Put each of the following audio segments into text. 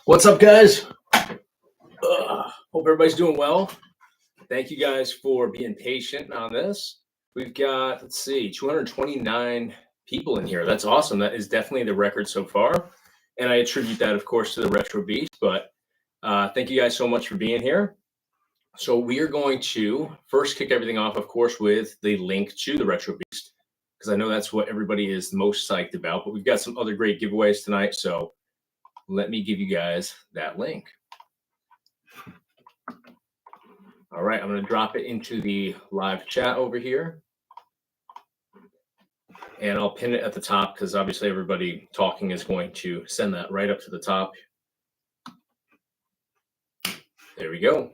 What's up, guys? Hope everybody's doing well. Thank you guys for being patient on this. We've got, let's see, 229 people in here. That's awesome. That is definitely the record so far. And I attribute that, of course, to the RetroBeast. But thank you guys so much for being here. So we are going to first kick everything off, of course, with the link to the RetroBeast, because I know that's what everybody is most psyched about. But we've got some other great giveaways tonight. So let me give you guys that link. All right, I'm going to drop it into the live chat over here. And I'll pin it at the top because obviously everybody talking is going to send that right up to the top. There we go.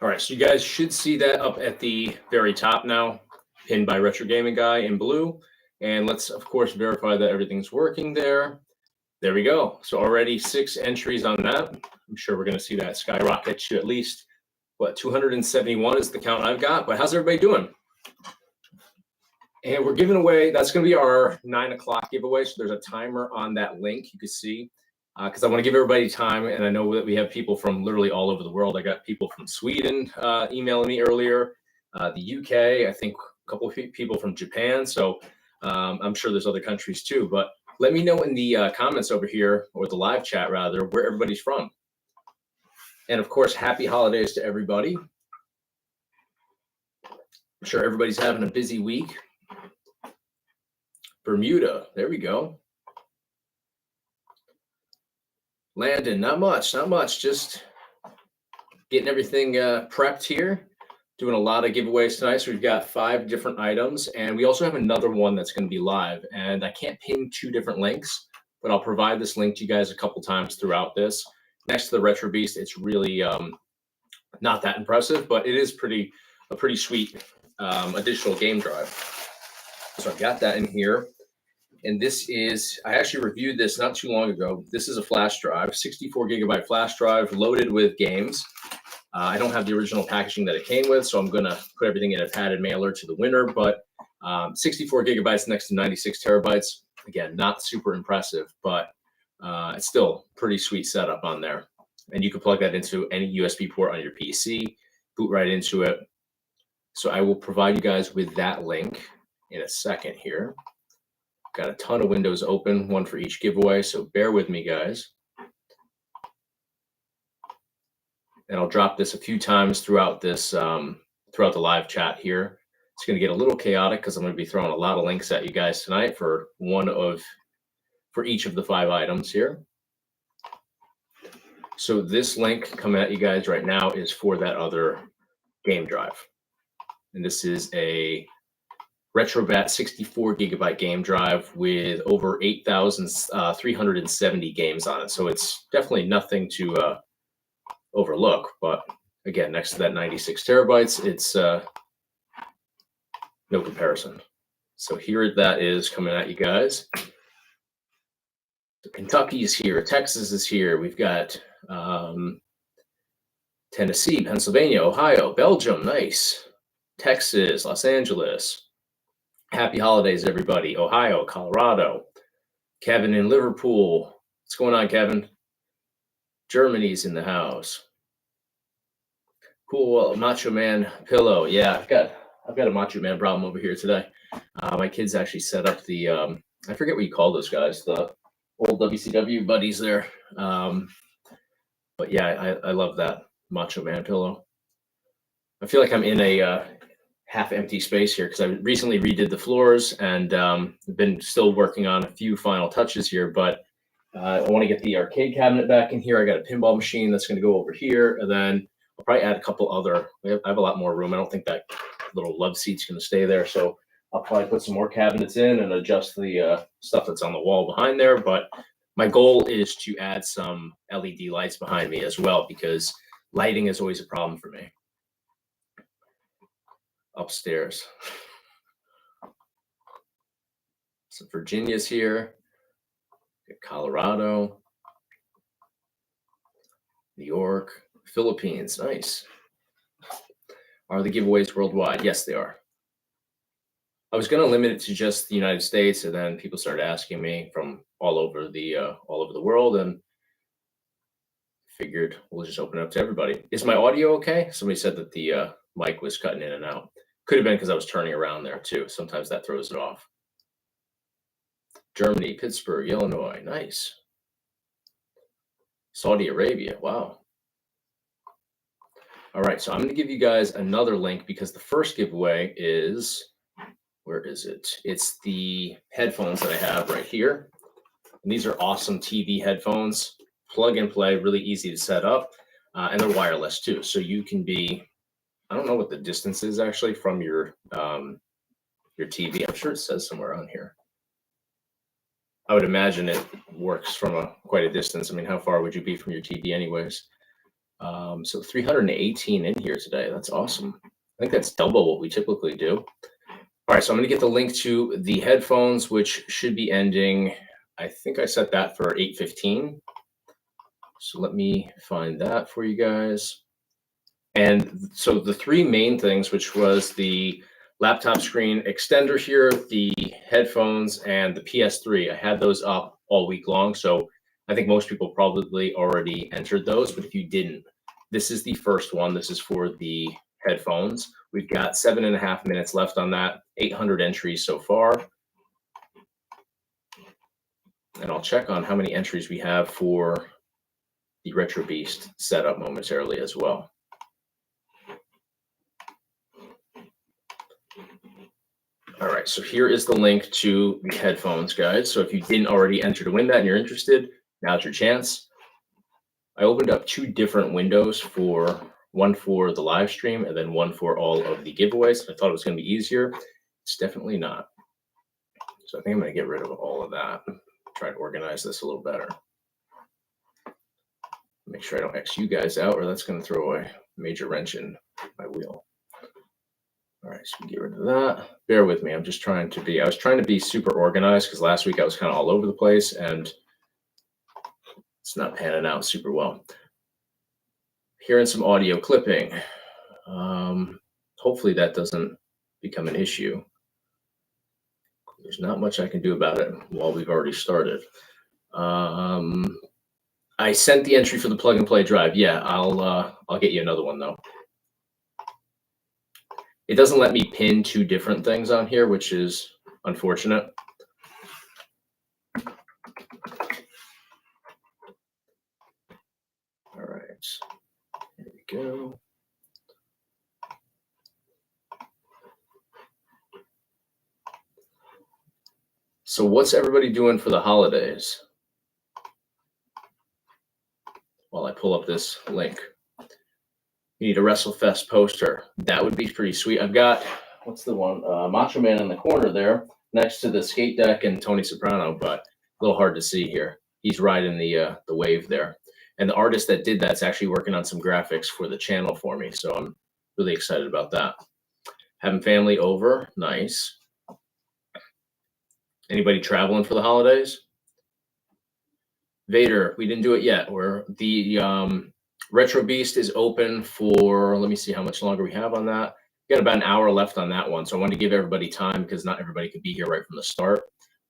All right, so you guys should see that up at the very top now, pinned by Retro Gaming Guy in blue. And let's, of course, verify that everything's working there. There we go. So already 6 entries on that. I'm sure we're going to see that skyrocket to at least, what, 271 is the count I've got. But how's everybody doing? And we're giving away, that's going to be our 9 o'clock giveaway. So there's a timer on that link you can see, because I want to give everybody time. And I know that we have people from literally all over the world. I got people from Sweden emailing me earlier, the UK, I think a couple of people from Japan. So I'm sure there's other countries too. But let me know in the comments over here, or the live chat rather, where everybody's from. And of course, happy holidays to everybody. I'm sure everybody's having a busy week. Bermuda, there we go. Landon, not much, just getting everything prepped here. Doing a lot of giveaways tonight. So we've got 5 different items, and we also have another one that's going to be live. And I can't pin 2 different links, but I'll provide this link to you guys a couple times throughout this. Next to the RetroBeast, it's really not that impressive, but it is a pretty sweet additional game drive. So I've got that in here. And this is, I actually reviewed this not too long ago. This is a flash drive, 64 gigabyte flash drive loaded with games. I don't have the original packaging that it came with, so I'm going to put everything in a padded mailer to the winner. But 64 gigabytes next to 96 terabytes. Again, not super impressive, but it's still pretty sweet setup on there. And you can plug that into any USB port on your PC, boot right into it. So I will provide you guys with that link in a second here. Got a ton of windows open, one for each giveaway, so bear with me, guys. And I'll drop this a few times throughout this, throughout the live chat here. It's going to get a little chaotic because I'm going to be throwing a lot of links at you guys tonight for each of the 5 items here. So this link coming at you guys right now is for that other game drive. And this is a RetroBat 64 gigabyte game drive with over 8,370 games on it. So it's definitely nothing to overlook, but again, next to that 96 terabytes, it's no comparison. So here that is coming at you guys. So Kentucky is here, Texas is here. We've got Tennessee, Pennsylvania, Ohio, Belgium, nice. Texas, Los Angeles. Happy holidays, everybody. Ohio, Colorado. Kevin in Liverpool. What's going on, Kevin? Germany's in the house. Cool, Macho Man pillow. Yeah, I've got a Macho Man problem over here today. My kids actually set up the I forget what you call those guys, the old WCW buddies there. But yeah, I love that Macho Man pillow. I feel like I'm in a half empty space here because I recently redid the floors and been still working on a few final touches here, but I want to get the arcade cabinet back in here. I got a pinball machine that's going to go over here, and then I'll probably add a couple other. I have a lot more room. I don't think that little love seat's going to stay there, so I'll probably put some more cabinets in and adjust the stuff that's on the wall behind there. But my goal is to add some LED lights behind me as well, because lighting is always a problem for me. Upstairs. So Virginia's here. Colorado, New York, Philippines. Nice. Are the giveaways worldwide? Yes, they are. I was going to limit it to just the United States, and then people started asking me from all over the world, and figured we'll just open it up to everybody. Is my audio okay? Somebody said that the mic was cutting in and out. Could have been because I was turning around there too. Sometimes that throws it off. Germany, Pittsburgh, Illinois, nice. Saudi Arabia, wow. All right, so I'm going to give you guys another link because the first giveaway is, where is it? It's the headphones that I have right here. And these are awesome TV headphones, plug and play, really easy to set up, and they're wireless too. So you can be, I don't know what the distance is actually from your TV. I'm sure it says somewhere on here. I would imagine it works from quite a distance. I mean, how far would you be from your TV anyways? So 318 in here today. That's awesome. I think that's double what we typically do. All right, so I'm going to get the link to the headphones, which should be ending. I think I set that for 8:15. So let me find that for you guys. And so the three main things, which was the laptop screen extender here, the headphones, and the PS3, I had those up all week long. So I think most people probably already entered those, but if you didn't, this is the first one. This is for the headphones. We've got 7.5 minutes left on that, 800 entries so far. And I'll check on how many entries we have for the RetroBeast setup momentarily as well. All right, so here is the link to the headphones, guys. So if you didn't already enter to win that and you're interested, now's your chance. I opened up two different windows, one for the live stream and then one for all of the giveaways. I thought it was going to be easier. It's definitely not. So I think I'm going to get rid of all of that. Try to organize this a little better. Make sure I don't X you guys out, or that's going to throw a major wrench in my wheel. All right, so we get rid of that. Bear with me. I was trying to be super organized because last week I was kind of all over the place and it's not panning out super well. Hearing some audio clipping. Hopefully that doesn't become an issue. There's not much I can do about it while we've already started. I sent the entry for the plug and play drive. Yeah, I'll get you another one though. It doesn't let me pin two different things on here, which is unfortunate. All right, here we go. So what's everybody doing for the holidays? While I pull up this link. You need a WrestleFest poster. That would be pretty sweet. I've got, what's the one? Macho Man in the corner there next to the skate deck and Tony Soprano, but a little hard to see here. He's riding the wave there. And the artist that did that's actually working on some graphics for the channel for me. So I'm really excited about that. Having family over. Nice. Anybody traveling for the holidays? Vader, we didn't do it yet. The RetroBeast is open for, let me see how much longer we have on that. We got about an hour left on that one. So I wanted to give everybody time because not everybody could be here right from the start.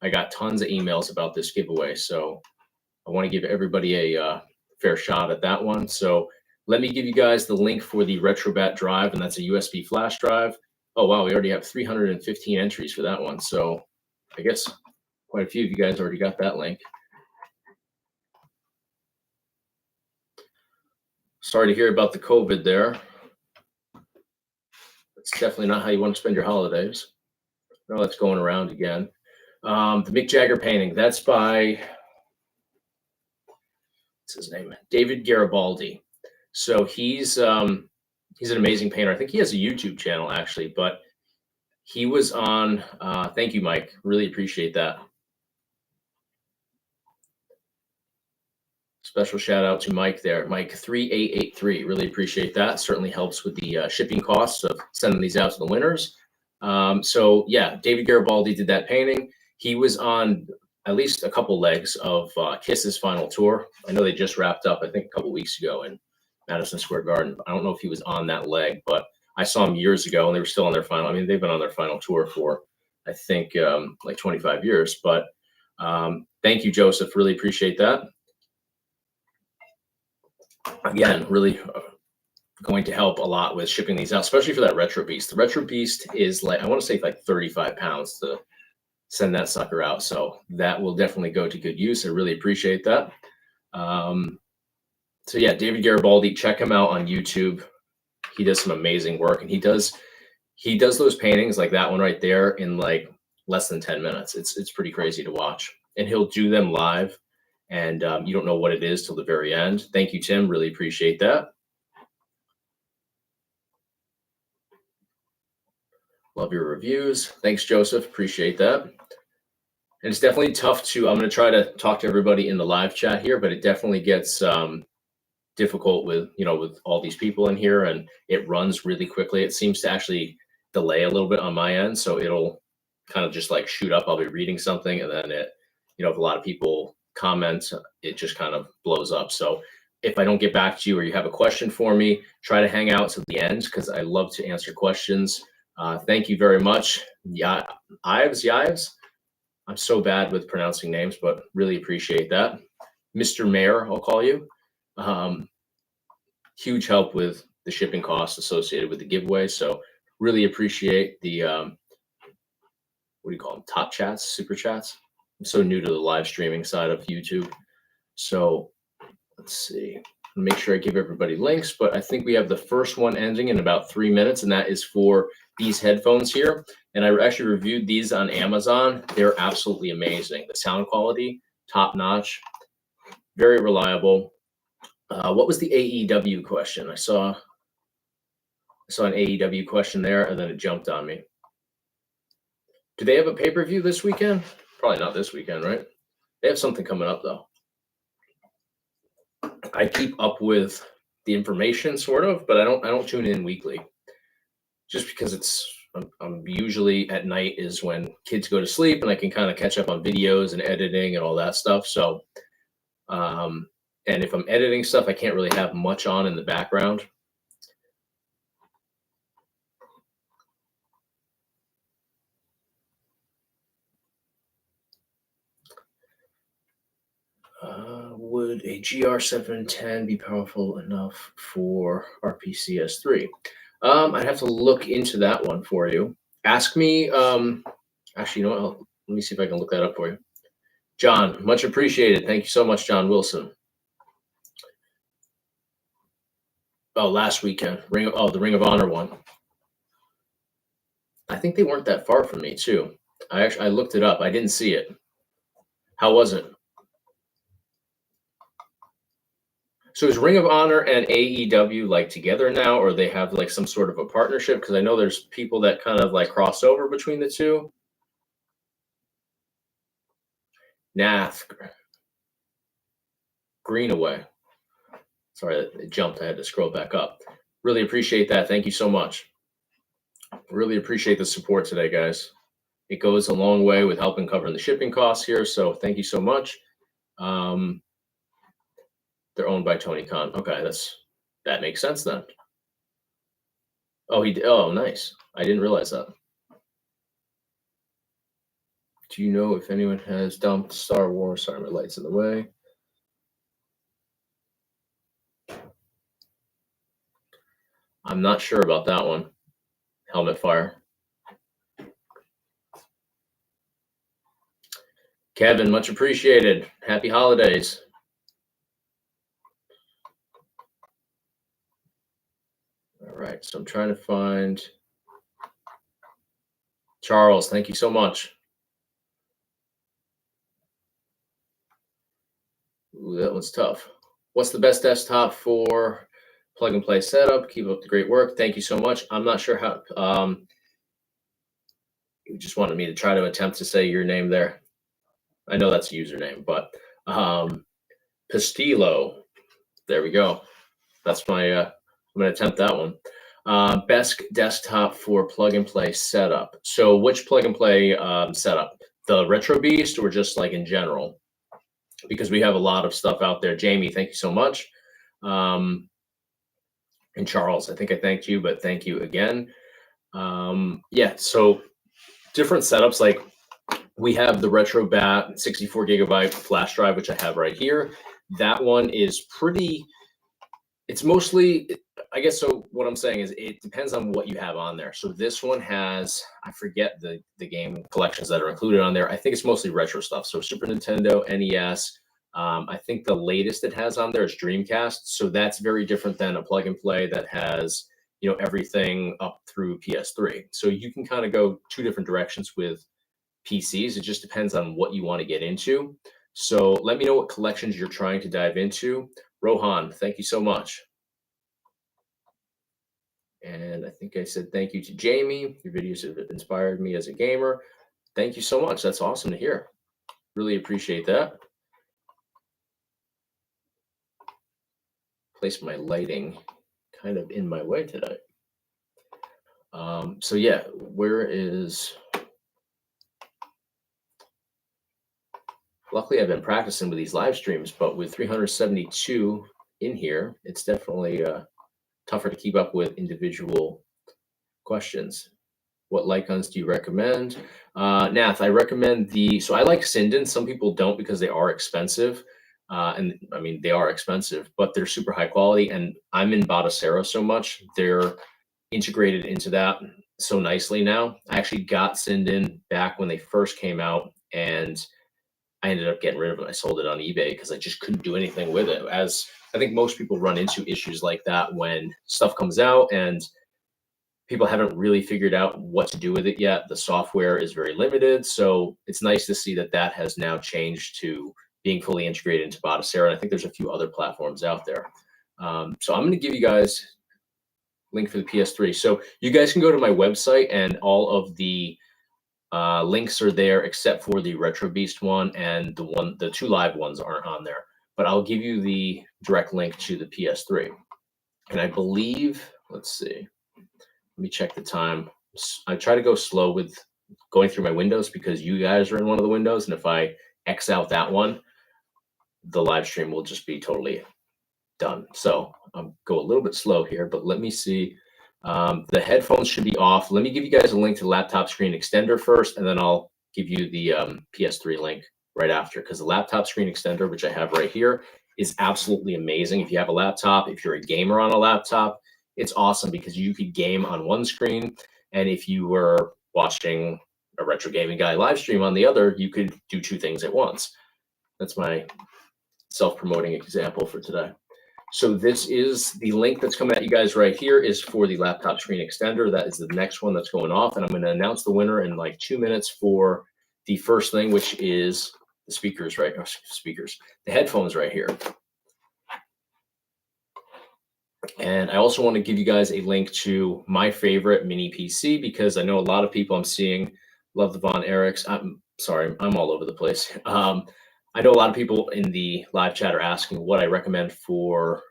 I got tons of emails about this giveaway. So I want to give everybody a fair shot at that one. So let me give you guys the link for the RetroBat drive, and that's a USB flash drive. Oh, wow, we already have 315 entries for that one. So I guess quite a few of you guys already got that link. Sorry to hear about the COVID there. It's definitely not how you want to spend your holidays. No, that's going around again. The Mick Jagger painting, that's by, what's his name? David Garibaldi. So he's an amazing painter. I think he has a YouTube channel actually, but he was on, thank you, Mike. Really appreciate that. Special shout out to Mike there, Mike3883. Really appreciate that. Certainly helps with the shipping costs of sending these out to the winners. So yeah, David Garibaldi did that painting. He was on at least a couple legs of Kiss's final tour. I know they just wrapped up, I think, a couple weeks ago in Madison Square Garden. I don't know if he was on that leg, but I saw him years ago and they were still on their final. I mean, they've been on their final tour for I think like 25 years. But thank you, Joseph. Really appreciate that. Again, really going to help a lot with shipping these out, especially for that RetroBeast. The RetroBeast is like, I want to say like 35 pounds to send that sucker out. So that will definitely go to good use. I really appreciate that. So yeah, David Garibaldi, check him out on YouTube. He does some amazing work, and he does those paintings like that one right there in like less than 10 minutes. It's pretty crazy to watch, and he'll do them live, and you don't know what it is till the very end. Thank you, Tim. Really appreciate that. Love your reviews. Thanks, Joseph. Appreciate that. And it's definitely tough to, I'm going to try to talk to everybody in the live chat here, but it definitely gets difficult with, with all these people in here, and it runs really quickly. It seems to actually delay a little bit on my end. So it'll kind of just like shoot up. I'll be reading something, and then it, if a lot of people comment, it just kind of blows up. So if I don't get back to you, or you have a question for me, try to hang out to the end, because I love to answer questions. Thank you very much. Yives. I'm so bad with pronouncing names, but really appreciate that. Mr. Mayor, I'll call you. Huge help with the shipping costs associated with the giveaway. So really appreciate the, what do you call them? Top chats, super chats. I'm so new to the live streaming side of YouTube. So let's see, make sure I give everybody links, but I think we have the first one ending in about 3 minutes, and that is for these headphones here. And I actually reviewed these on Amazon. They're absolutely amazing. The sound quality, top notch, very reliable. What was the AEW question? I saw an AEW question there, and then it jumped on me. Do they have a pay-per-view this weekend? Probably not this weekend, right? They have something coming up, though. I keep up with the information, sort of, but I don't tune in weekly, just because I'm usually at night is when kids go to sleep, and I can kind of catch up on videos and editing and all that stuff. So, and if I'm editing stuff, I can't really have much on in the background. Would a GR710 be powerful enough for RPCS3? I'd have to look into that one for you. Ask me. Actually, you know what? Let me see if I can look that up for you. John, much appreciated. Thank you so much, John Wilson. Oh, last weekend. The Ring of Honor one. I think they weren't that far from me, too. I looked it up. I didn't see it. How was it? So is Ring of Honor and AEW like together now, or they have like some sort of a partnership? Because I know there's people that kind of like cross over between the two. Nath Greenaway. Sorry, it jumped. I had to scroll back up. Really appreciate that. Thank you so much. Really appreciate the support today, guys. It goes a long way with helping cover the shipping costs here. So thank you so much. They're owned by Tony Khan. Okay, that makes sense then. Oh, nice. I didn't realize that. Do you know if anyone has dumped Star Wars? Sorry, my light's in the way. I'm not sure about that one. Helmet Fire. Kevin, much appreciated. Happy holidays. All right, so I'm trying to find Charles. Thank you so much. Ooh, that one's tough. What's the best desktop for plug and play setup? Keep up the great work. Thank you so much. I'm not sure how. You just wanted me to try to attempt to say your name there. I know that's a username, but Pastillo. There we go. That's my. I'm gonna attempt that one. Best desktop for plug and play setup. So which plug and play setup? The RetroBeast, or just like in general? Because we have a lot of stuff out there. Jamie, thank you so much. And Charles, I think I thanked you, but thank you again. Yeah, so different setups. Like we have the RetroBeast 64 gigabyte flash drive, which I have right here. That one is pretty, it's mostly, I guess, so what I'm saying is it depends on what you have on there. So this one has, I forget the game collections that are included on there. I think it's mostly retro stuff. So Super Nintendo, NES. I think the latest it has on there is Dreamcast. So that's very different than a plug and play that has, you know, everything up through PS3. So you can kind of go two different directions with PCs. It just depends on what you want to get into. So let me know what collections you're trying to dive into. Rohan, thank you so much. And I think I said thank you to Jamie. Your videos have inspired me as a gamer. Thank you so much. That's awesome to hear. Really appreciate that. Place my lighting kind of in my way today. So yeah, where is... Luckily, I've been practicing with these live streams, but with 372 in here, it's definitely tougher to keep up with individual questions. What light guns do you recommend? Nath, I recommend so I like Sinden. Some people don't because they are expensive. And I mean, they are expensive, but they're super high quality. And I'm in Batacero so much. They're integrated into that so nicely now. I actually got Sinden back when they first came out, and I ended up getting rid of it. I sold it on eBay because I just couldn't do anything with it. As I think most people run into issues like that when stuff comes out and people haven't really figured out what to do with it yet. The software is very limited. So it's nice to see that that has now changed to being fully integrated into Batacero. And I think there's a few other platforms out there. So I'm going to give you guys a link for the PS3. So you guys can go to my website, and all of the links are there except for the RetroBeast one, and the two live ones aren't on there. But I'll give you the direct link to the PS3. And I believe, let's see. Let me check the time. I try to go slow with going through my windows because you guys are in one of the windows. And if I X out that one, the live stream will just be totally done. So I'll go a little bit slow here, but let me see. The headphones should be off. Let me give you guys a link to the laptop screen extender first, and then I'll give you the PS3 link right after, because the laptop screen extender, which I have right here, is absolutely amazing. If you have a laptop, if you're a gamer on a laptop, it's awesome because you could game on one screen, and if you were watching a retro gaming guy live stream on the other, you could do two things at once. That's my self-promoting example for today. So this is the link that's coming at you guys right here is for the laptop screen extender. That is the next one that's going off, and I'm going to announce the winner in like 2 minutes for the first thing, which is the speakers, right? The headphones right here. And I also want to give you guys a link to my favorite mini PC, because I know a lot of people I'm seeing love the Von Erichs. I'm sorry, I'm all over the place. I know a lot of people in the live chat are asking what I recommend for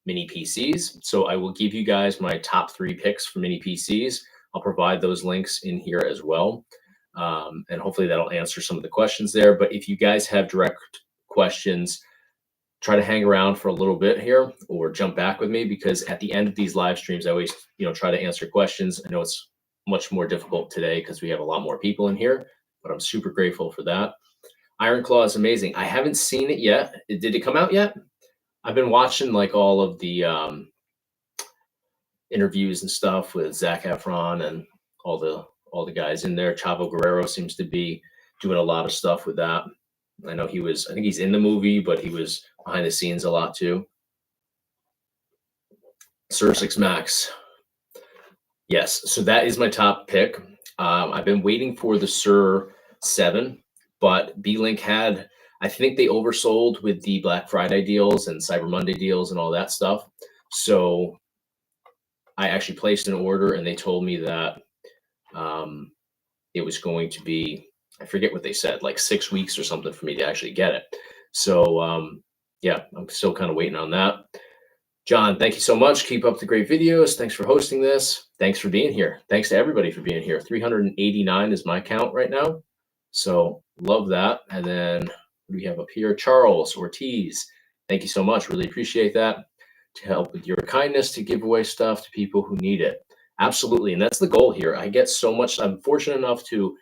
mini PCs. So I will give you guys my top 3 picks for mini PCs. I'll provide those links in here as well. And hopefully that'll answer some of the questions there. But if you guys have direct questions, try to hang around for a little bit here or jump back with me, because at the end of these live streams, I always, try to answer questions. I know it's much more difficult today because we have a lot more people in here, but I'm super grateful for that. Iron Claw is amazing. I haven't seen it yet. Did it come out yet? I've been watching like all of the interviews and stuff with Zac Efron and all the guys in there. Chavo Guerrero seems to be doing a lot of stuff with that. I know I think he's in the movie, but he was behind the scenes a lot too. Sir 6 Max. Yes, so that is my top pick. I've been waiting for the Sir 7, but B-Link had, I think they oversold with the Black Friday deals and Cyber Monday deals and all that stuff. So I actually placed an order, and they told me that it was going to be, I forget what they said, like 6 weeks or something for me to actually get it. So yeah, I'm still kind of waiting on that. John, thank you so much. Keep up the great videos. Thanks for hosting this. Thanks for being here. Thanks to everybody for being here. 389 is my count right now. So love that. And then what do we have up here? Charles Ortiz. Thank you so much. Really appreciate that. To help with your kindness to give away stuff to people who need it. Absolutely. And that's the goal here. I get so much. I'm fortunate enough to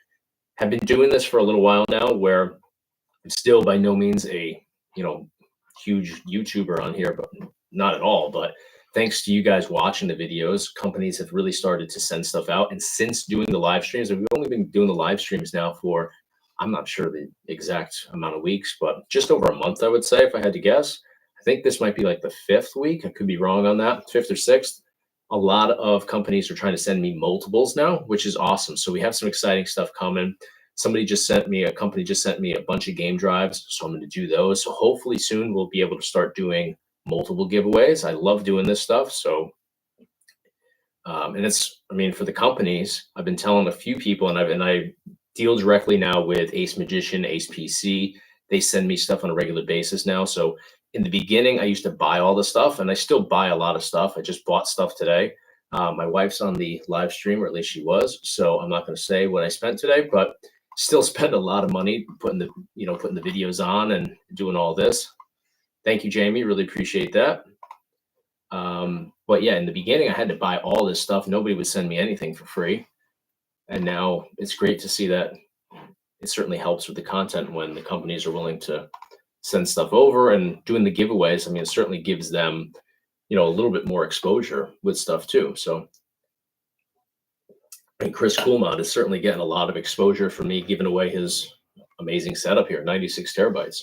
have been doing this for a little while now, where I'm still by no means a, huge YouTuber on here, but not at all. But thanks to you guys watching the videos, companies have really started to send stuff out. And since doing the live streams, and we've only been doing the live streams now for, I'm not sure the exact amount of weeks, but just over a month, I would say, if I had to guess. I think this might be like the 5th week. I could be wrong on that, 5th or 6th. A lot of companies are trying to send me multiples now, which is awesome. So we have some exciting stuff coming. A company just sent me a bunch of game drives, so I'm going to do those. So hopefully soon we'll be able to start doing multiple giveaways. I love doing this stuff. So, and it's, for the companies, I've been telling a few people, and I deal directly now with Ace Magician, Ace PC. They send me stuff on a regular basis now. So in the beginning, I used to buy all the stuff, and I still buy a lot of stuff. I just bought stuff today. My wife's on the live stream, or at least she was. So I'm not going to say what I spent today, but still spend a lot of money putting the videos on and doing all this. Thank you, Jamie. Really appreciate that. But yeah, in the beginning, I had to buy all this stuff. Nobody would send me anything for free. And now it's great to see that it certainly helps with the content when the companies are willing to send stuff over, and doing the giveaways. It certainly gives them, a little bit more exposure with stuff too. So, and Chris Coolmont is certainly getting a lot of exposure for me, giving away his amazing setup here, 96 terabytes.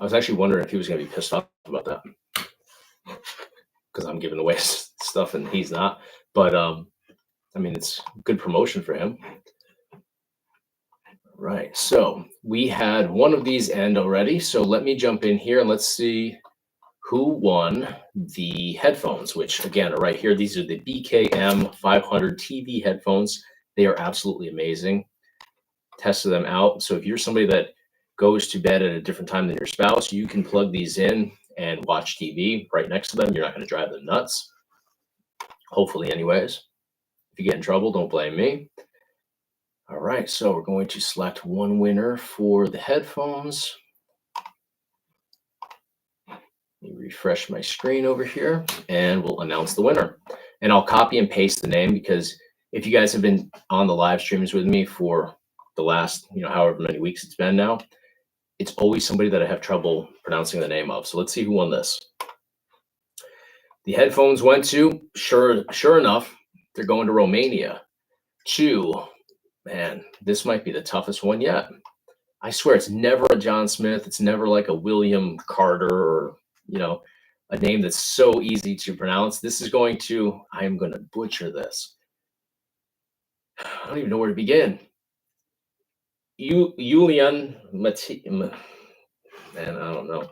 I was actually wondering if he was going to be pissed off about that, because I'm giving away stuff and he's not. But it's good promotion for him. Right, so we had one of these end already. So let me jump in here and let's see who won the headphones, which again are right here. These are the BKM 500 TV headphones. They are absolutely amazing. Tested them out. So if you're somebody that goes to bed at a different time than your spouse, you can plug these in and watch TV right next to them. You're not going to drive them nuts. Hopefully, anyways. If you get in trouble, don't blame me. All right, so we're going to select one winner for the headphones. Let me refresh my screen over here, and we'll announce the winner. And I'll copy and paste the name, because if you guys have been on the live streams with me for the last, however many weeks it's been now, it's always somebody that I have trouble pronouncing the name of. So let's see who won this. The headphones went to, sure enough, they're going to Romania. Man, this might be the toughest one yet. I swear it's never a John Smith. It's never like a William Carter, or, a name that's so easy to pronounce. This is going to, I am going to butcher this. I don't even know where to begin. Julian Mate, man, I don't know.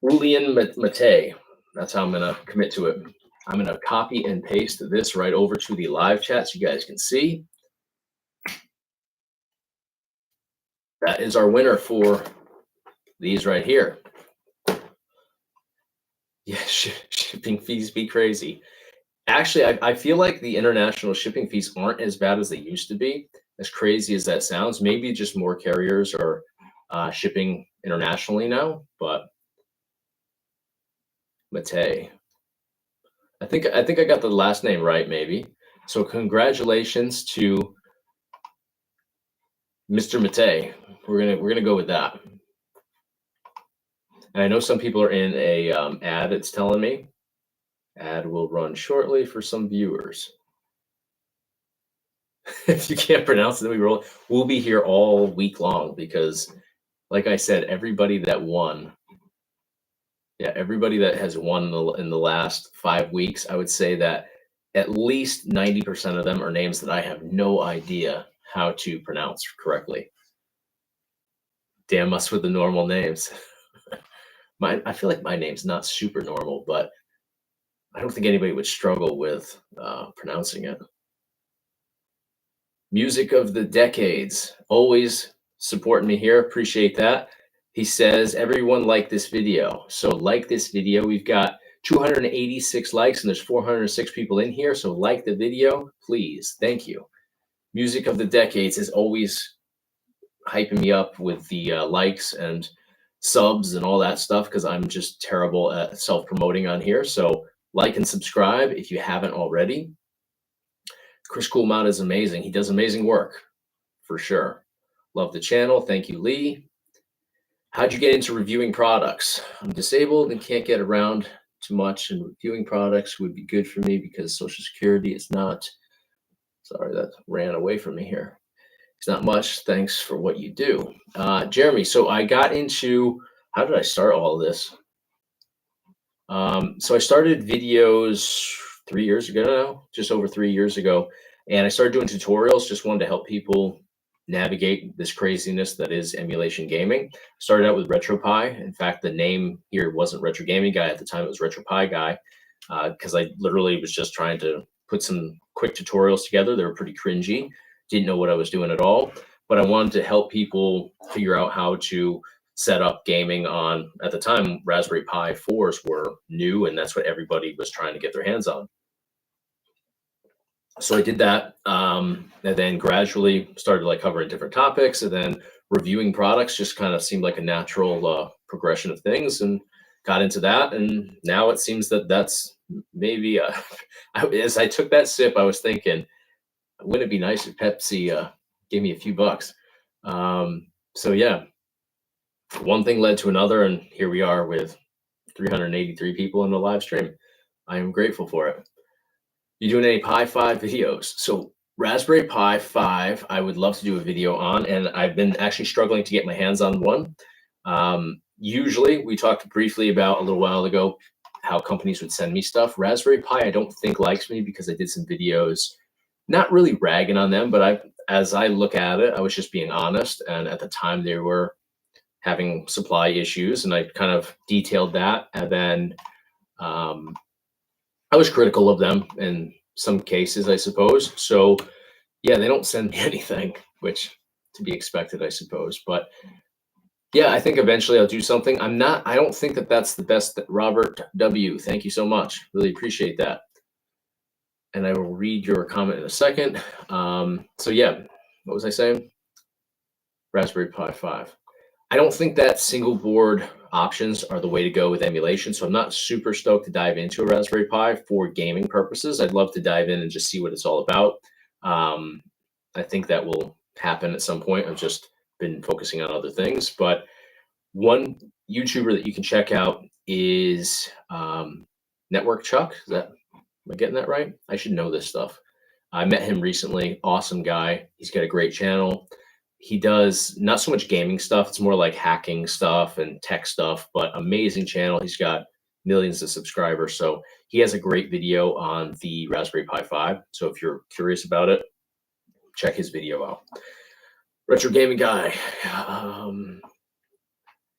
Julian Mate. That's how I'm going to commit to it. I'm going to copy and paste this right over to the live chat so you guys can see. That is our winner for these right here. Yeah, shipping fees be crazy. Actually, I feel like the international shipping fees aren't as bad as they used to be. As crazy as that sounds, maybe just more carriers are shipping internationally now. But Mate, I think I got the last name right, maybe. So congratulations to Mr. Mate. We're gonna go with that. And I know some people are in a ad. It's telling me ad will run shortly for some viewers. If you can't pronounce it, then we'll be here all week long, because, like I said, everybody that won, everybody that has won in the last 5 weeks, I would say that at least 90% of them are names that I have no idea how to pronounce correctly. Damn us with the normal names. I feel like my name's not super normal, but I don't think anybody would struggle with pronouncing it. Music of the Decades, always supporting me here. Appreciate that. He says, everyone like this video. So like this video. We've got 286 likes, and there's 406 people in here. So like the video, please. Thank you. Music of the Decades is always hyping me up with the likes and subs and all that stuff, because I'm just terrible at self-promoting on here. So like and subscribe if you haven't already. Chris Coolmount is amazing. He does amazing work, for sure. Love the channel. Thank you, Lee. How'd you get into reviewing products? I'm disabled and can't get around too much, and reviewing products would be good for me because Social Security is not. Sorry, that ran away from me here. It's not much. Thanks for what you do. Jeremy, so I got into, how did I start all of this? So I started videos 3 years ago now, just over 3 years ago. And I started doing tutorials, just wanted to help people navigate this craziness that is emulation gaming. Started out with RetroPie. In fact, the name here wasn't Retro Gaming Guy at the time, it was RetroPie Guy, because I literally was just trying to put some quick tutorials together. They were pretty cringy, didn't know what I was doing at all, but I wanted to help people figure out how to set up gaming on, at the time, Raspberry Pi 4s were new, and that's what everybody was trying to get their hands on. So I did that, and then gradually started like covering different topics, and then reviewing products just kind of seemed like a natural progression of things, and got into that. And now it seems that that's maybe, as I took that sip, I was thinking, wouldn't it be nice if Pepsi gave me a few bucks? So yeah, one thing led to another, and here we are with 383 people in the live stream. I am grateful for it. You doing any Pi 5 videos? So Raspberry Pi 5, I would love to do a video on, and I've been actually struggling to get my hands on one. Usually, we talked briefly about a little while ago how companies would send me stuff. Raspberry Pi, I don't think likes me because I did some videos, not really ragging on them, but as I look at it, I was just being honest. And at the time, they were having supply issues, and I kind of detailed that. And then I was critical of them in some cases, I suppose. So yeah, they don't send me anything, which to be expected, I suppose. But yeah, I think eventually I'll do something. I don't think that that's the best. Robert W., thank you so much. Really appreciate that. And I will read your comment in a second. So yeah, what was I saying? Raspberry Pi 5. I don't think that single board options are the way to go with emulation. So I'm not super stoked to dive into a Raspberry Pi for gaming purposes. I'd love to dive in and just see what it's all about. I think that will happen at some point. I've just been focusing on other things. But one YouTuber that you can check out is Network Chuck. Am I getting that right? I should know this stuff. I met him recently. Awesome guy. He's got a great channel. He does not so much gaming stuff. It's more like hacking stuff and tech stuff, but amazing channel. He's got millions of subscribers. So he has a great video on the Raspberry Pi 5. So if you're curious about it, check his video out. Retro Gaming Guy.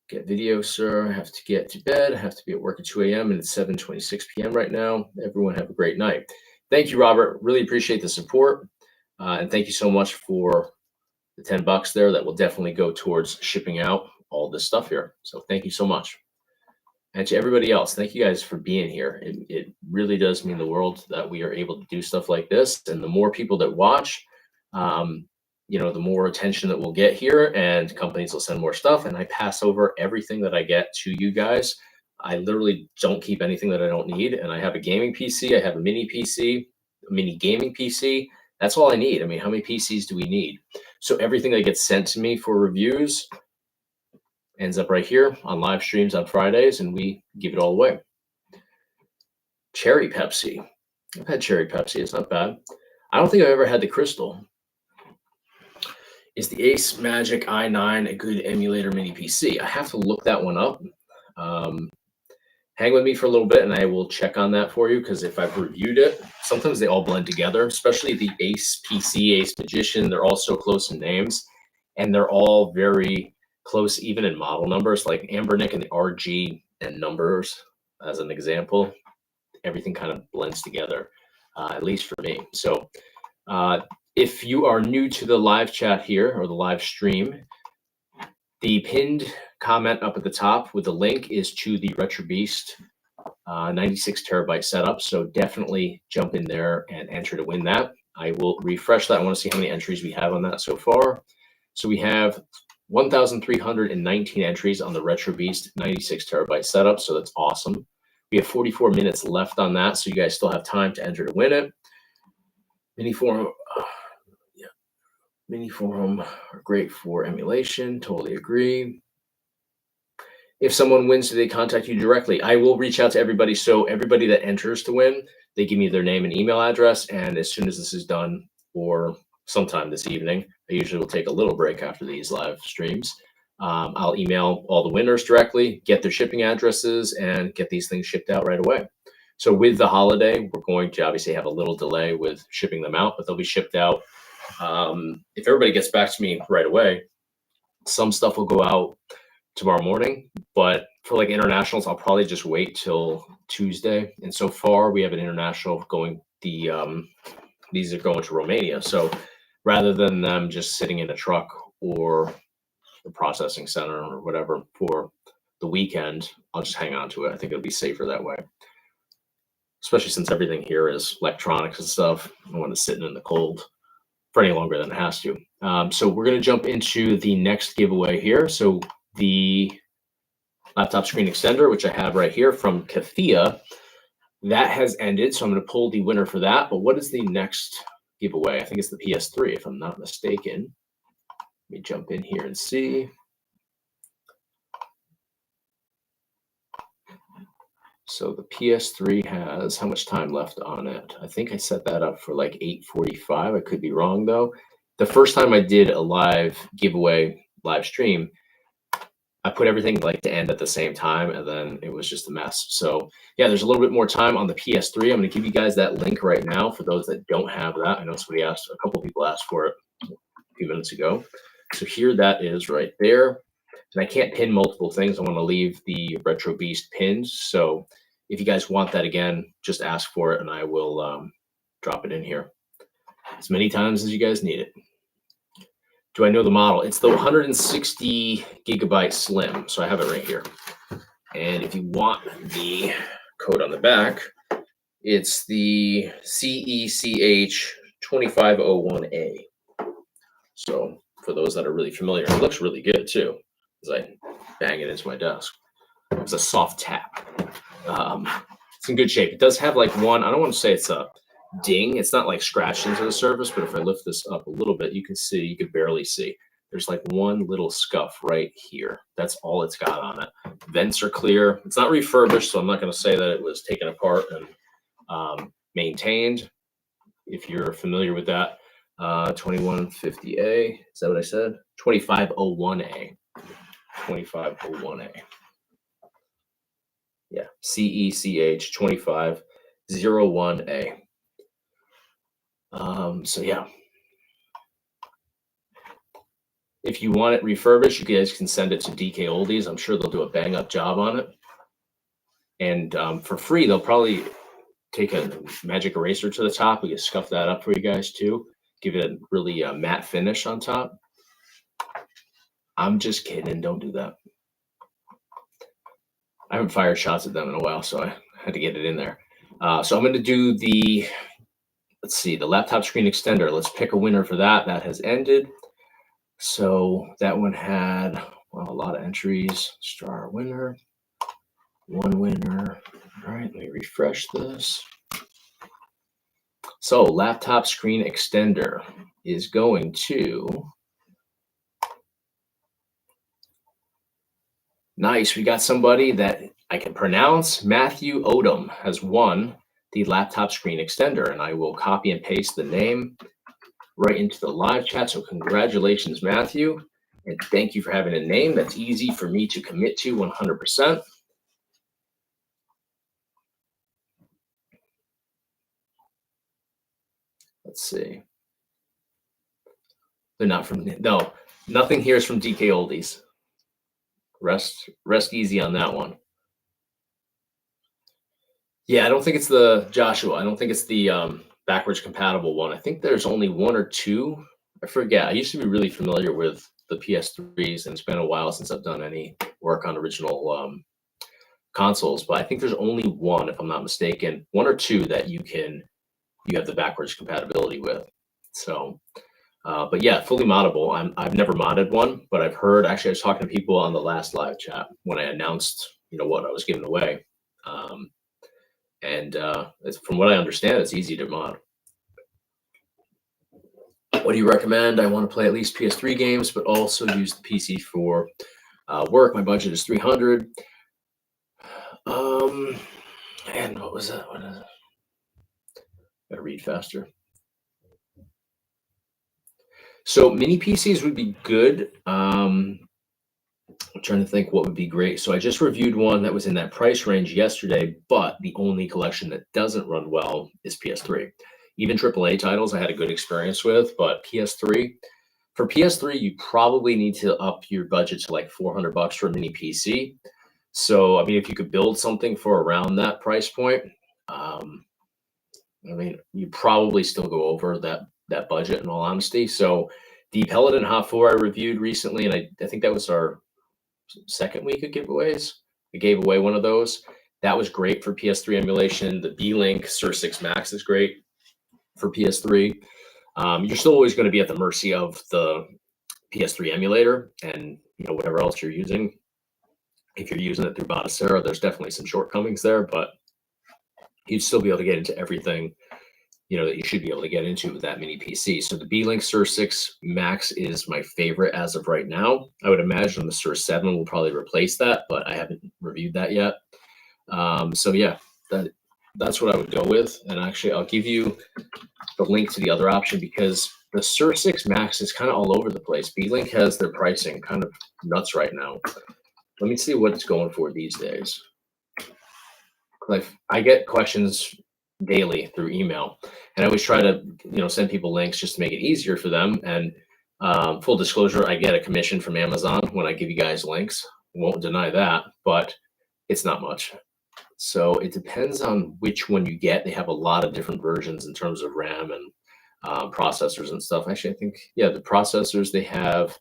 Get video, sir. I have to get to bed. I have to be at work at 2 a.m. and it's 7:26 p.m. right now. Everyone have a great night. Thank you, Robert. Really appreciate the support. And thank you so much for the 10 bucks there. That will definitely go towards shipping out all this stuff here. So thank you so much. And to everybody else, thank you guys for being here. It really does mean the world that we are able to do stuff like this. And the more people that watch, the more attention that we'll get here, and companies will send more stuff. And I pass over everything that I get to you guys. I literally don't keep anything that I don't need. And I have a gaming PC. I have a mini PC, a mini gaming PC. That's all I need. I mean, how many PCs do we need? So everything that gets sent to me for reviews ends up right here on live streams on Fridays, and we give it all away. Cherry Pepsi. I've had Cherry Pepsi. It's not bad. I don't think I've ever had the Crystal. Is the Ace Magic i9 a good emulator mini PC? I have to look that one up. Hang with me for a little bit, and I will check on that for you, because if I've reviewed it, sometimes they all blend together, especially the Ace PC, Ace Magician. They're all so close in names, and they're all very close even in model numbers, like Ambernick and the RG and numbers, as an example. Everything kind of blends together, at least for me. So if you are new to the live chat here, or the live stream, the pinned comment up at the top with the link is to the RetroBeast 96 terabyte setup. So definitely jump in there and enter to win that. I will refresh that. I want to see how many entries we have on that so far. So we have 1,319 entries on the RetroBeast 96 terabyte setup. So that's awesome. We have 44 minutes left on that. So you guys still have time to enter to win it. Mini forum, yeah, mini forum are great for emulation. Totally agree. If someone wins, do they contact you directly? I will reach out to everybody. So everybody that enters to win, they give me their name and email address. And as soon as this is done, or sometime this evening, I usually will take a little break after these live streams. I'll email all the winners directly, get their shipping addresses, and get these things shipped out right away. So with the holiday, we're going to obviously have a little delay with shipping them out, but they'll be shipped out. If everybody gets back to me right away, some stuff will go out tomorrow morning, but for like internationals, I'll probably just wait till Tuesday. And so far, we have an international going. These are going to Romania. So rather than them just sitting in a truck or the processing center or whatever for the weekend, I'll just hang on to it. I think it'll be safer that way, especially since everything here is electronics and stuff. I don't want it sitting in the cold for any longer than it has to. So we're going to jump into the next giveaway here. So the laptop screen extender, which I have right here from KEFEYA, that has ended. So I'm going to pull the winner for that. But what is the next giveaway? I think it's the PS3, if I'm not mistaken. Let me jump in here and see. So the PS3 has how much time left on it? I think I set that up for like 8:45. I could be wrong though. The first time I did a live giveaway live stream, I put everything like to end at the same time, and then it was just a mess. So yeah, there's a little bit more time on the PS3. I'm going to give you guys that link right now for those that don't have that. I know somebody asked, a couple people asked for it a few minutes ago. So here that is right there. And I can't pin multiple things. I want to leave the RetroBeast pinned. So if you guys want that again, just ask for it and I will drop it in here as many times as you guys need it. Do I know the model? It's the 160 gigabyte slim. So I have it right here. And if you want the code on the back, it's the CECH 2501A. So for those that are really familiar, it looks really good too, as I bang it into my desk. It's a soft tap. It's in good shape. It does have like one, I don't want to say it's a ding. It's not like scratched into the surface, but if I lift this up a little bit, you can see, you can barely see. There's like one little scuff right here. That's all it's got on it. Vents are clear. It's not refurbished, so I'm not going to say that it was taken apart and maintained. If you're familiar with that, 2150A, is that what I said? 2501A. 2501A. Yeah, CECH 2501A. So yeah, if you want it refurbished, you guys can send it to DK Oldies. I'm sure they'll do a bang up job on it. And for free, they'll probably take a magic eraser to the top. We can scuff that up for you guys too. Give it a really matte finish on top. I'm just kidding. Don't do that. I haven't fired shots at them in a while, so I had to get it in there. So I'm going to do the, let's see, the laptop screen extender. Let's pick a winner for that. That has ended. So that one had, well, a lot of entries. Star winner, one winner. All right, let me refresh this. So laptop screen extender is going to, nice. We got somebody that I can pronounce. Matthew Odom has won the laptop screen extender, and I will copy and paste the name right into the live chat. So congratulations, Matthew. And thank you for having a name that's easy for me to commit to 100%. Let's see. They're not from, no, nothing here is from DK Oldies. Rest easy on that one. Yeah, I don't think it's the Joshua. I don't think it's the backwards compatible one. I think there's only one or two. I forget. I used to be really familiar with the PS3s, and it's been a while since I've done any work on original consoles, but I think there's only one, if I'm not mistaken, one or two that you have the backwards compatibility with. So, but yeah, fully moddable. I've never modded one, but I've heard, actually, I was talking to people on the last live chat when I announced, what I was giving away. And from what I understand, it's easy to mod. What do you recommend? I want to play at least PS3 games, but also use the PC for work. My budget is 300. And what was that? What is it? Gotta read faster. So mini PCs would be good. I'm trying to think what would be great. So I just reviewed one that was in that price range yesterday, but the only collection that doesn't run well is PS3. Even AAA titles I had a good experience with, but PS3, for PS3, you probably need to up your budget to like $400 for a mini PC. So, I mean, if you could build something for around that price point, I mean, you probably still go over that budget in all honesty. So the Paladin Hot 4 I reviewed recently, and I think that was our second week of giveaways. I gave away one of those. That was great for PS3 emulation. The B-Link Sur 6 Max is great for PS3. You're still always going to be at the mercy of the PS3 emulator and whatever else you're using. If you're using it through Batacera, there's definitely some shortcomings there, but you'd still be able to get into everything that you should be able to get into with that mini PC. So the B-Link Sur 6 Max is my favorite as of right now. I would imagine the Sur 7 will probably replace that, but I haven't reviewed that yet. So yeah, that's what I would go with. And actually, I'll give you the link to the other option because the Sur 6 Max is kind of all over the place. B-Link has their pricing kind of nuts right now. Let me see what it's going for these days. Like I get questions daily through email, and I always try to send people links just to make it easier for them. And full disclosure, I get a commission from Amazon when I give you guys links. Won't deny that, but it's not much. So it depends on which one you get. They have a lot of different versions in terms of RAM and processors and stuff. Actually, I think the processors, they have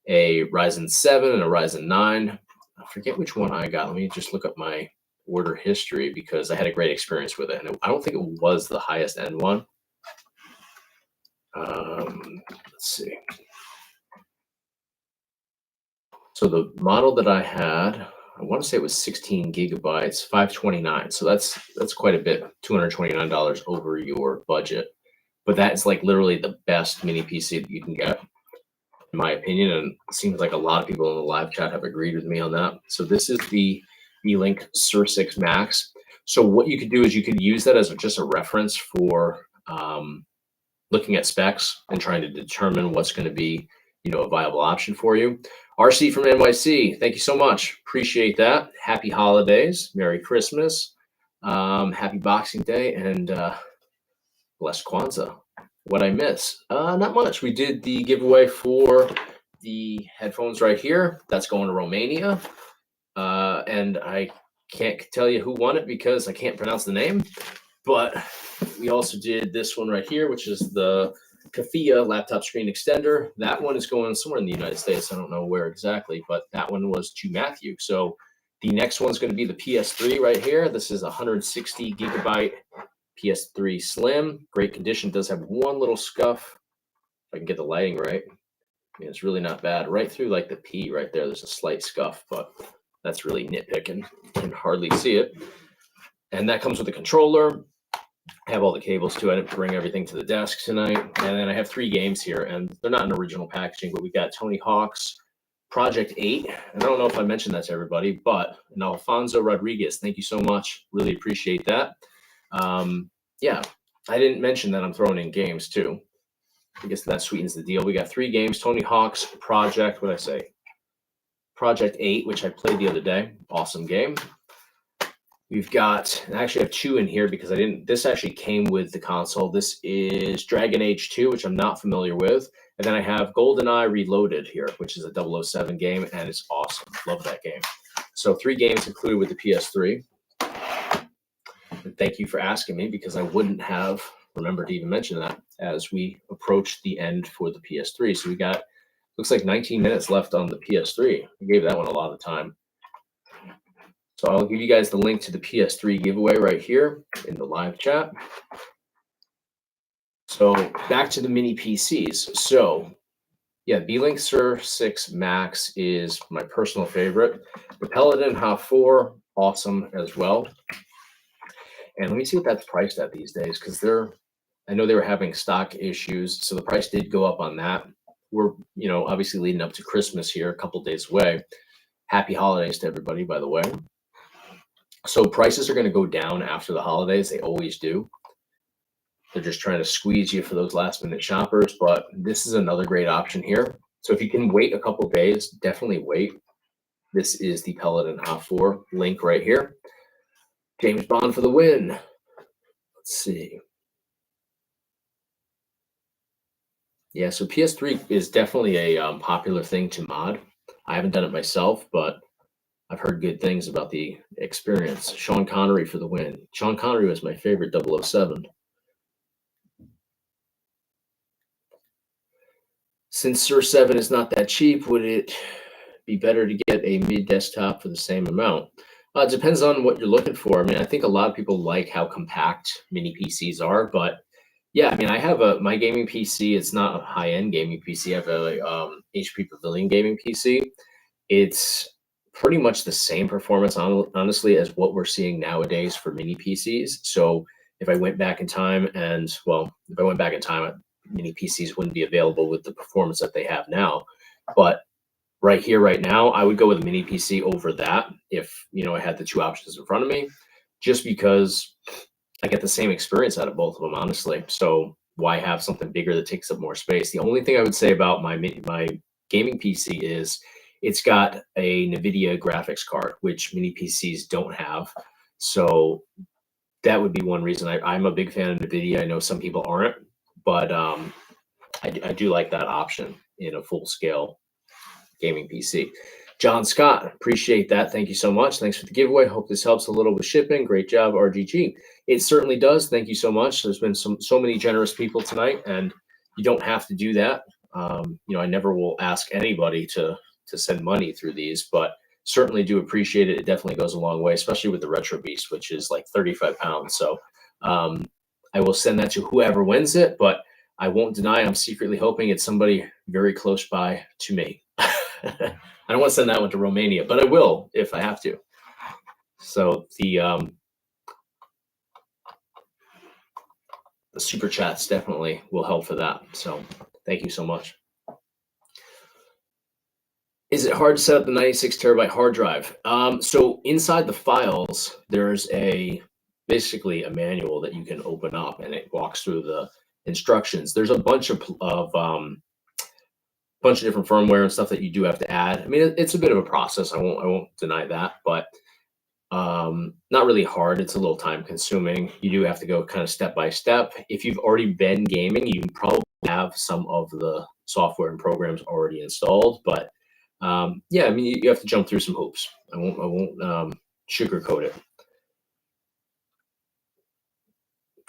a Ryzen 7 and a Ryzen 9. I forget which one I got. Let me just look up my order history because I had a great experience with it. And I don't think it was the highest end one. Let's see. So the model that I had, I want to say it was 16 gigabytes, 529. So that's quite a bit, $229 over your budget. But that's like literally the best mini PC that you can get, in my opinion. And it seems like a lot of people in the live chat have agreed with me on that. So this is the B-Link Sur 6 Max. So what you could do is you could use that as just a reference for looking at specs and trying to determine what's going to be, a viable option for you. RC from NYC, thank you so much. Appreciate that. Happy holidays. Merry Christmas. Happy Boxing Day and blessed Kwanzaa. What I miss? Not much. We did the giveaway for the headphones right here. That's going to Romania. And I can't tell you who won it because I can't pronounce the name. But we also did this one right here, which is the KEFEYA laptop screen extender. That one is going somewhere in the United States. I don't know where exactly, but that one was to Matthew. So the next one's going to be the PS3 right here. This is 160 gigabyte PS3 Slim. Great condition. Does have one little scuff. If I can get the lighting right. I mean, it's really not bad. Right through like the P right there, there's a slight scuff, but that's really nitpicking. You can hardly see it. And that comes with a controller. I have all the cables too. I didn't bring everything to the desk tonight. And then I have 3 games here, and they're not in original packaging, but we got Tony Hawk's Project 8. I don't know if I mentioned that to everybody, but Alfonso Rodriguez, thank you so much. Really appreciate that. Yeah, I didn't mention that I'm throwing in games too. I guess that sweetens the deal. We got 3 games. Tony Hawk's Project, what did I say? Project 8, which I played the other day. Awesome game. We've got, I actually have 2 in here because this actually came with the console. This is Dragon Age 2, which I'm not familiar with. And then I have GoldenEye Reloaded here, which is a 007 game, and it's awesome. Love that game. So 3 games included with the PS3. And thank you for asking me because I wouldn't have remembered to even mention that as we approach the end for the PS3. So we got, looks like 19 minutes left on the PS3. I gave that one a lot of time. So I'll give you guys the link to the PS3 giveaway right here in the live chat. So back to the mini PCs. So yeah, B-Link Sur 6 Max is my personal favorite. The Paladin Hot 4, awesome as well. And let me see what that's priced at these days because they're I know they were having stock issues, so the price did go up on that. We're, obviously leading up to Christmas here, a couple days away. Happy holidays to everybody, by the way. So prices are going to go down after the holidays. They always do. They're just trying to squeeze you for those last minute shoppers, but this is another great option here. So if you can wait a couple days, definitely wait. This is the Peloton H4 link right here. James Bond for the win. Let's see. Yeah, so PS3 is definitely a popular thing to mod. I haven't done it myself, but I've heard good things about the experience. Sean Connery for the win. Sean Connery was my favorite 007. Since Sur 7 is not that cheap, would it be better to get a mid-desktop for the same amount? It depends on what you're looking for. I mean, I think a lot of people like how compact mini PCs are, but yeah, I mean, I have my gaming PC. It's not a high-end gaming PC. I have a HP Pavilion gaming PC. It's pretty much the same performance, honestly, as what we're seeing nowadays for mini PCs. So if I went back in time mini PCs wouldn't be available with the performance that they have now. But right here, right now, I would go with a mini PC over that if, I had the two options in front of me, just because I get the same experience out of both of them, honestly. So why have something bigger that takes up more space? The only thing I would say about my gaming PC is it's got a NVIDIA graphics card, which mini PCs don't have. So that would be one reason. I'm a big fan of NVIDIA. I know some people aren't, but I do like that option in a full-scale gaming PC. John Scott, appreciate that. Thank you so much. Thanks for the giveaway. Hope this helps a little with shipping. Great job, RGG. It certainly does. Thank you so much. There's been so many generous people tonight, and you don't have to do that. I never will ask anybody to send money through these, but certainly do appreciate it. It definitely goes a long way, especially with the RetroBeast, which is like 35 pounds. So I will send that to whoever wins it, but I won't deny I'm secretly hoping it's somebody very close by to me. I don't want to send that one to Romania, but I will if I have to. So the super chats definitely will help for that. So thank you so much. Is it hard to set up the 96 terabyte hard drive? So inside the files, there's basically a manual that you can open up, and it walks through the instructions. There's a bunch of different firmware and stuff that you do have to add. I mean, it's a bit of a process. I won't deny that, but not really hard. It's a little time consuming. You do have to go kind of step by step. If you've already been gaming, you probably have some of the software and programs already installed, but yeah, I mean, you have to jump through some hoops. I won't sugarcoat it.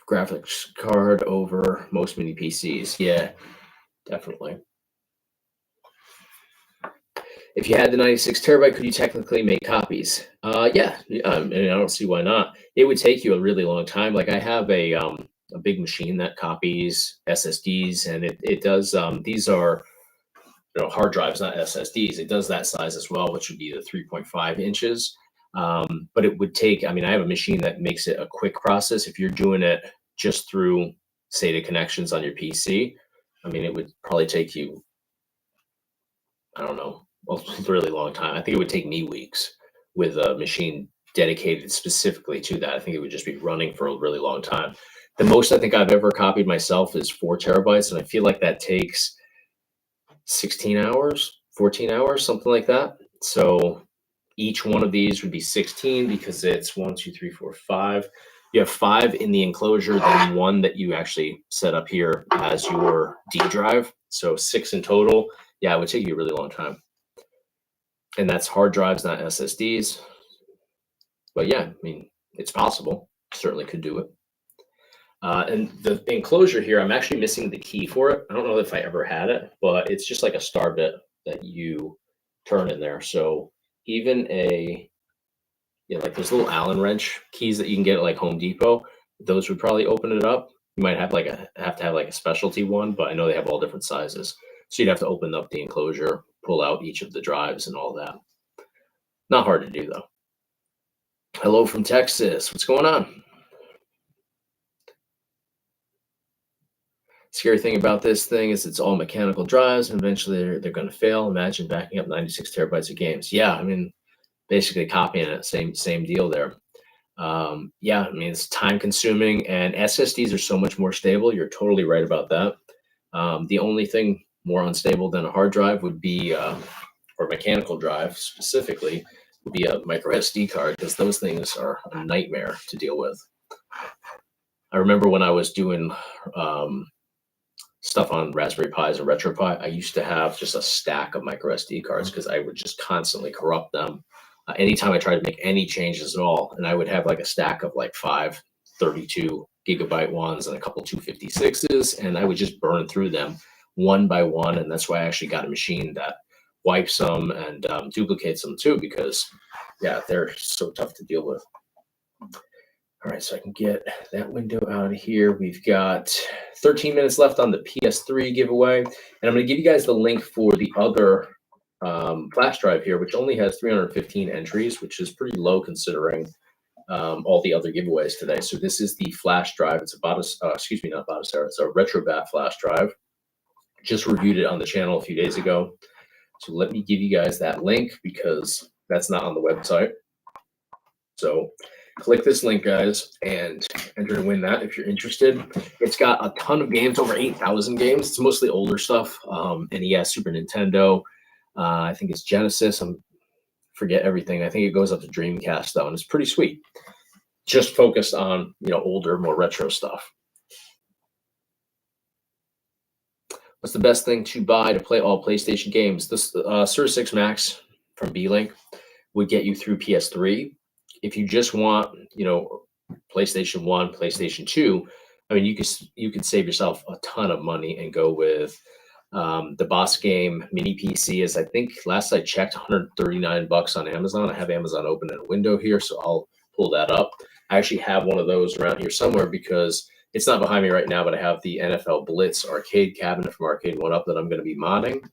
Graphics card over most mini PCs. Yeah, definitely. If you had the 96 terabyte, could you technically make copies? Yeah, I don't see why not. It would take you a really long time. Like I have a big machine that copies SSDs, and it does. These are hard drives, not SSDs. It does that size as well, which would be the 3.5 inches. But it would take. I mean, I have a machine that makes it a quick process. If you're doing it just through SATA connections on your PC, I mean, it would probably take you, I don't know, a really long time. I think it would take me weeks with a machine dedicated specifically to that. I think it would just be running for a really long time. The most I think I've ever copied myself is 4 terabytes, and I feel like that takes 16 hours, 14 hours, something like that. So each one of these would be 16 because it's 1, 2, 3, 4, 5. You have 5 in the enclosure, then 1 that you actually set up here as your D drive. So 6 in total. Yeah, it would take you a really long time. And that's hard drives, not SSDs. But yeah, I mean, it's possible. Certainly could do it. And the enclosure here, I'm actually missing the key for it. I don't know if I ever had it, but it's just like a star bit that you turn in there. So even like those little Allen wrench keys that you can get at like Home Depot, those would probably open it up. You might have to have like a specialty one, but I know they have all different sizes. So you'd have to open up the enclosure, pull out each of the drives and all that. Not hard to do though. Hello from Texas. What's going on? Scary thing about this thing is it's all mechanical drives, and eventually they're going to fail. Imagine backing up 96 terabytes of games. Yeah, I mean, basically copying it. Same deal there. Yeah, I mean, it's time consuming, and SSDs are so much more stable. You're totally right about that. The only thing more unstable than a hard drive would be, or mechanical drive specifically, would be a micro SD card, because those things are a nightmare to deal with. I remember when I was doing stuff on Raspberry Pis and RetroPie, I used to have just a stack of micro SD cards because I would just constantly corrupt them. Anytime I tried to make any changes at all, and I would have like a stack of like 5 32 gigabyte ones and a couple 256s, and I would just burn through them one by one. And that's why I actually got a machine that wipes them and duplicates them too, because yeah, they're so tough to deal with. All right, so I can get that window out of here. We've got 13 minutes left on the PS3 giveaway, and I'm going to give you guys the link for the other flash drive here, which only has 315 entries, which is pretty low considering all the other giveaways today. So this is the flash drive. It's not Bottasera, it's a RetroBat flash drive. Just reviewed it on the channel a few days ago. So let me give you guys that link because that's not on the website. So click this link, guys, and enter to win that if you're interested. It's got a ton of games, over 8,000 games. It's mostly older stuff. NES, Super Nintendo. I think it's Genesis. I forget everything. I think it goes up to Dreamcast though, and it's pretty sweet. Just focused on older, more retro stuff. What's the best thing to buy to play all PlayStation games? This Sur 6 Max from B-Link would get you through PS3. If you just want, PlayStation 1, PlayStation 2, I mean, you could save yourself a ton of money and go with the Boss Game Mini PC. Is, I think last I checked, $139 on Amazon. I have Amazon open in a window here, so I'll pull that up. I actually have one of those around here somewhere because it's not behind me right now, but I have the NFL Blitz arcade cabinet from Arcade 1 Up that I'm going to be modding,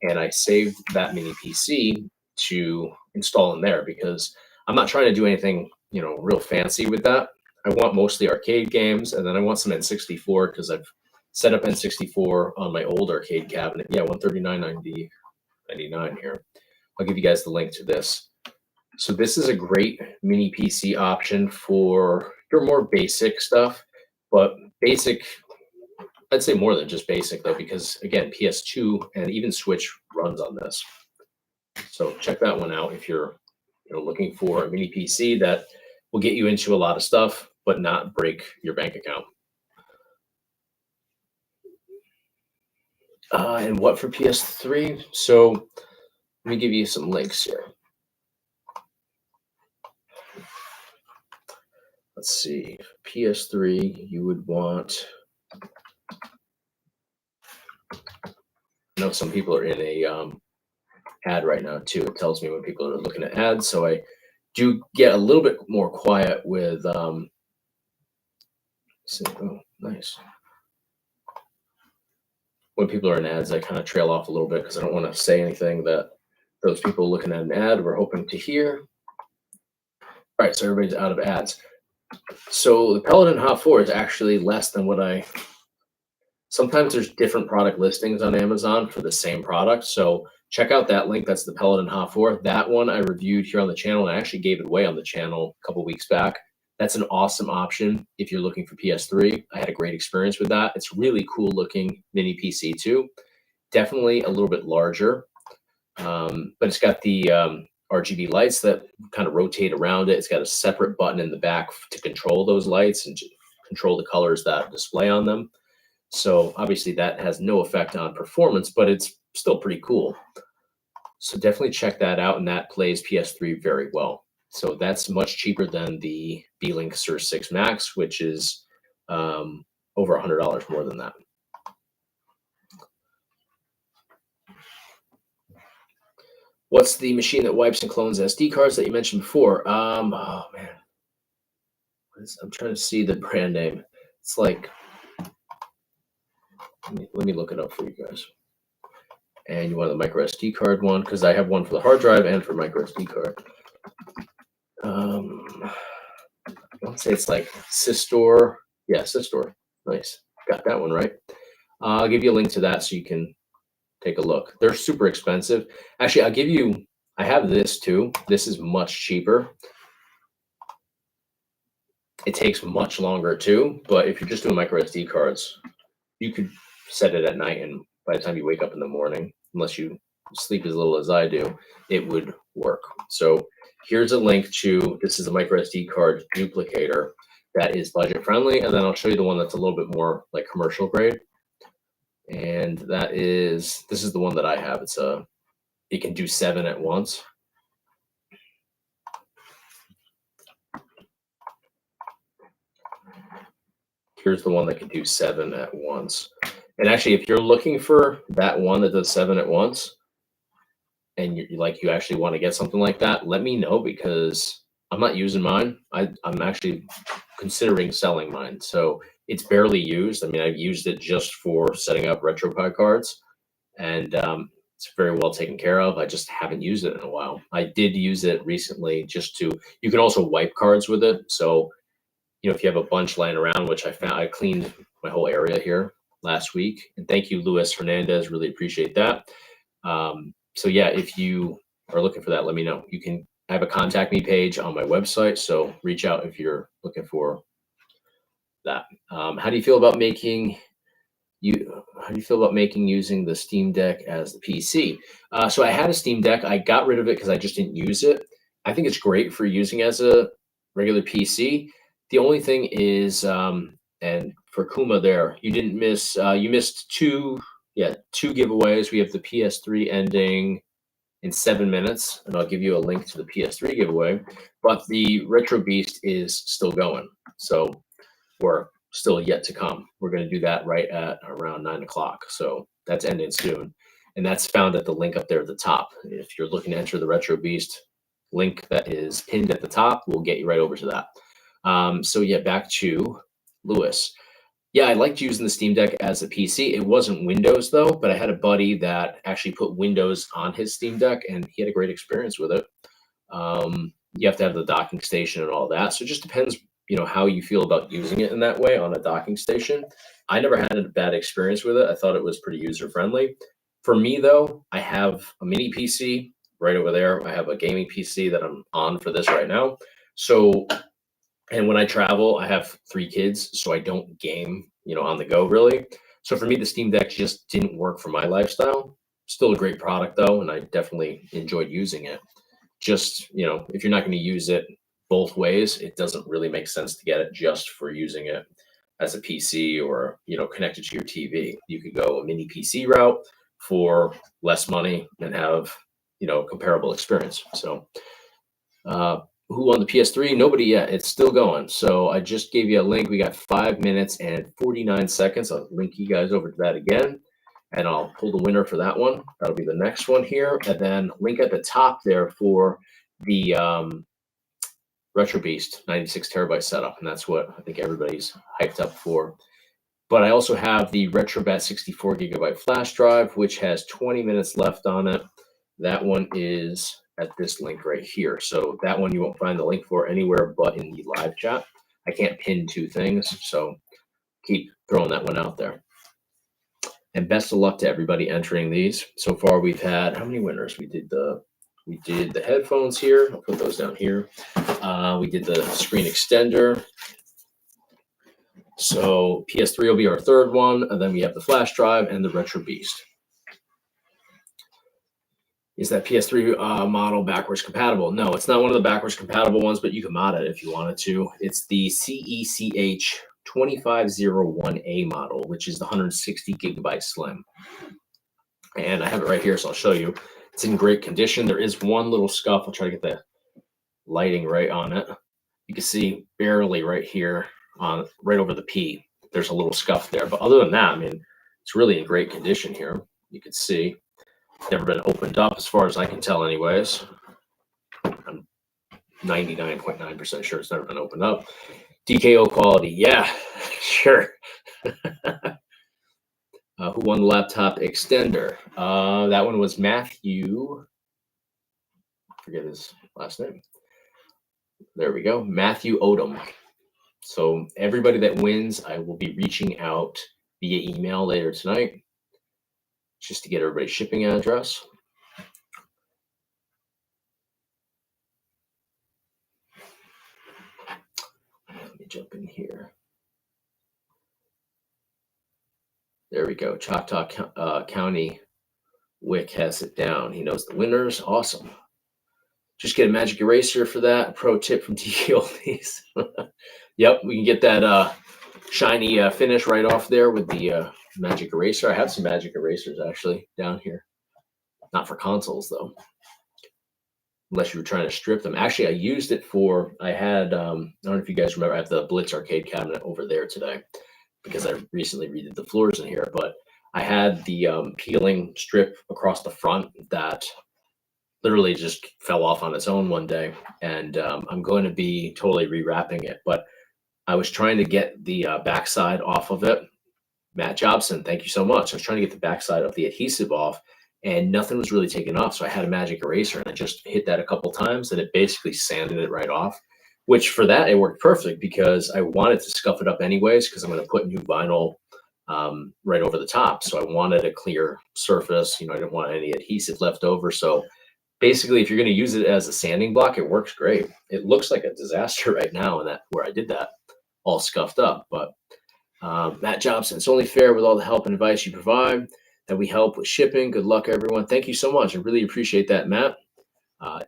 and I saved that mini PC to install in there because I'm not trying to do anything, real fancy with that. I want mostly arcade games, and then I want some N64 because I've set up N64 on my old arcade cabinet. Yeah, $139.99 here. I'll give you guys the link to this. So this is a great mini PC option for your more basic stuff, but basic, I'd say more than just basic though, because again, PS2 and even Switch runs on this. So check that one out if you're looking for a mini PC that will get you into a lot of stuff, but not break your bank account. And what for PS3? So let me give you some links here. Let's see. PS3, you would want. I know some people are in a ad right now too. It tells me when people are looking at ads, so I do get a little bit more quiet with. Oh, nice. When people are in ads, I kind of trail off a little bit because I don't want to say anything that those people looking at an ad were hoping to hear. All right, so everybody's out of ads. So the Paladin Hot 4 is actually less than what I. Sometimes there's different product listings on Amazon for the same product. So check out that link. That's the Paladin Hot 4. That one I reviewed here on the channel, and I actually gave it away on the channel a couple weeks back. That's an awesome option if you're looking for PS3. I had a great experience with that. It's really cool looking mini PC too. Definitely a little bit larger, but it's got the RGB lights that kind of rotate around it. It's got a separate button in the back to control those lights and control the colors that display on them. So obviously that has no effect on performance, but it's still pretty cool. So definitely check that out, and that plays PS3 very well. So that's much cheaper than the B-Link Sur 6 Max, which is over $100 more than that. What's the machine that wipes and clones SD cards that you mentioned before? Oh man, I'm trying to see the brand name. It's like, let me look it up for you guys. And you want the micro SD card one because I have one for the hard drive and for micro SD card. I want to say it's like Sistore. Yeah, Sistore. Nice. Got that one right. I'll give you a link to that so you can take a look. They're super expensive. Actually, I'll give you, I have this too. This is much cheaper. It takes much longer too, but if you're just doing micro SD cards, you could set it at night, and by the time you wake up in the morning, unless you sleep as little as I do, it would work. So here's a link to, this is a micro SD card duplicator that is budget friendly, and then I'll show you the one that's a little bit more like commercial grade. And that is, this is the one that I have. It's a, it can do 7 at once. Here's the one that can do 7 at once. And actually, if you're looking for that one that does 7 at once, and you actually want to get something like that, let me know, because I'm not using mine. I'm actually considering selling mine. So it's barely used. I mean, I've used it just for setting up RetroPie cards, and it's very well taken care of. I just haven't used it in a while. I did use it recently just to, you can also wipe cards with it. So, you know, if you have a bunch laying around, which I found, I cleaned my whole area here last week. And thank you, Luis Hernandez. Really appreciate that. So yeah, if you are looking for that, let me know. You can, I have a contact me page on my website, so reach out if you're looking for that. How do you feel about making using the Steam Deck as the PC? So I had a Steam Deck. I got rid of it because I just didn't use it. I think it's great for using as a regular PC. The only thing is, and for Kuma there, you didn't miss, you missed two giveaways. We have the PS3 ending in 7 minutes, and I'll give you a link to the PS3 giveaway, but the RetroBeast is still going. So we're still yet to come. We're going to do that right at around 9 o'clock. So that's ending soon. And that's found at the link up there at the top. If you're looking to enter the RetroBeast link that is pinned at the top, we'll get you right over to that. So yeah, back to Lewis. Yeah, I liked using the Steam Deck as a PC. It wasn't Windows though, but I had a buddy that actually put Windows on his Steam Deck, and he had a great experience with it. You have to have the docking station and all that. So it just depends, you know, how you feel about using it in that way on a docking station. I never had a bad experience with it. I thought it was pretty user friendly. For me though, I have a mini PC right over there. I have a gaming PC that I'm on for this right now. So, and when I travel, I have 3 kids, so I don't game, you know, on the go really. So for me, the Steam Deck just didn't work for my lifestyle. Still a great product though, and I definitely enjoyed using it. Just, you know, if you're not going to use it both ways, it doesn't really make sense to get it just for using it as a PC or, you know, connected to your TV. You could go a mini PC route for less money and have, you know, comparable experience. So, who on the PS3? Nobody yet. It's still going. So I just gave you a link. We got 5 minutes and 49 seconds. I'll link you guys over to that again, and I'll pull the winner for that one. That'll be the next one here. And then link at the top there for the RetroBeast 96 terabyte setup. And that's what I think everybody's hyped up for. But I also have the RetroBat 64 gigabyte flash drive, which has 20 minutes left on it. That one is at this link right here. So that one you won't find the link for anywhere but in the live chat. I can't pin 2 things, so keep throwing that one out there. And best of luck to everybody entering these. So far we've had, how many winners? We did the headphones here. I'll put those down here. We did the screen extender. So PS3 will be our 3rd one, and then we have the flash drive and the RetroBeast. Is that PS3 model backwards compatible? No, it's not one of the backwards compatible ones, but you can mod it if you wanted to. It's the CECH 2501A model, which is the 160 gigabyte slim. And I have it right here, so I'll show you. It's in great condition. There is one little scuff. I'll try to get the lighting right on it. You can see barely right here, on right over the P. There's a little scuff there. But other than that, I mean, it's really in great condition here. You can see. Never been opened up as far as I can tell anyways. I'm 99.9% sure it's never been opened up. DKO quality, yeah, sure. Who won the laptop extender? That one was Matthew. I forget his last name. There we go, Matthew Odom. So everybody that wins, I will be reaching out via email later tonight, just to get everybody's shipping address. Let me jump in here. There we go. Choctaw County Wick has it down. He knows the winners. Awesome. Just get a magic eraser for that. Pro tip from TK Oldies. Yep, we can get that shiny finish right off there with the magic eraser. I have some magic erasers actually down here. Not for consoles though, unless you were trying to strip them. Actually, I used it for, I had, I don't know if you guys remember, I have the Blitz arcade cabinet over there today because I recently redid the floors in here, but I had the peeling strip across the front that literally just fell off on its own one day, and I'm going to be totally rewrapping it, but I was trying to get the backside off of it. Matt Jobson, thank you so much. I was trying to get the backside of the adhesive off, and nothing was really taking off. So I had a magic eraser, and I just hit that a couple times, and it basically sanded it right off. Which for that, it worked perfect because I wanted to scuff it up anyways because I'm going to put new vinyl right over the top. So I wanted a clear surface. You know, I didn't want any adhesive left over. So basically, if you're going to use it as a sanding block, it works great. It looks like a disaster right now, and that where I did that, all scuffed up. But Matt Jobson, it's only fair with all the help and advice you provide that we help with shipping. Good luck, everyone. Thank you so much. I really appreciate that, Matt.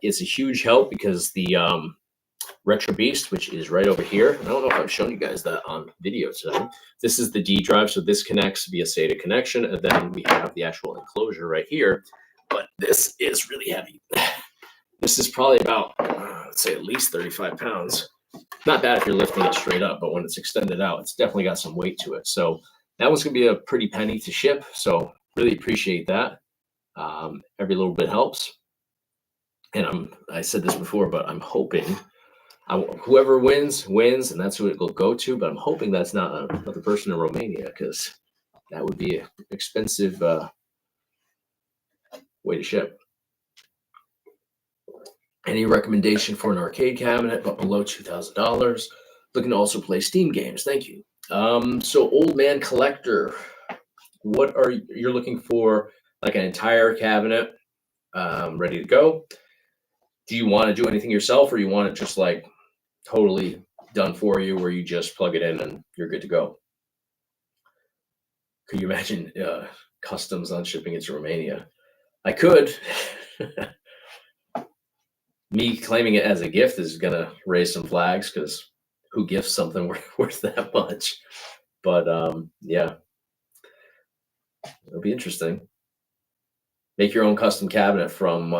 It's a huge help because the RetroBeast, which is right over here. I don't know if I've shown you guys that on video today. This is the D drive, so this connects via SATA connection, and then we have the actual enclosure right here. But this is really heavy. This is probably about, let's say, at least 35 pounds. Not bad if you're lifting it straight up, but when it's extended out, it's definitely got some weight to it. So that one's going to be a pretty penny to ship. So really appreciate that. Every little bit helps. And I said this before, but I'm hoping whoever wins, and that's who it will go to. But I'm hoping that's not another person in Romania, because that would be an expensive way to ship. Any recommendation for an arcade cabinet, but below $2,000? Looking to also play Steam games. Thank you. So Old Man Collector, what are you're looking for? Like an entire cabinet ready to go? Do you want to do anything yourself, or you want it just like totally done for you, where you just plug it in and you're good to go? Could you imagine customs on shipping it to Romania? I could. Me claiming it as a gift is going to raise some flags, because who gifts something worth that much? But yeah, it'll be interesting. Make your own custom cabinet from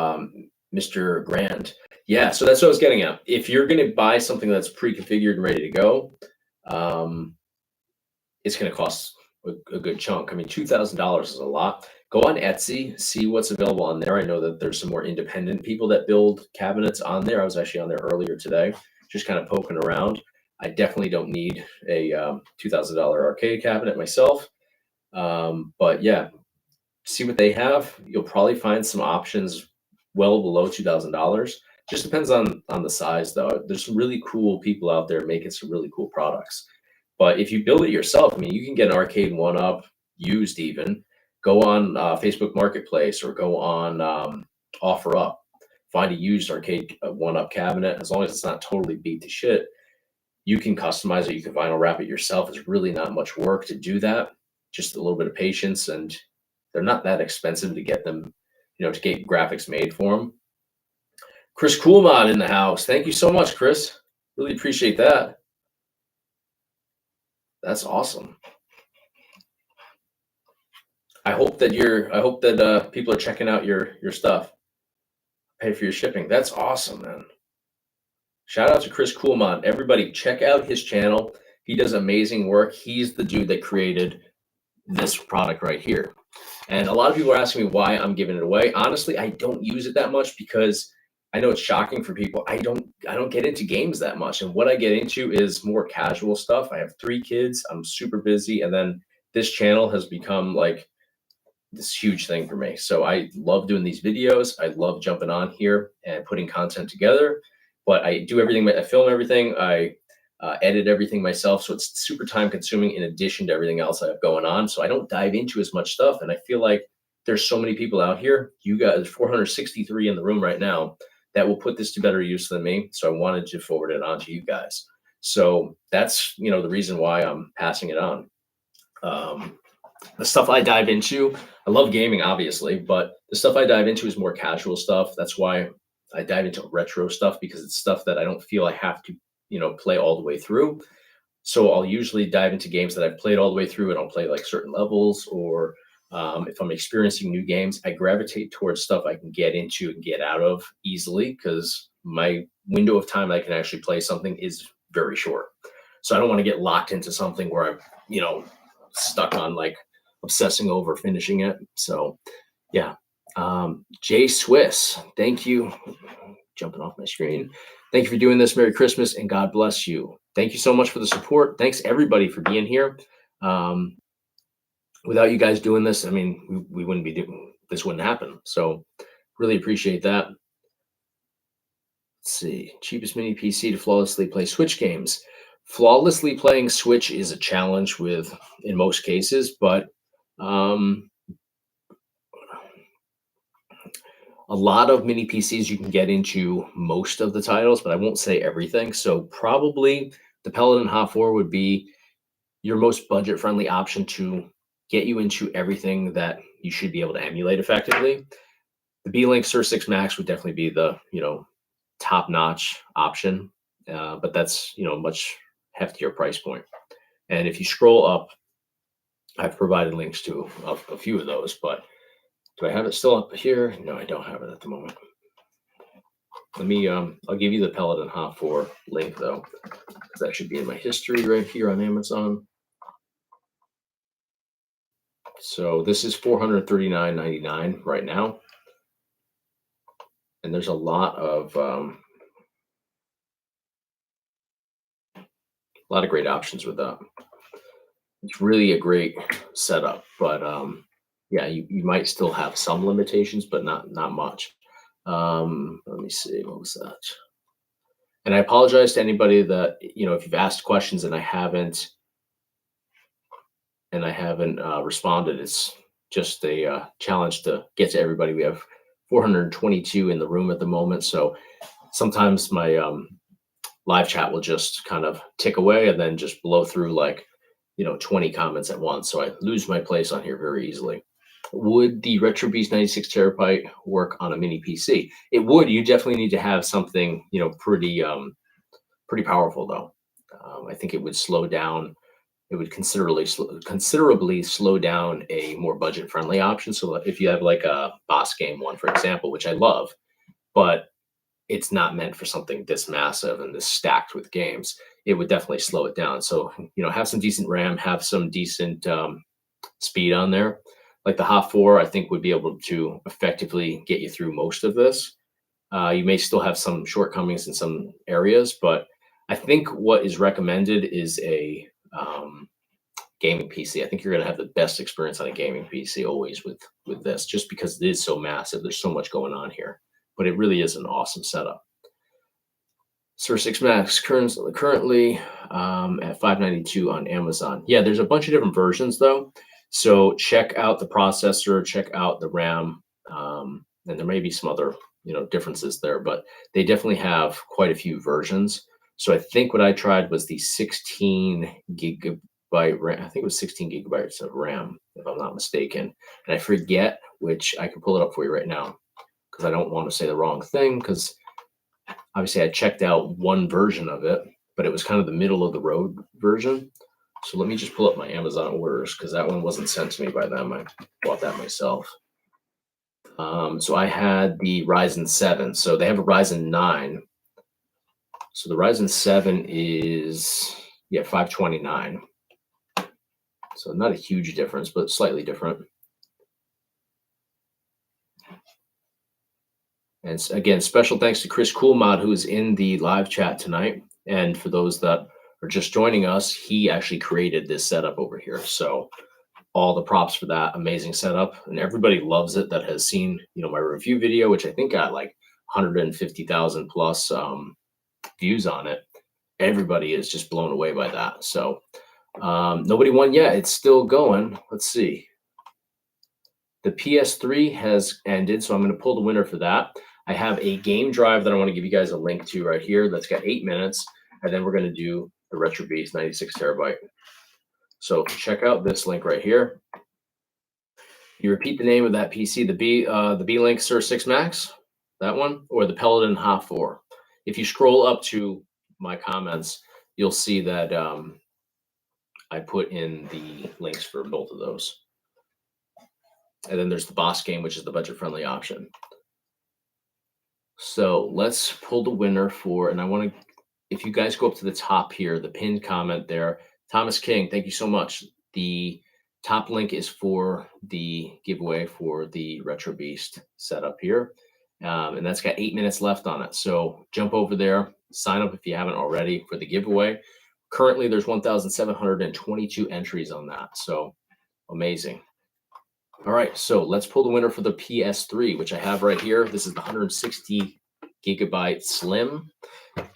Mr. Grand. Yeah, so that's what I was getting at. If you're going to buy something that's pre-configured and ready to go, it's going to cost a good chunk. I mean, $2,000 is a lot. Go on Etsy, see what's available on there. I know that there's some more independent people that build cabinets on there. I was actually on there earlier today, just kind of poking around. I definitely don't need a $2,000 arcade cabinet myself. But yeah, see what they have. You'll probably find some options well below $2,000. Just depends on the size, though. There's some really cool people out there making some really cool products. But if you build it yourself, I mean, you can get an arcade one-up used even. Go on Facebook Marketplace, or go on OfferUp. Find a used arcade one-up cabinet. As long as it's not totally beat to shit, you can customize it. You can vinyl wrap it yourself. It's really not much work to do that. Just a little bit of patience, and they're not that expensive to get them, you know, to get graphics made for them. Chris Coolmod in the house. Thank you so much, Chris. Really appreciate that. That's awesome. I hope that people are checking out your stuff. Pay for your shipping. That's awesome, man. Shout out to Chris Coolmod. Everybody, check out his channel. He does amazing work. He's the dude that created this product right here. And a lot of people are asking me why I'm giving it away. Honestly, I don't use it that much because I know it's shocking for people. I don't get into games that much. And what I get into is more casual stuff. I have 3 kids. I'm super busy. And then this channel has become like this huge thing for me. So I love doing these videos. I love jumping on here and putting content together. But I do everything. I film everything. I edit everything myself. So it's super time consuming in addition to everything else I have going on. So I don't dive into as much stuff. And I feel like there's so many people out here, you guys, 463 in the room right now, that will put this to better use than me. So I wanted to forward it on to you guys. So that's, the reason why I'm passing it on. The stuff I dive into, I love gaming, obviously, but the stuff I dive into is more casual stuff. That's why I dive into retro stuff, because it's stuff that I don't feel I have to, play all the way through. So I'll usually dive into games that I've played all the way through, and I'll play like certain levels, or if I'm experiencing new games, I gravitate towards stuff I can get into and get out of easily, because my window of time I can actually play something is very short. So I don't want to get locked into something where I'm, stuck on like obsessing over finishing it. So yeah. Jay Swiss, thank you. Jumping off my screen. Thank you for doing this. Merry Christmas and God bless you. Thank you so much for the support. Thanks everybody for being here. Without you guys doing this, I mean, we wouldn't be doing this, wouldn't happen. So really appreciate that. Let's see. Cheapest mini PC to flawlessly play Switch games. Flawlessly playing Switch is a challenge in most cases, but a lot of mini PCs you can get into most of the titles, but I won't say everything. So probably the Paladin Hot 4 would be your most budget-friendly option to get you into everything that you should be able to emulate effectively. The B-Link Sur 6 Max would definitely be the top-notch option, but that's much heftier price point. And if you scroll up, I've provided links to a few of those, but do I have it still up here? No, I don't have it at the moment. Let me, I'll give you the Paladin Hot 4 link though, because that should be in my history right here on Amazon. So this is $439.99 right now. And there's a lot of great options with that. It's really a great setup, but yeah, you might still have some limitations, but not much. Let me see, what was that? And I apologize to anybody that, if you've asked questions and I haven't responded. It's just a challenge to get to everybody. We have 422 in the room at the moment, so sometimes my live chat will just kind of tick away and then just blow through like 20 comments at once, so I lose my place on here very easily. Would the RetroBeast 96 terabyte work on a mini PC? It would. You definitely need to have something pretty powerful though. I think it would slow down. It would considerably slow down a more budget-friendly option. So if you have like a boss game one, for example, which I love, but it's not meant for something this massive and this stacked with games, it would definitely slow it down. So, have some decent RAM, have some decent speed on there. Like the Hot 4, I think would be able to effectively get you through most of this. You may still have some shortcomings in some areas, but I think what is recommended is a gaming PC. I think you're going to have the best experience on a gaming PC always with this, just because it is so massive. There's so much going on here, but it really is an awesome setup. Sur 6 Max currently at $592 on Amazon. Yeah, there's a bunch of different versions though. So check out the processor, check out the RAM, and there may be some other differences there, but they definitely have quite a few versions. So I think what I tried was the 16 gigabyte RAM. I think it was 16 gigabytes of RAM, if I'm not mistaken. And I forget which. I can pull it up for you right now because I don't want to say the wrong thing, because obviously I checked out one version of it, but it was kind of the middle of the road version. So let me just pull up my Amazon orders, because that one wasn't sent to me by them. I bought that myself. So I had the Ryzen 7. So they have a Ryzen 9. So the Ryzen 7 is, $529. So not a huge difference, but slightly different. And again, special thanks to Chris Coolmod, who is in the live chat tonight. And for those that are just joining us, he actually created this setup over here. So all the props for that amazing setup, and everybody loves it that has seen my review video, which I think got like 150,000 plus views on it. everybody is just blown away by that. So nobody won yet. It's still going. Let's see. The PS3 has ended, so I'm going to pull the winner for that. I have a game drive that I want to give you guys a link to right here. That's got 8 minutes, and then we're going to do the RetroBeast 96 terabyte. So check out this link right here. You repeat the name of that PC, the B-Link Sur 6 Max, that one, or the Peloton Hot 4. If you scroll up to my comments, you'll see that I put in the links for both of those. And then there's the Boss game, which is the budget-friendly option. So let's pull the winner for, and I want to, if you guys go up to the top here, the pinned comment there, Thomas King, thank you so much. The top link is for the giveaway for the RetroBeast setup here. And that's got 8 minutes left on it. So jump over there, sign up if you haven't already for the giveaway. Currently, there's 1,722 entries on that. So amazing. All right, so let's pull the winner for the PS3, which I have right here. This is the 160 gigabyte Slim.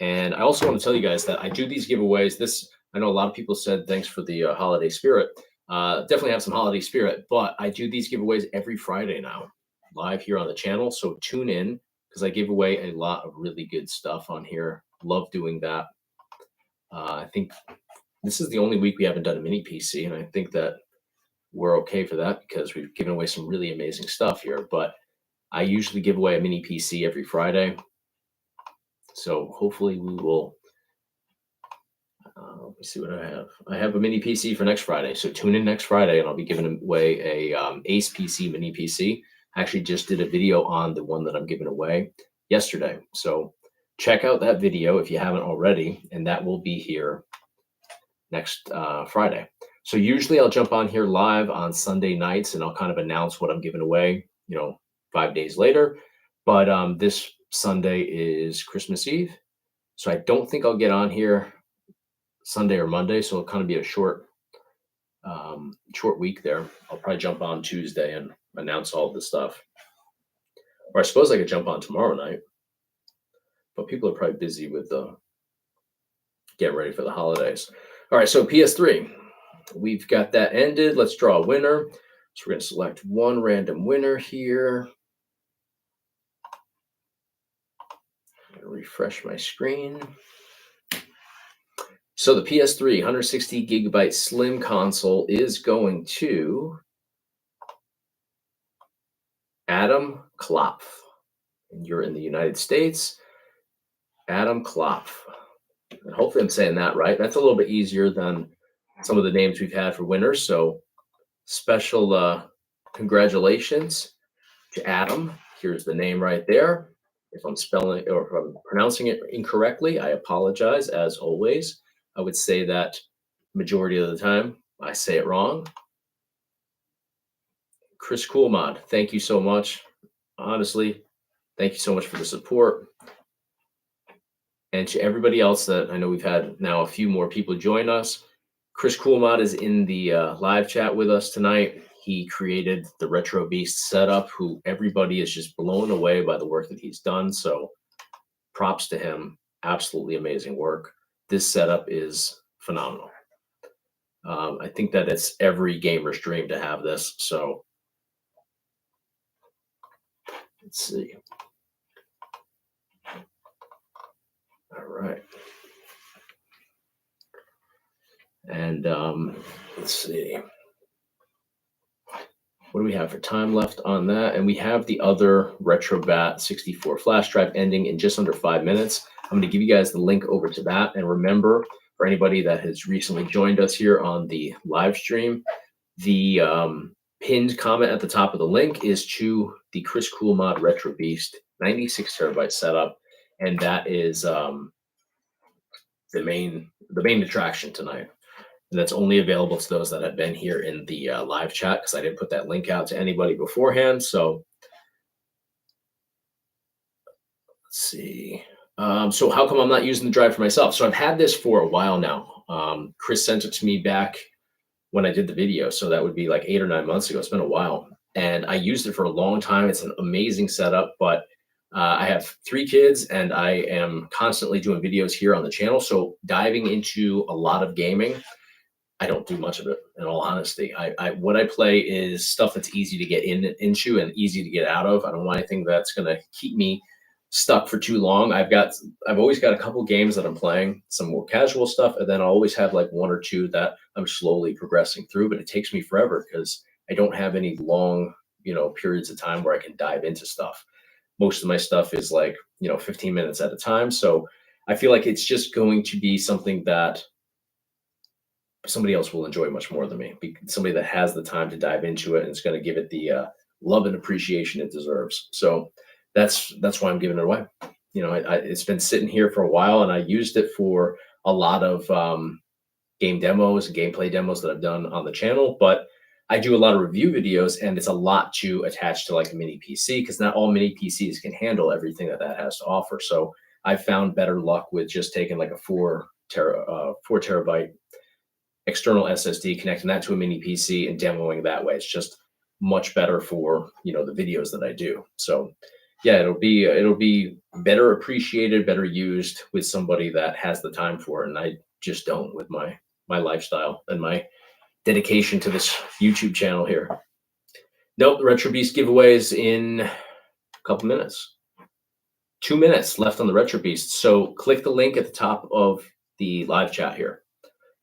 And I also want to tell you guys that I do these giveaways. I know a lot of people said thanks for the holiday spirit. Definitely have some holiday spirit, but I do these giveaways every Friday now, live here on the channel. So tune in because I give away a lot of really good stuff on here. Love doing that. I think this is the only week we haven't done a mini PC, and I think that we're okay for that because we've given away some really amazing stuff here. But I usually give away a mini PC every Friday. So hopefully we will. Let me see what I have. I have a mini PC for next Friday. So tune in next Friday and I'll be giving away a Ace PC mini PC. I actually just did a video on the one that I'm giving away yesterday. So check out that video if you haven't already, and that will be here next Friday. So usually I'll jump on here live on Sunday nights and I'll kind of announce what I'm giving away, 5 days later. But this Sunday is Christmas Eve. So I don't think I'll get on here Sunday or Monday. So it'll kind of be a short week there. I'll probably jump on Tuesday and announce all this stuff. Or I suppose I could jump on tomorrow night. But people are probably busy with getting ready for the holidays. All right, so PS3. We've got that ended. Let's draw a winner. So we're going to select one random winner here. I'm going to refresh my screen. So the PS3 160 gigabyte Slim console is going to Adam Klopf. And you're in the United States. Adam Klopf. And hopefully I'm saying that right. That's a little bit easier than some of the names we've had for winners. So special congratulations to Adam. Here's the name right there. If I'm spelling it or if I'm pronouncing it incorrectly, I apologize as always. I would say that majority of the time I say it wrong. Chris Coolmod, thank you so much. Honestly, thank you so much for the support. And to everybody else that I know we've had now a few more people join us. Chris Coolmod is in the live chat with us tonight. He created the RetroBeast setup, who everybody is just blown away by the work that he's done. So props to him. Absolutely amazing work. This setup is phenomenal. I think that it's every gamer's dream to have this. So let's see. All right. And let's see. What do we have for time left on that? And we have the other RetroBat 64 flash drive ending in just under 5 minutes. I'm going to give you guys the link over to that. And remember, for anybody that has recently joined us here on the live stream, the pinned comment at the top of the link is to the Chris Coolmod RetroBeast 96 terabyte setup. And that is the main attraction tonight. And that's only available to those that have been here in the live chat, because I didn't put that link out to anybody beforehand. So let's see. So how come I'm not using the drive for myself? So I've had this for a while now. Chris sent it to me back when I did the video. So that would be like 8 or 9 months ago. It's been a while. And I used it for a long time. It's an amazing setup, but I have 3 kids, and I am constantly doing videos here on the channel. So diving into a lot of gaming, I don't do much of it, in all honesty. What I play is stuff that's easy to get into and easy to get out of. I don't want anything that's going to keep me stuck for too long. I've always got a couple games that I'm playing, some more casual stuff, and then I always have like 1 or 2 that I'm slowly progressing through. But it takes me forever because I don't have any long, periods of time where I can dive into stuff. Most of my stuff is like 15 minutes at a time. So I feel like it's just going to be something that somebody else will enjoy much more than me. Somebody that has the time to dive into it and is going to give it the love and appreciation it deserves. So that's why I'm giving it away. It's been sitting here for a while, and I used it for a lot of game demos and gameplay demos that I've done on the channel. But I do a lot of review videos, and it's a lot to attach to like a mini PC because not all mini PCs can handle everything that has to offer. So I found better luck with just taking like a 4 terabyte external SSD, connecting that to a mini PC and demoing that way. It's just much better for the videos that I do. So yeah, it'll be better appreciated, better used with somebody that has the time for it, and I just don't with my lifestyle and my dedication to this YouTube channel here. Nope, the RetroBeast giveaway is in a couple minutes. 2 minutes left on the RetroBeast. So click the link at the top of the live chat here.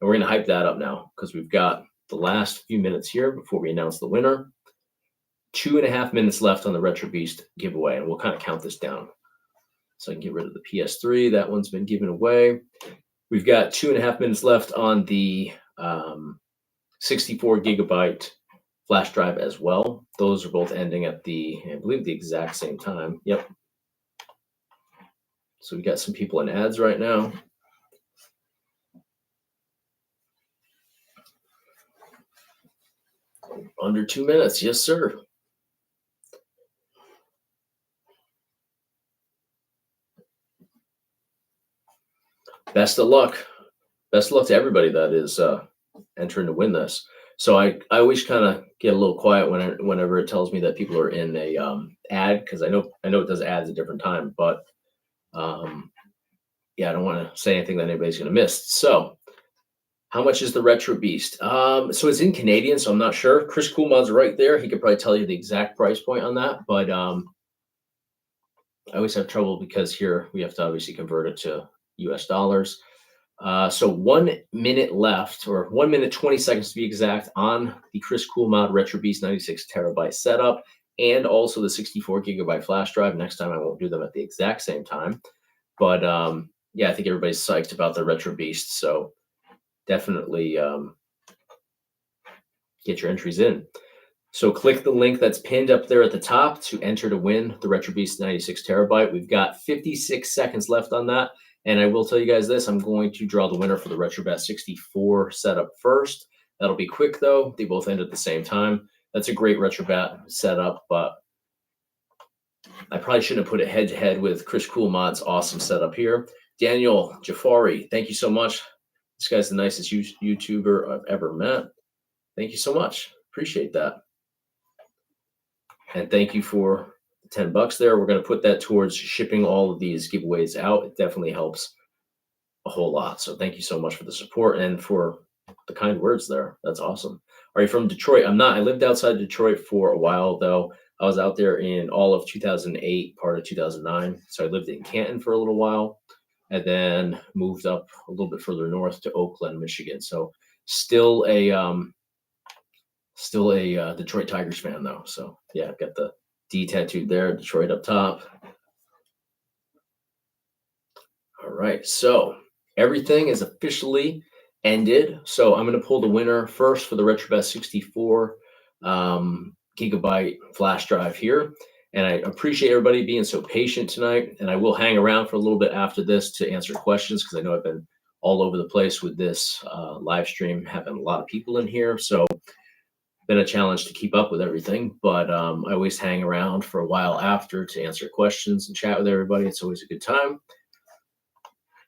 And we're going to hype that up now because we've got the last few minutes here before we announce the winner. 2.5 minutes left on the RetroBeast giveaway, and we'll kind of count this down. So I can get rid of the PS3. That one's been given away. We've got 2.5 minutes left on the 64 gigabyte flash drive as well. Those are both ending at I believe the exact same time. Yep. So we got some people in ads right now. Under 2 minutes. Yes, sir. Best of luck. Best of luck to everybody that is entering to win this. So I always kind of get a little quiet whenever it tells me that people are in a ad, because I know it does ads at different time, but yeah, I don't want to say anything that anybody's going to miss. So how much is the RetroBeast? So it's in Canadian, so I'm not sure. Chris Coolmod's right there. He could probably tell you the exact price point on that, but I always have trouble because here we have to obviously convert it to US dollars. So 1 minute left, or 1 minute 20 seconds to be exact, on the Chris Coolmod RetroBeast 96 terabyte setup, and also the 64 gigabyte flash drive. Next time I won't do them at the exact same time, but yeah, I think everybody's psyched about the RetroBeast. So definitely get your entries in. So click the link that's pinned up there at the top to enter to win the RetroBeast 96 terabyte. We've got 56 seconds left on that. And I will tell you guys this, I'm going to draw the winner for the RetroBeast 64 setup first. That'll be quick though. They both end at the same time. That's a great RetroBeast setup, but I probably shouldn't have put it head to head with Chris Coolmod's awesome setup here. Daniel Jafari, thank you so much. This guy's the nicest YouTuber I've ever met. Thank you so much. Appreciate that. And thank you for the $10 there. We're going to put that towards shipping all of these giveaways out. It definitely helps a whole lot. So thank you so much for the support and for the kind words there. That's awesome. Are you from Detroit? I'm not. I lived outside Detroit for a while, though. I was out there in all of 2008, part of 2009. So I lived in Canton for a little while, and then moved up a little bit further north to Oakland, Michigan. So still a Detroit Tigers fan, though. So yeah, I've got the D tattooed there, Detroit up top. All right, so everything is officially ended. So I'm going to pull the winner first for the RetroBeast 64 gigabyte flash drive here. And I appreciate everybody being so patient tonight. And I will hang around for a little bit after this to answer questions, because I know I've been all over the place with this live stream, having a lot of people in here. So been a challenge to keep up with everything, but I always hang around for a while after to answer questions and chat with everybody. It's always a good time.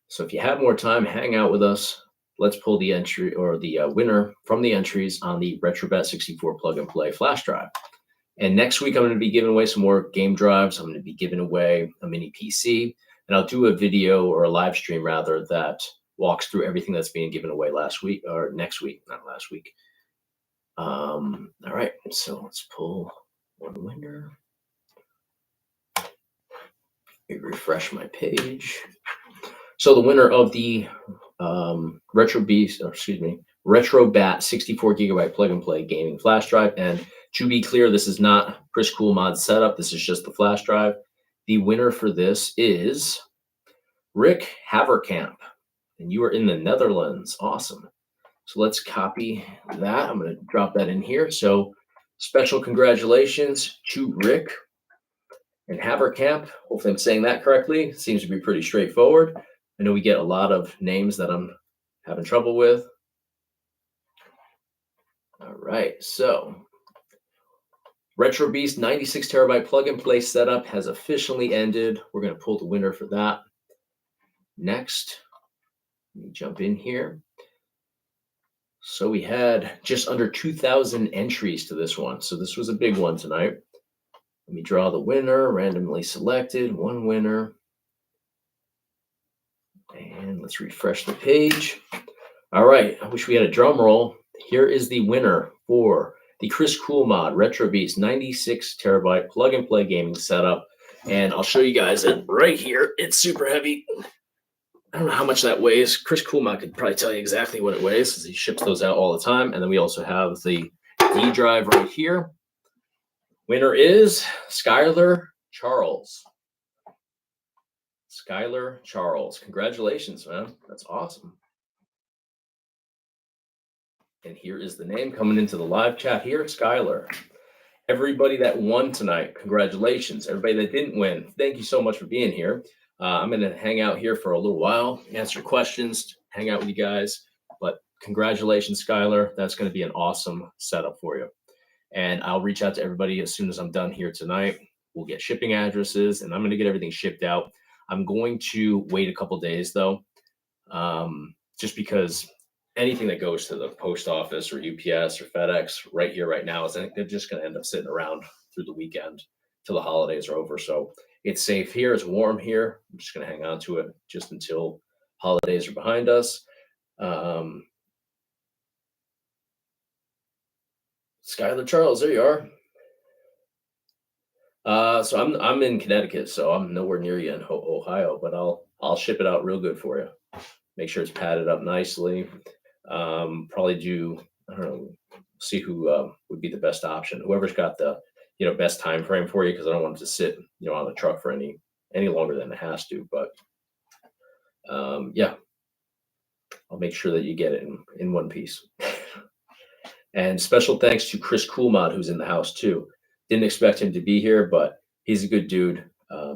So if you have more time, hang out with us. Let's pull the entry, or the winner from the entries on the RetroBeast 64 plug and play flash drive. And next week, I'm going to be giving away some more game drives. I'm going to be giving away a mini PC, and I'll do a video or a live stream rather that walks through everything that's being given away last week or next week, not last week. All right, so let's pull one winner. Let me refresh my page. So the winner of the RetroBeast, or excuse me, RetroBat 64 gigabyte plug and play gaming flash drive. And to be clear, this is not Chris Coolmod's setup. This is just the flash drive. The winner for this is Rick Haverkamp, and you are in the Netherlands. Awesome. So let's copy that. I'm going to drop that in here. So special congratulations to Rick and Haverkamp. Hopefully I'm saying that correctly. It seems to be pretty straightforward. I know we get a lot of names that I'm having trouble with. All right, so RetroBeast 96 terabyte plug and play setup has officially ended. We're going to pull the winner for that. Next, let me jump in here. So we had just under 2,000 entries to this one. So this was a big one tonight. Let me draw the winner, randomly selected, one winner. And let's refresh the page. All right, I wish we had a drum roll. Here is the winner for the Chris Coolmod RetroBeast 96 terabyte plug and play gaming setup. And I'll show you guys it right here. It's super heavy. I don't know how much that weighs. Chris Coolmod could probably tell you exactly what it weighs because he ships those out all the time. And then we also have the D drive right here. Winner is Skylar Charles. Skylar Charles. Congratulations, man. That's awesome. And here is the name coming into the live chat here, Skylar. Everybody that won tonight, congratulations. Everybody that didn't win, thank you so much for being here. I'm going to hang out here for a little while, answer questions, hang out with you guys. But congratulations, Skylar. That's going to be an awesome setup for you. And I'll reach out to everybody as soon as I'm done here tonight. We'll get shipping addresses, and I'm going to get everything shipped out. I'm going to wait a couple days, though, just because anything that goes to the post office or UPS or FedEx right here, right now, is I think they're just going to end up sitting around through the weekend till the holidays are over. So it's safe here. It's warm here. I'm just going to hang on to it just until holidays are behind us. Skylar Charles, there you are. So I'm in Connecticut, so I'm nowhere near you in Ohio, but I'll ship it out real good for you. Make sure it's padded up nicely. Probably do, I don't know, see who would be the best option. Whoever's got the best time frame for you, because I don't want it to sit on the truck for any longer than it has to. But yeah, I'll make sure that you get it in one piece. And special thanks to Chris Coolmod, who's in the house too. Didn't expect him to be here, but he's a good dude.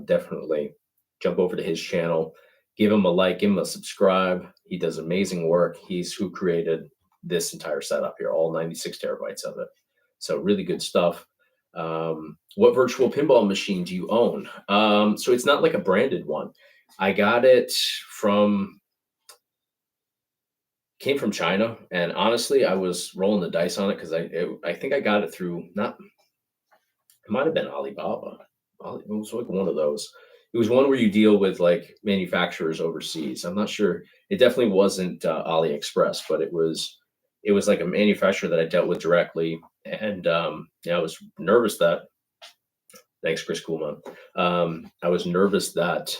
Definitely jump over to his channel, give him a like, give him a subscribe. He does amazing work. He's who created this entire setup here, all 96 terabytes of it. So really good stuff. What virtual pinball machine do you own? So it's not like a branded one. I got it came from China, and honestly, I was rolling the dice on it because I think I got it through it might have been Alibaba. It was like one of those. It was one where you deal with like manufacturers overseas. I'm not sure. It definitely wasn't AliExpress, but it was like a manufacturer that I dealt with directly. And I was nervous that. Thanks, Chris Coolman. I was nervous that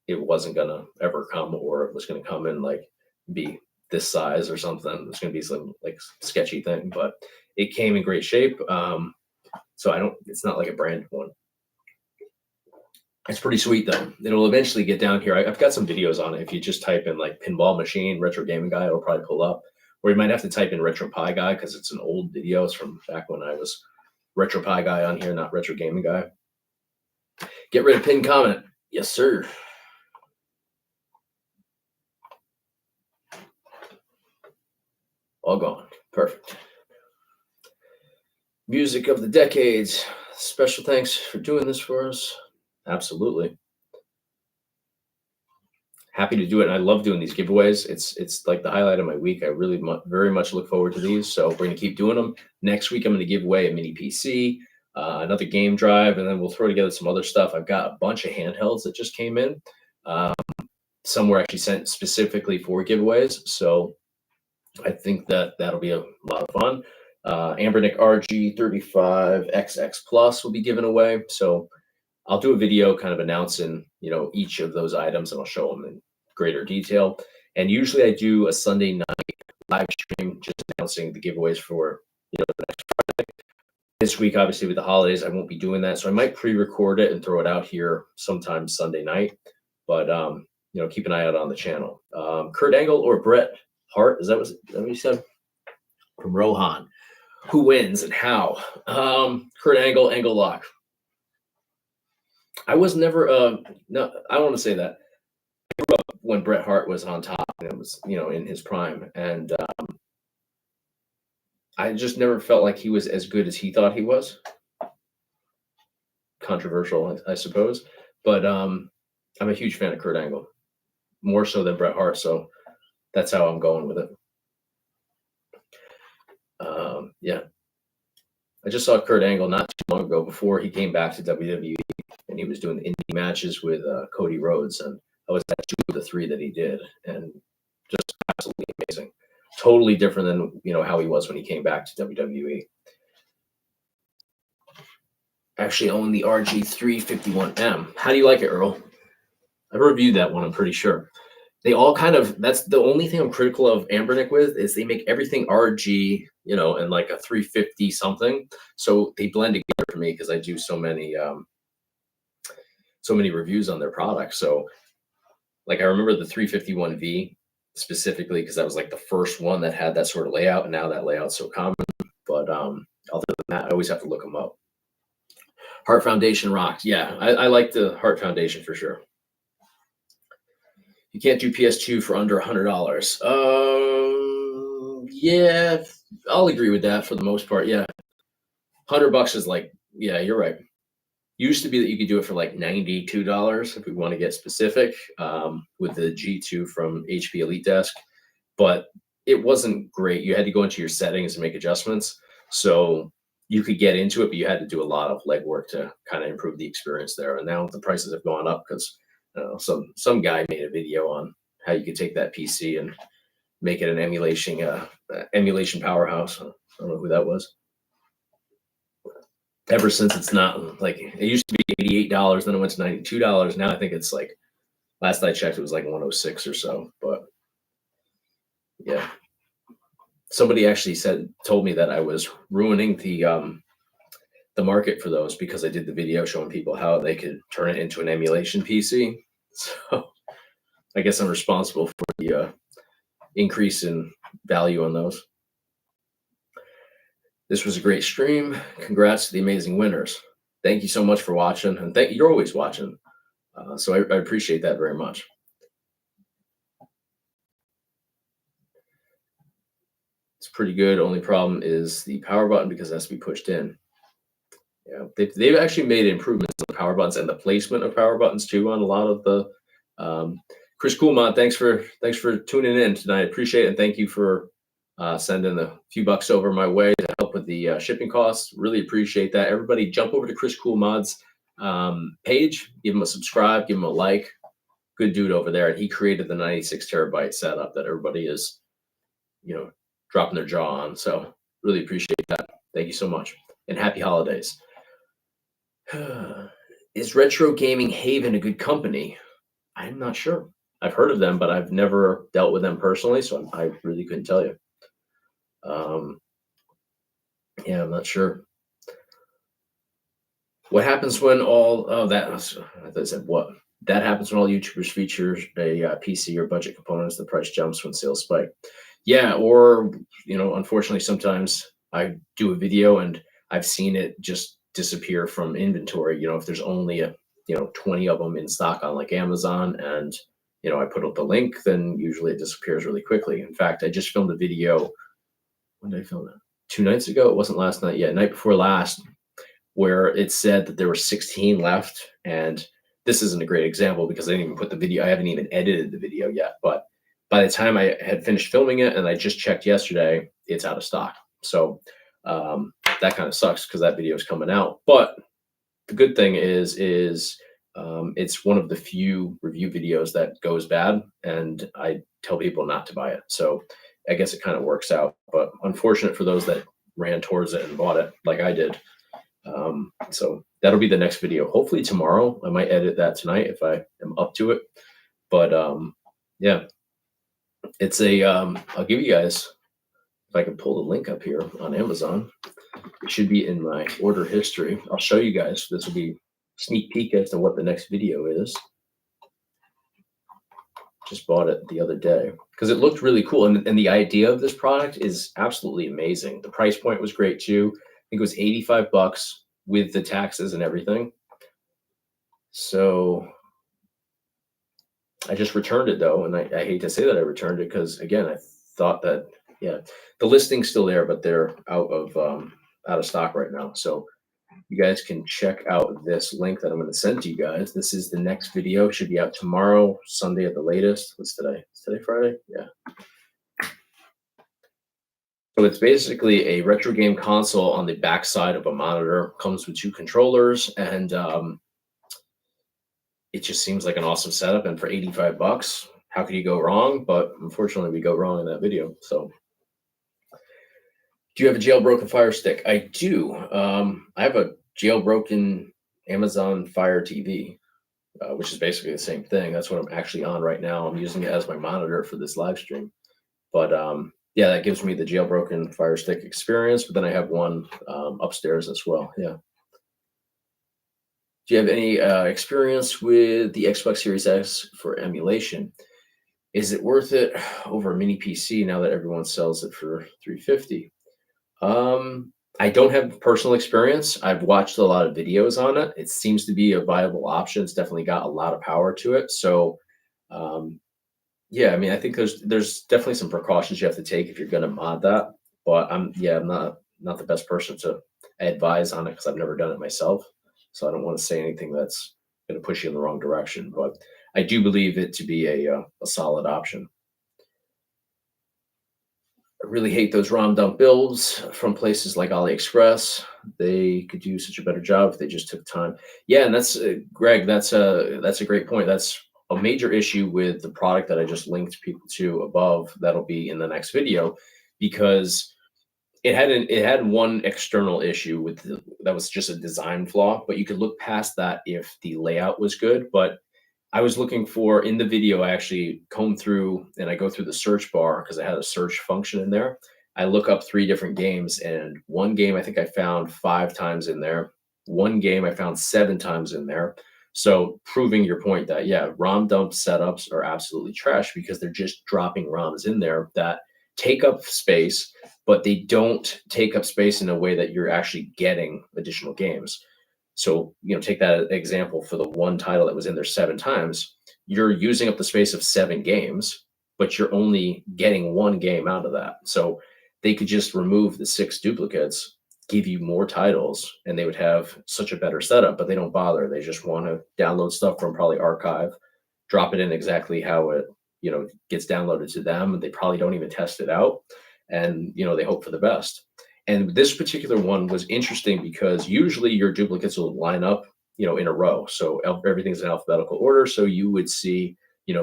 it wasn't gonna ever come, or it was gonna come in like be this size or something. It was gonna be some like sketchy thing, but it came in great shape. So it's not like a branded one. It's pretty sweet though. It'll eventually get down here. I've got some videos on it. If you just type in like pinball machine, retro gaming guy, it'll probably pull up. Or you might have to type in retro pie guy because it's an old video. It's from back when I was retro pie guy on here, not retro gaming guy. Get rid of pin comment. Yes, sir. All gone. Perfect. Music of the decades. Special thanks for doing this for us. Absolutely. Happy to do it. And I love doing these giveaways. It's like the highlight of my week. I really very much look forward to these. So we're going to keep doing them. Next week, I'm going to give away a mini PC. another game drive, and then we'll throw together some other stuff. I've got a bunch of handhelds that just came in. Some were actually sent specifically for giveaways, so I think that that'll be a lot of fun. Ambernick RG35XX Plus will be given away, so I'll do a video kind of announcing, each of those items, and I'll show them in greater detail. And usually I do a Sunday night live stream just announcing the giveaways for, the next Friday. This week, obviously, with the holidays, I won't be doing that. So I might pre-record it and throw it out here sometime Sunday night. But, keep an eye out on the channel. Kurt Angle or Bret Hart, is that what you said? From Rohan. Who wins and how? Kurt Angle, Angle Lock. I was never, no, I don't want to say that. I grew up when Bret Hart was on top, and it was, in his prime. And I just never felt like he was as good as he thought he was. Controversial, I suppose. But I'm a huge fan of Kurt Angle, more so than Bret Hart. So that's how I'm going with it. Yeah. I just saw Kurt Angle not too long ago before he came back to WWE, and he was doing the indie matches with Cody Rhodes. And I was at 2 of the 3 that he did, and just absolutely amazing. Totally different than, how he was when he came back to WWE. Actually own the RG351M. How do you like it, Earl? I reviewed that one, I'm pretty sure. They all kind of, that's the only thing I'm critical of Ambernick with, is they make everything RG, and like a 350 something. So they blend together for me because I do so many reviews on their products. So like I remember the 351V specifically because that was like the first one that had that sort of layout, and now that layout's so common. But other than that, I always have to look them up. Heart Foundation rocked. Yeah, I like the Heart Foundation for sure. You can't do PS2 for under $100. Yeah, I'll agree with that for the most part. Yeah, $100 is like, yeah, you're right. Used to be that you could do it for like $92 if we want to get specific, with the G2 from HP Elite Desk, but it wasn't great. You had to go into your settings and make adjustments. So you could get into it, but you had to do a lot of legwork to kind of improve the experience there. And now the prices have gone up because some guy made a video on how you could take that PC and make it an emulation powerhouse. I don't know who that was. Ever since it's not like it used to be $88, then it went to $92. Now I think it's like, last I checked, it was like 106 or so. But yeah, somebody actually told me that I was ruining the market for those because I did the video showing people how they could turn it into an emulation PC. So I guess I'm responsible for the increase in value on those. This was a great stream. Congrats to the amazing winners. Thank you so much for watching, and you're always watching. So I appreciate that very much. It's pretty good. Only problem is the power button because it has to be pushed in. Yeah, they've actually made improvements to the power buttons and the placement of power buttons too on a lot of the. Chris Coolmont, thanks for tuning in tonight. I appreciate it, and thank you for sending a few bucks over my way to help with the shipping costs. Really appreciate that. Everybody jump over to Chris Coolmod's page, give him a subscribe, give him a like. Good dude over there. And he created the 96 terabyte setup that everybody is, dropping their jaw on. So really appreciate that. Thank you so much. And happy holidays. Is Retro Gaming Haven a good company? I'm not sure. I've heard of them, but I've never dealt with them personally, so I really couldn't tell you. Yeah, I'm not sure. What happens when that happens when all YouTubers feature a PC or budget components, the price jumps when sales spike. Yeah, or, unfortunately, sometimes I do a video and I've seen it just disappear from inventory. If there's only 20 of them in stock on like Amazon and, I put up the link, then usually it disappears really quickly. In fact, I just filmed a video. When did I film it? 2 nights ago? It wasn't last night yet. Night before last, where it said that there were 16 left. And this isn't a great example because I didn't even put the video. I haven't even edited the video yet. But by the time I had finished filming it, and I just checked yesterday, it's out of stock. So that kind of sucks because that video is coming out. But the good thing is it's one of the few review videos that goes bad, and I tell people not to buy it. So I guess it kind of works out. But unfortunate for those that ran towards it and bought it, like I did. So that'll be the next video. Hopefully tomorrow. I might edit that tonight if I am up to it. But yeah, it's a. I'll give you guys, if I can pull the link up here on Amazon. It should be in my order history. I'll show you guys. This will be a sneak peek as to what the next video is. Just bought it the other day because it looked really cool. And the idea of this product is absolutely amazing. The price point was great too. I think it was 85 bucks with the taxes and everything. So I just returned it though. And I hate to say that I returned it because again, I thought that, yeah, the listing's still there, but they're out of stock right now. So you guys can check out this link that I'm going to send to you guys. This is the next video. It should be out tomorrow, Sunday at the latest. What's today? Is today Friday? Yeah. So it's basically a retro game console on the back side of a monitor. Comes with 2 controllers, and it just seems like an awesome setup. And for 85 bucks, how could you go wrong? But unfortunately, we go wrong in that video. So do you have a jailbroken Fire Stick? I do. I have a jailbroken Amazon Fire TV, which is basically the same thing. That's what I'm actually on right now. I'm using it as my monitor for this live stream. But yeah, that gives me the jailbroken Fire Stick experience. But then I have one upstairs as well. Yeah. Do you have any experience with the Xbox Series X for emulation? Is it worth it over a mini PC now that everyone sells it for $350? I don't have personal experience. I've watched a lot of videos on it. It seems to be a viable option. It's definitely got a lot of power to it. So, yeah, I mean, I think there's definitely some precautions you have to take if you're going to mod that. But I'm not the best person to advise on it because I've never done it myself. So I don't want to say anything that's going to push you in the wrong direction. But I do believe it to be a solid option. I really hate those ROM dump builds from places like AliExpress. They could do such a better job if they just took time. Yeah, and that's Greg. That's a great point. That's a major issue with the product that I just linked people to above. That'll be in the next video because it had one external issue with that was just a design flaw. But you could look past that if the layout was good. But I was looking for in the video, I actually comb through and I go through the search bar because I had a search function in there. I look up 3 different games, and one game I think I found 5 times in there. One game I found 7 times in there. So proving your point that, yeah, ROM dump setups are absolutely trash because they're just dropping ROMs in there that take up space, but they don't take up space in a way that you're actually getting additional games. So, take that example for the one title that was in there 7 times. You're using up the space of 7 games, but you're only getting 1 game out of that. So they could just remove the 6 duplicates, give you more titles, and they would have such a better setup, but they don't bother. They just want to download stuff from probably archive, drop it in exactly how it, gets downloaded to them. And they probably don't even test it out. And, they hope for the best. And this particular one was interesting because usually your duplicates will line up, in a row. So everything's in alphabetical order. So you would see,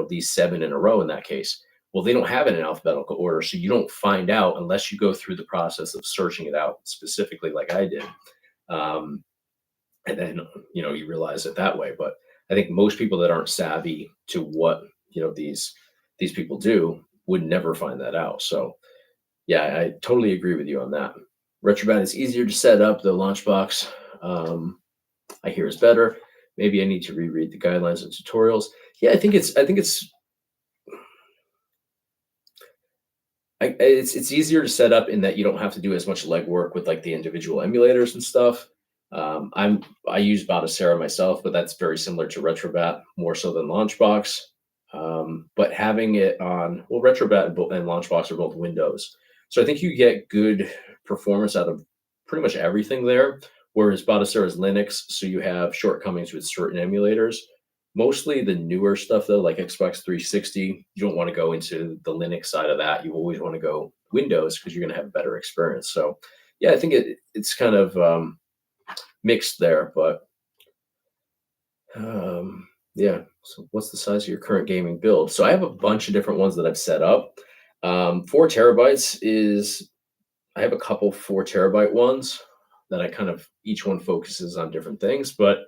these 7 in a row in that case. Well, they don't have it in alphabetical order. So you don't find out unless you go through the process of searching it out specifically like I did. And then, you realize it that way. But I think most people that aren't savvy to what, these people do would never find that out. So yeah, I totally agree with you on that. RetroBeast is easier to set up. The Launchbox, I hear, is better. Maybe I need to reread the guidelines and tutorials. Yeah, I think it's easier to set up in that you don't have to do as much legwork with like the individual emulators and stuff. I use Batocera myself, but that's very similar to RetroBeast, more so than Launchbox. But having it on, well, RetroBeast and Launchbox are both Windows. So I think you get good performance out of pretty much everything there, whereas Batocera is Linux, so you have shortcomings with certain emulators. Mostly the newer stuff, though, like Xbox 360, you don't want to go into the Linux side of that. You always want to go Windows because you're going to have a better experience. So yeah, I think it's kind of mixed there, but yeah. So what's the size of your current gaming build? So I have a bunch of different ones that I've set up. 4 terabytes is, I have a couple 4 terabyte ones that I kind of, each one focuses on different things, but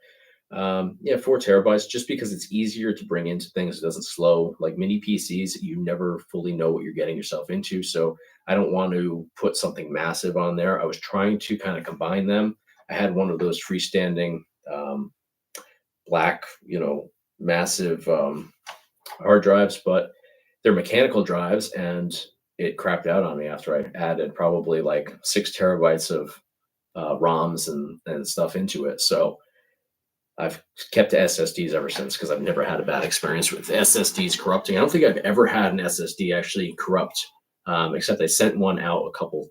yeah, 4 terabytes, just because it's easier to bring into things. It doesn't slow like mini PCs. You never fully know what you're getting yourself into. So I don't want to put something massive on there. I was trying to kind of combine them. I had one of those freestanding black, massive hard drives, but they're mechanical drives, and it crapped out on me after I added probably like 6 terabytes of ROMs and stuff into it. So I've kept SSDs ever since because I've never had a bad experience with SSDs corrupting. I don't think I've ever had an SSD actually corrupt, except I sent one out a couple.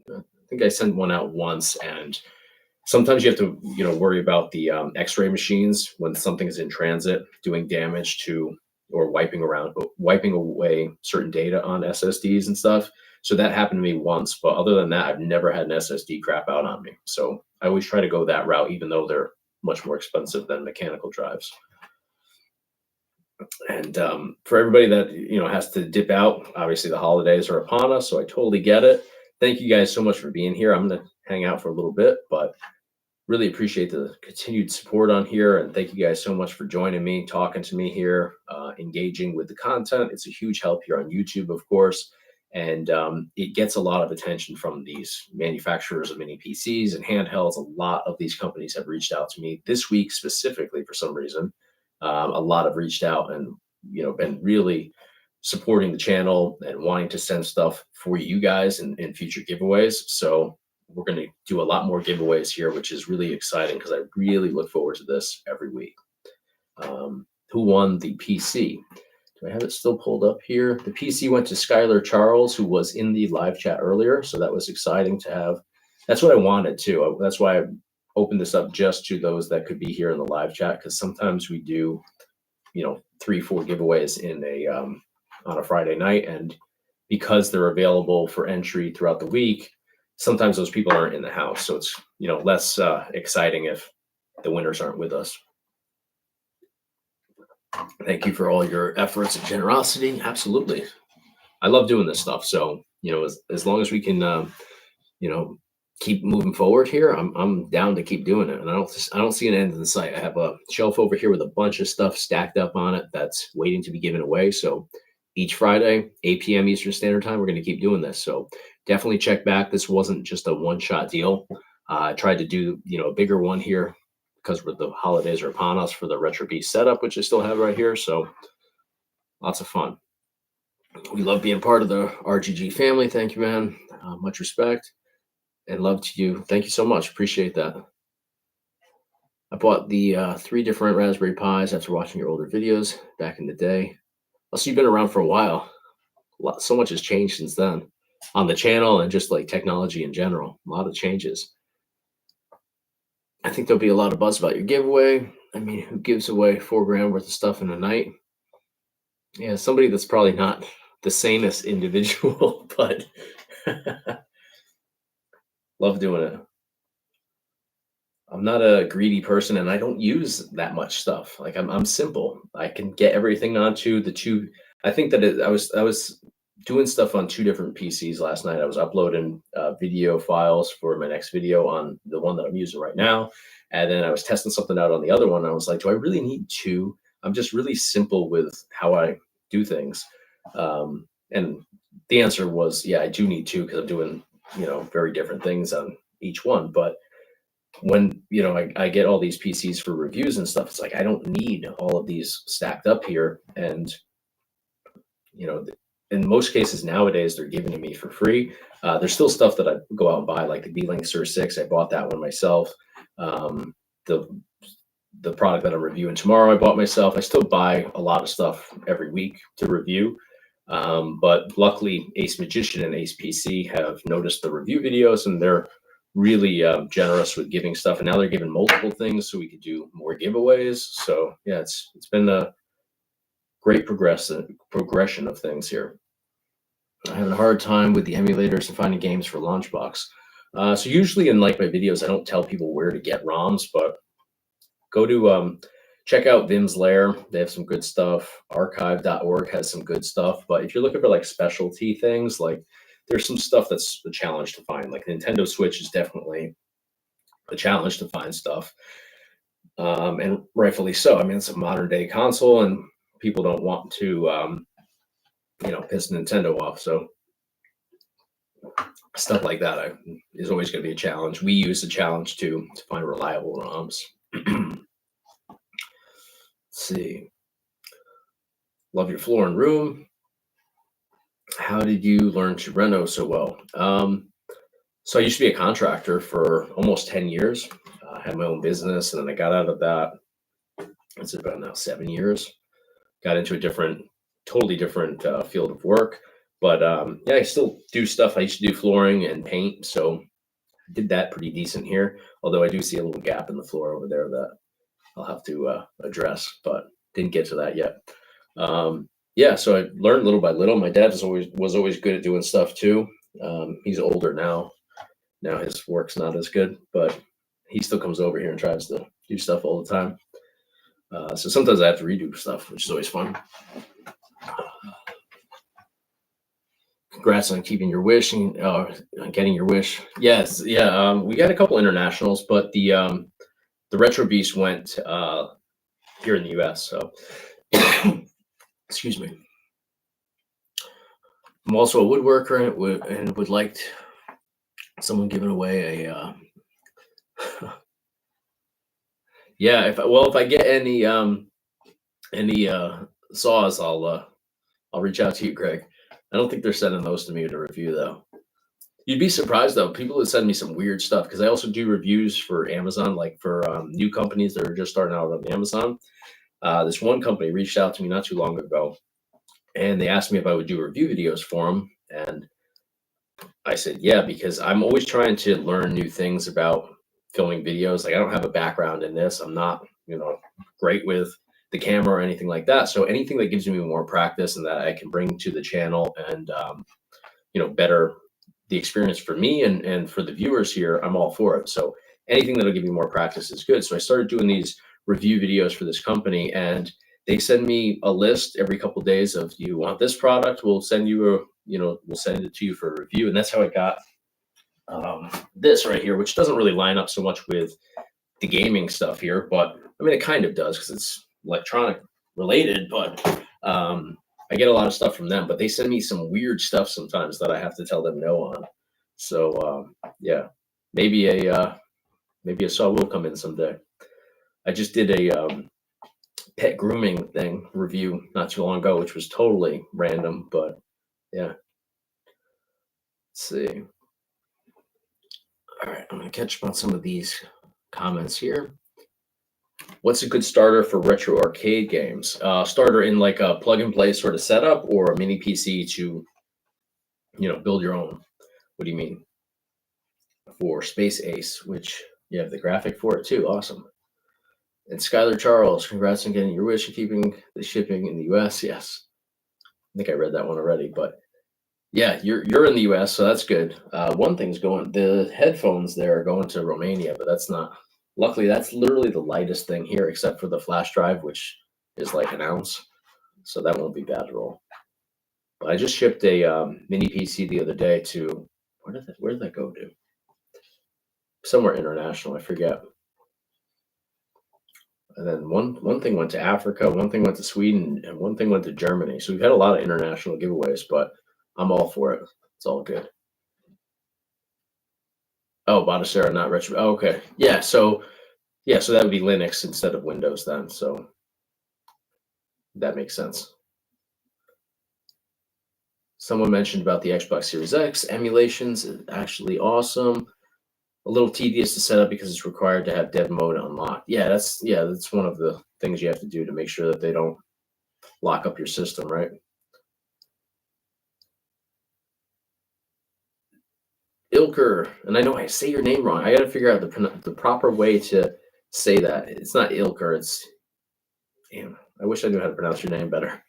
I think I sent one out once, and sometimes you have to, worry about the X-ray machines when something is in transit, doing damage to or wiping away certain data on SSDs and stuff. So that happened to me once, but other than that, I've never had an SSD crap out on me. So I always try to go that route, even though they're much more expensive than mechanical drives. And for everybody that has to dip out, obviously the holidays are upon us, so I totally get it. Thank you guys so much for being here. I'm gonna hang out for a little bit, but really appreciate the continued support on here, and thank you guys so much for joining me, talking to me here, engaging with the content. It's a huge help here on YouTube, of course, and it gets a lot of attention from these manufacturers of mini PCs and handhelds. A lot of these companies have reached out to me this week specifically for some reason. A lot have reached out and been really supporting the channel and wanting to send stuff for you guys in future giveaways. So we're going to do a lot more giveaways here, which is really exciting because I really look forward to this every week. Who won the PC? Do I have it still pulled up here? The PC went to Skylar Charles, who was in the live chat earlier. So that was exciting to have. That's what I wanted too. That's why I opened this up just to those that could be here in the live chat, because sometimes we do, 3-4 giveaways in on a Friday night, and because they're available for entry throughout the week, sometimes those people aren't in the house. So it's, less exciting if the winners aren't with us. Thank you for all your efforts and generosity. Absolutely. I love doing this stuff. So, as long as we can, keep moving forward here, I'm down to keep doing it. And I don't see an end in sight. I have a shelf over here with a bunch of stuff stacked up on it that's waiting to be given away. So each Friday, 8 p.m. Eastern Standard Time, we're going to keep doing this. So definitely check back. This wasn't just a one-shot deal. I tried to do, a bigger one here because the holidays are upon us for the RetroBeast setup, which I still have right here. So lots of fun. We love being part of the RGG family. Thank you, man. Much respect and love to you. Thank you so much. Appreciate that. I bought the 3 different Raspberry Pis after watching your older videos back in the day. So you've been around for a while. So much has changed since then on the channel and just like technology in general. A lot of changes. I think there'll be a lot of buzz about your giveaway. I mean, who gives away $4,000 worth of stuff in a night? Yeah, somebody that's probably not the sanest individual, but love doing it. I'm not a greedy person, and I don't use that much stuff. Like I'm simple. I can get everything onto the 2. I think that I was doing stuff on 2 different PCs last night. I was uploading video files for my next video on the one that I'm using right now. And then I was testing something out on the other one. I was like, do I really need 2? I'm just really simple with how I do things. And the answer was, yeah, I do need 2 because I'm doing, very different things on each one. But when, I get all these PCs for reviews and stuff, it's like, I don't need all of these stacked up here. And, in most cases nowadays, they're giving to me for free. There's still stuff that I go out and buy, like the B-Link Sur 6. I bought that one myself. The product that I'm reviewing tomorrow, I bought myself. I still buy a lot of stuff every week to review. But luckily, Ace Magician and Ace PC have noticed the review videos, and they're really generous with giving stuff. And now they're giving multiple things, so we could do more giveaways. So yeah, it's been a great progression of things here. I'm having a hard time with the emulators and finding games for Launchbox. So usually in like my videos, I don't tell people where to get ROMs, but go to check out Vim's Lair. They have some good stuff. Archive.org has some good stuff. But if you're looking for like specialty things, like there's some stuff that's a challenge to find. Like Nintendo Switch is definitely a challenge to find stuff. And rightfully so. I mean, it's a modern day console, and people don't want to, piss Nintendo off. So stuff like that is always going to be a challenge. We use the challenge to find reliable ROMs. Let's see. Love your floor and room. How did you learn to reno so well? So I used to be a contractor for almost 10 years. I had my own business, and then I got out of that. It's about now 7 years. Got into a totally different field of work. But yeah, I still do stuff. I used to do flooring and paint, so I did that pretty decent here. Although I do see a little gap in the floor over there that I'll have to address, but didn't get to that yet. Yeah, so I learned little by little. My dad was always good at doing stuff too. He's older now. Now his work's not as good, but he still comes over here and tries to do stuff all the time. So sometimes I have to redo stuff, which is always fun. Congrats on keeping your wish and getting your wish. Yes, yeah. We got a couple internationals, but the RetroBeast went here in the U.S. So, excuse me. I'm also a woodworker and would like someone giving away a. Yeah, if I get any saws, I'll reach out to you, Greg. I don't think they're sending those to me to review though. You'd be surprised though. People would send me some weird stuff because I also do reviews for Amazon, like for new companies that are just starting out on Amazon. This one company reached out to me not too long ago, and they asked me if I would do review videos for them, and I said yeah, because I'm always trying to learn new things about filming videos. Like I don't have a background in this. I'm not, great with the camera or anything like that. So anything that gives me more practice and that I can bring to the channel and better the experience for me and for the viewers here, I'm all for it. So anything that'll give me more practice is good. So I started doing these review videos for this company, and they send me a list every couple of days of, you want this product, we'll send you we'll send it to you for a review. And that's how I got this right here, which doesn't really line up so much with the gaming stuff here, but I mean, it kind of does because it's electronic related, but I get a lot of stuff from them, but they send me some weird stuff sometimes that I have to tell them no on. So yeah, maybe a saw will come in someday. I just did a pet grooming thing review not too long ago, which was totally random, but yeah. Let's see. All right, I'm gonna catch up on some of these comments here. What's a good starter for retro arcade games? Starter in like a plug and play sort of setup, or a mini PC to, build your own. What do you mean? For Space Ace, which you have the graphic for it too. Awesome. And Skylar Charles, congrats on getting your wish of keeping the shipping in the U.S. Yes, I think I read that one already, but yeah, you're in the U.S., so that's good. One thing's the headphones there are going to Romania, but that's not. Luckily, that's literally the lightest thing here, except for the flash drive, which is like an ounce. So that won't be bad at all. But I just shipped a mini PC the other day to, where did that go to? Somewhere international, I forget. And then one thing went to Africa, one thing went to Sweden, and one thing went to Germany. So we've had a lot of international giveaways, but I'm all for it. It's all good. Oh, Bonacera, not retro. Oh, okay. Yeah, so that would be Linux instead of Windows then. So that makes sense. Someone mentioned about the Xbox Series X emulations. Is actually awesome. A little tedious to set up because it's required to have dev mode unlocked. Yeah, that's one of the things you have to do to make sure that they don't lock up your system, right? Ilker, and I know I say your name wrong. I got to figure out the proper way to say that. It's not Ilker. It's, damn, I wish I knew how to pronounce your name better.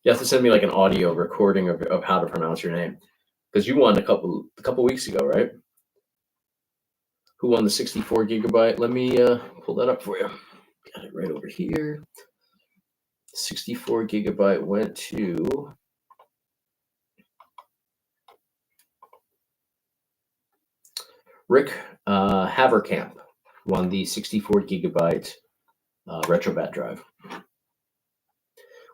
You have to send me like an audio recording of how to pronounce your name, because you won a couple weeks ago, right? Who won the 64 gigabyte? Let me pull that up for you. Got it right over here. 64 gigabyte went to Rick Haverkamp. Won the 64 gigabyte RetroBeast drive.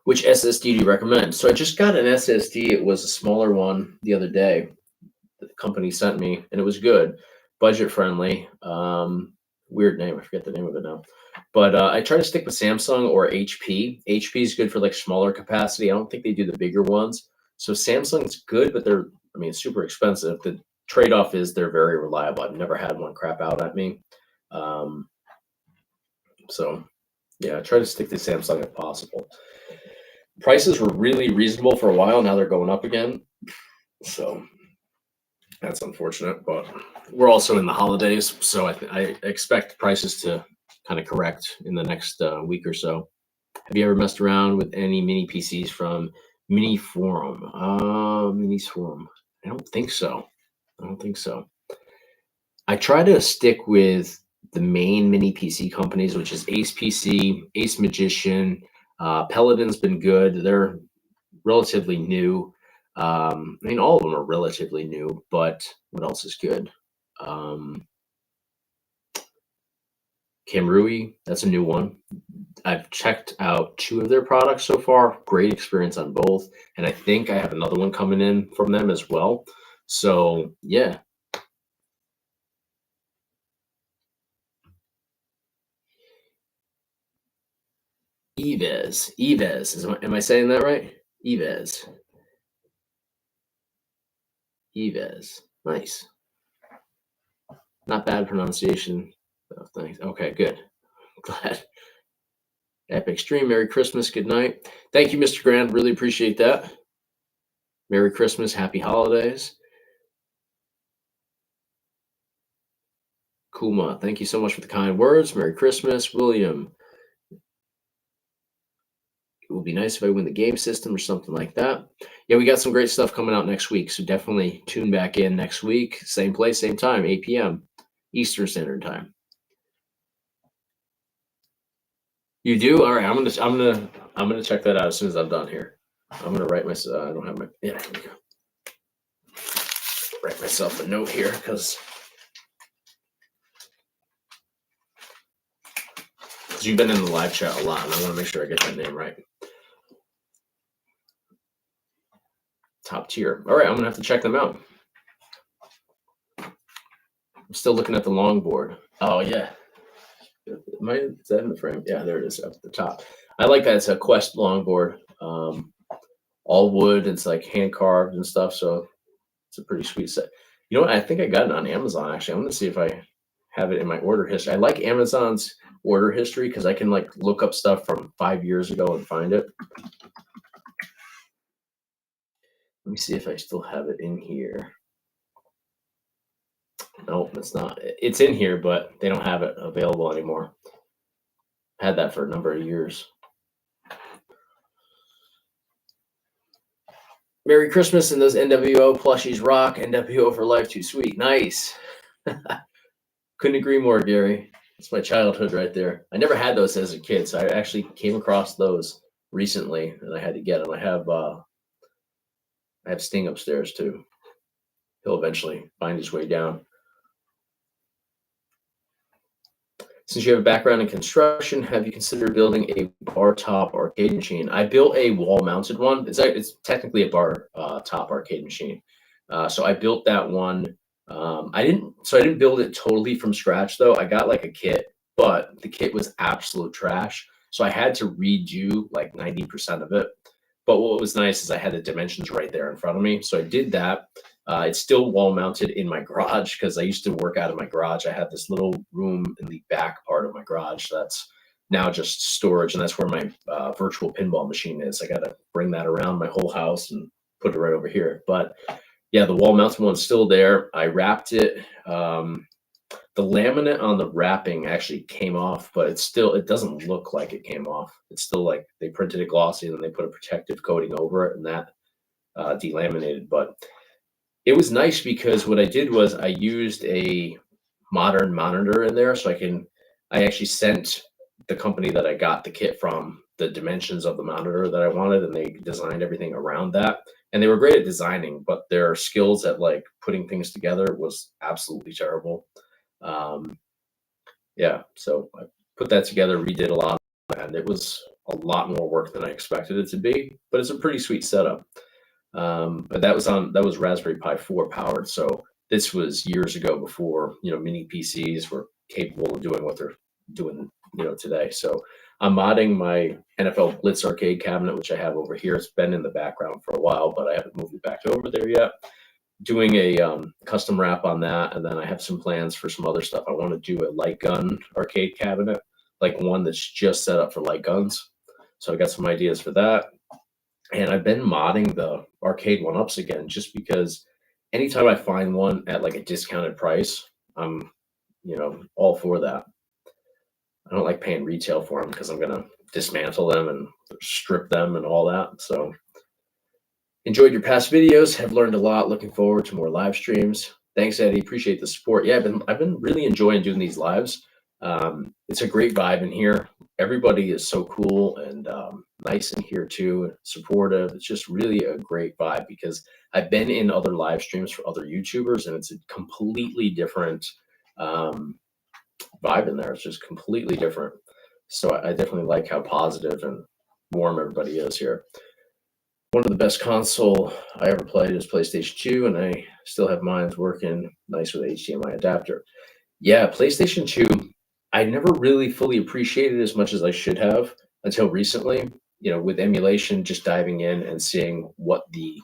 Which SSD do you recommend? So I just got an SSD. It was a smaller one the other day that the company sent me, and it was good, budget friendly. Weird name. I forget the name of it now. But I try to stick with Samsung or HP. HP is good for like smaller capacity. I don't think they do the bigger ones. So Samsung's good, but they're, I mean, super expensive. The trade-off is they're very reliable. I've never had one crap out at me. So yeah, I try to stick to Samsung if possible. Prices were really reasonable for a while. Now they're going up again. So that's unfortunate, but we're also in the holidays. So I expect prices to kind of correct in the next week or so. Have you ever messed around with any mini PCs from Mini Forum? Mini Forum. I don't think so. I try to stick with the main mini PC companies, which is Ace PC, Ace Magician. Peloton's been good. They're relatively new. I mean, all of them are relatively new, but what else is good? Kamrui, that's a new one. I've checked out 2 of their products so far. Great experience on both. And I think I have another one coming in from them as well. So, yeah. Eves. Am I saying that right? Eves. Nice. Not bad pronunciation. Oh, thanks. Okay, good. Glad. Epic stream. Merry Christmas. Good night. Thank you, Mr. Grand. Really appreciate that. Merry Christmas. Happy holidays. Kuma, thank you so much for the kind words. Merry Christmas. William, it would be nice if I win the game system or something like that. Yeah, we got some great stuff coming out next week, so definitely tune back in next week. Same place, same time, 8 p.m. Eastern Standard Time. You do? All right, I'm gonna check that out as soon as I'm done here. I'm gonna write myself. I don't have my. Yeah, here we go. Write myself a note here because you've been in the live chat a lot, and I want to make sure I get that name right. Top tier. All right, I'm gonna have to check them out. I'm still looking at the longboard. Oh yeah. Is that in the frame? Yeah, there it is up at the top. I like that. It's a Quest longboard. All wood. It's like hand carved and stuff. So it's a pretty sweet set. You know what? I think I got it on Amazon actually. I'm gonna see if I have it in my order history. I like Amazon's order history because I can like look up stuff from 5 years ago and find it. Let me see if I still have it in here. Nope, it's not. It's in here, but they don't have it available anymore. Had that for a number of years. Merry Christmas and those NWO plushies rock. NWO for life, too sweet. Nice. Couldn't agree more, Gary. It's my childhood right there. I never had those as a kid, so I actually came across those recently, and I had to get them. I have Sting upstairs too. He'll eventually find his way down. Since you have a background in construction, have you considered building a bar top arcade machine? I built a wall-mounted one. It's technically a bar top arcade machine. So I built that one. I didn't build it totally from scratch though. I got like a kit, but the kit was absolute trash. So I had to redo like 90% of it. But what was nice is I had the dimensions right there in front of me. So I did that. It's still wall mounted in my garage because I used to work out of my garage. I had this little room in the back part of my garage that's now just storage, and that's where my virtual pinball machine is. I got to bring that around my whole house and put it right over here. But yeah, the wall mounted one's still there. I wrapped it. The laminate on the wrapping actually came off, but it doesn't look like it came off. It's still like they printed it glossy and then they put a protective coating over it, and that delaminated. But it was nice because what I did was I used a modern monitor in there, so I actually sent the company that I got the kit from the dimensions of the monitor that I wanted, and they designed everything around that. And they were great at designing, but their skills at like putting things together was absolutely terrible. Um, yeah, so I put that together, redid a lot, and it was a lot more work than I expected it to be, but it's a pretty sweet setup. But that was Raspberry Pi 4 powered. So this was years ago before, mini PCs were capable of doing what they're doing, today. So I'm modding my NFL Blitz arcade cabinet, which I have over here. It's been in the background for a while, but I haven't moved it back over there yet. Doing a custom wrap on that, and then I have some plans for some other stuff. I want to do a light gun arcade cabinet, like one that's just set up for light guns. So I got some ideas for that. And I've been modding the arcade one-ups again, just because anytime I find one at like a discounted price, I'm, all for that. I don't like paying retail for them because I'm going to dismantle them and strip them and all that. So enjoyed your past videos, have learned a lot, looking forward to more live streams. Thanks, Eddie. Appreciate the support. Yeah, I've been really enjoying doing these lives. It's a great vibe in here. Everybody is so cool and nice in here too, supportive. It's just really a great vibe because I've been in other live streams for other YouTubers, and it's a completely different vibe in there. It's just completely different. So I definitely like how positive and warm everybody is here. One of the best console I ever played is PlayStation 2, and I still have mine working nice with HDMI adapter. Yeah, PlayStation 2, I never really fully appreciated as much as I should have until recently, with emulation, just diving in and seeing what the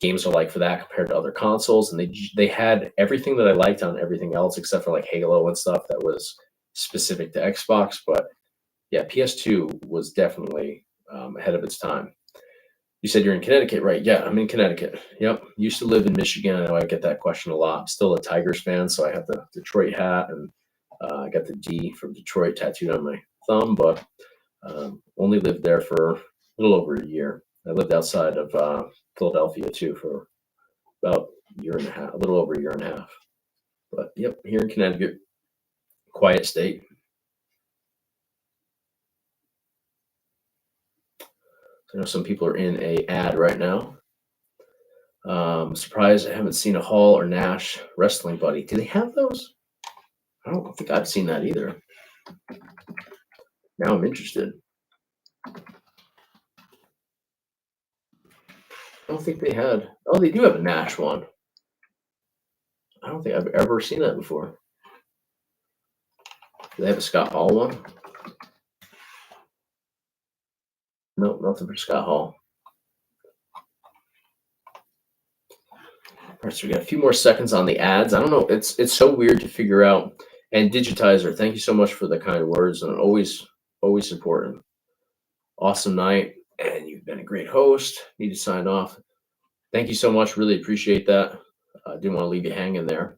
games are like for that compared to other consoles. And they had everything that I liked on everything else except for like Halo and stuff that was specific to Xbox. But yeah, PS2 was definitely ahead of its time. You said you're in Connecticut, right? Yeah, I'm in Connecticut. Yep. Used to live in Michigan. I know I get that question a lot. I'm still a Tigers fan, so I have the Detroit hat, and I got the D from Detroit tattooed on my thumb, but only lived there for a little over a year. I lived outside of Philadelphia too for about a year and a half, a little over a year and a half. But yep, here in Connecticut, quiet state. I know some people are in a ad right now. Surprised I haven't seen a Hall or Nash wrestling buddy. Do they have those? I don't think I've seen that either. Now I'm interested. I don't think they had. Oh, they do have a Nash one. I don't think I've ever seen that before. Do they have a Scott Hall one? Nope, nothing for Scott Hall. All right, so we got a few more seconds on the ads. I don't know. It's so weird to figure out. And Digitizer, thank you so much for the kind words, and always supporting. Awesome night, and you've been a great host. Need to sign off. Thank you so much. Really appreciate that. I didn't want to leave you hanging there,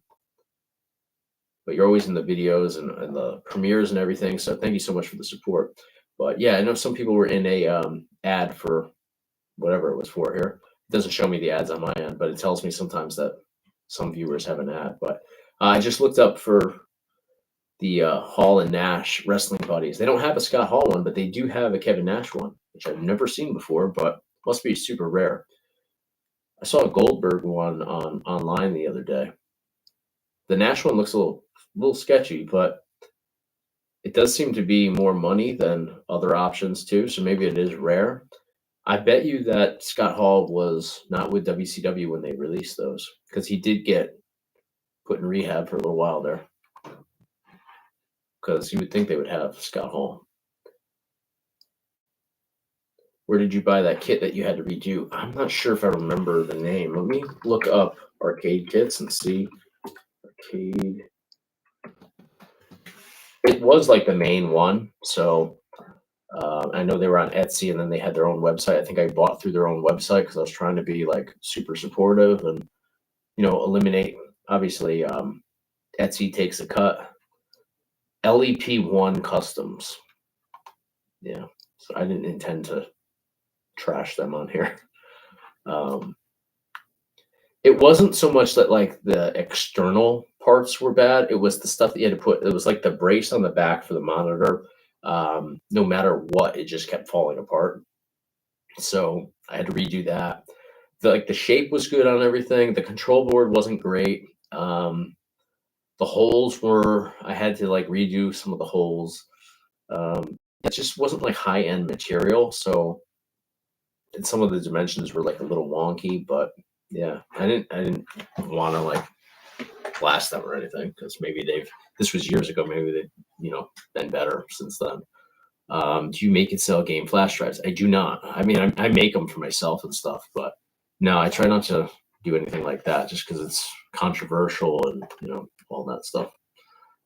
but you're always in the videos and the premieres and everything. So thank you so much for the support. But yeah, I know some people were in a ad for whatever it was for here. It doesn't show me the ads on my end, but it tells me sometimes that some viewers have an ad. But I just looked up for the Hall and Nash wrestling buddies. They don't have a Scott Hall one, but they do have a Kevin Nash one, which I've never seen before, but must be super rare. I saw a Goldberg one online the other day. The Nash one looks a little sketchy, but it does seem to be more money than other options too. So maybe it is rare. I bet you that Scott Hall was not with WCW when they released those, because he did get put in rehab for a little while there. Because you would think they would have Scott Hall. Where did you buy that kit that you had to redo? I'm not sure if I remember the name. Let me look up arcade kits and see. Arcade. It was like the main one. So I know they were on Etsy, and then they had their own website. I think I bought through their own website because I was trying to be like super supportive and, eliminate. Obviously, Etsy takes a cut. LEP1 Customs. Yeah. So I didn't intend to trash them on here. It wasn't so much that like the external parts were bad. It was the stuff that you had to put. It was like the brace on the back for the monitor. No matter what, it just kept falling apart. So I had to redo that. The shape was good on everything. The control board wasn't great. The holes were. I had to like redo some of the holes. It just wasn't like high end material. So and some of the dimensions were like a little wonky. But yeah, I didn't want to like blast them or anything because maybe this was years ago. Maybe they've been better since then. Do you make and sell game flash drives? I do not. I mean, I make them for myself and stuff, but no, I try not to do anything like that just because it's controversial and all that stuff.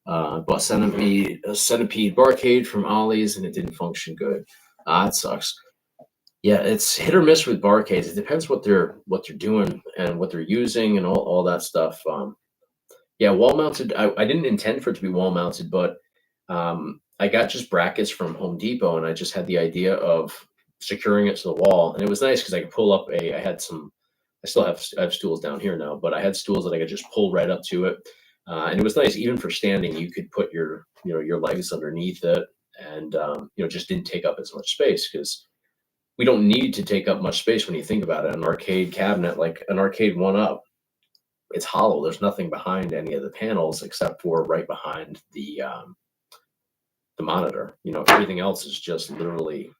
Bought a Centipede Barcade from Ollie's and it didn't function good. It sucks. Yeah, it's hit or miss with barcades. It depends what they're doing and what they're using and all that stuff. Yeah, wall mounted. I didn't intend for it to be wall mounted, but I got just brackets from Home Depot, and I just had the idea of securing it to the wall, and it was nice because I could pull up I have stools down here now, but I had stools that I could just pull right up to it, and it was nice even for standing. You could put your legs underneath it, and just didn't take up as much space because we don't need to take up much space when you think about it. An arcade cabinet, like an arcade one-up, it's hollow. There's nothing behind any of the panels except for right behind the monitor. Everything else is just literally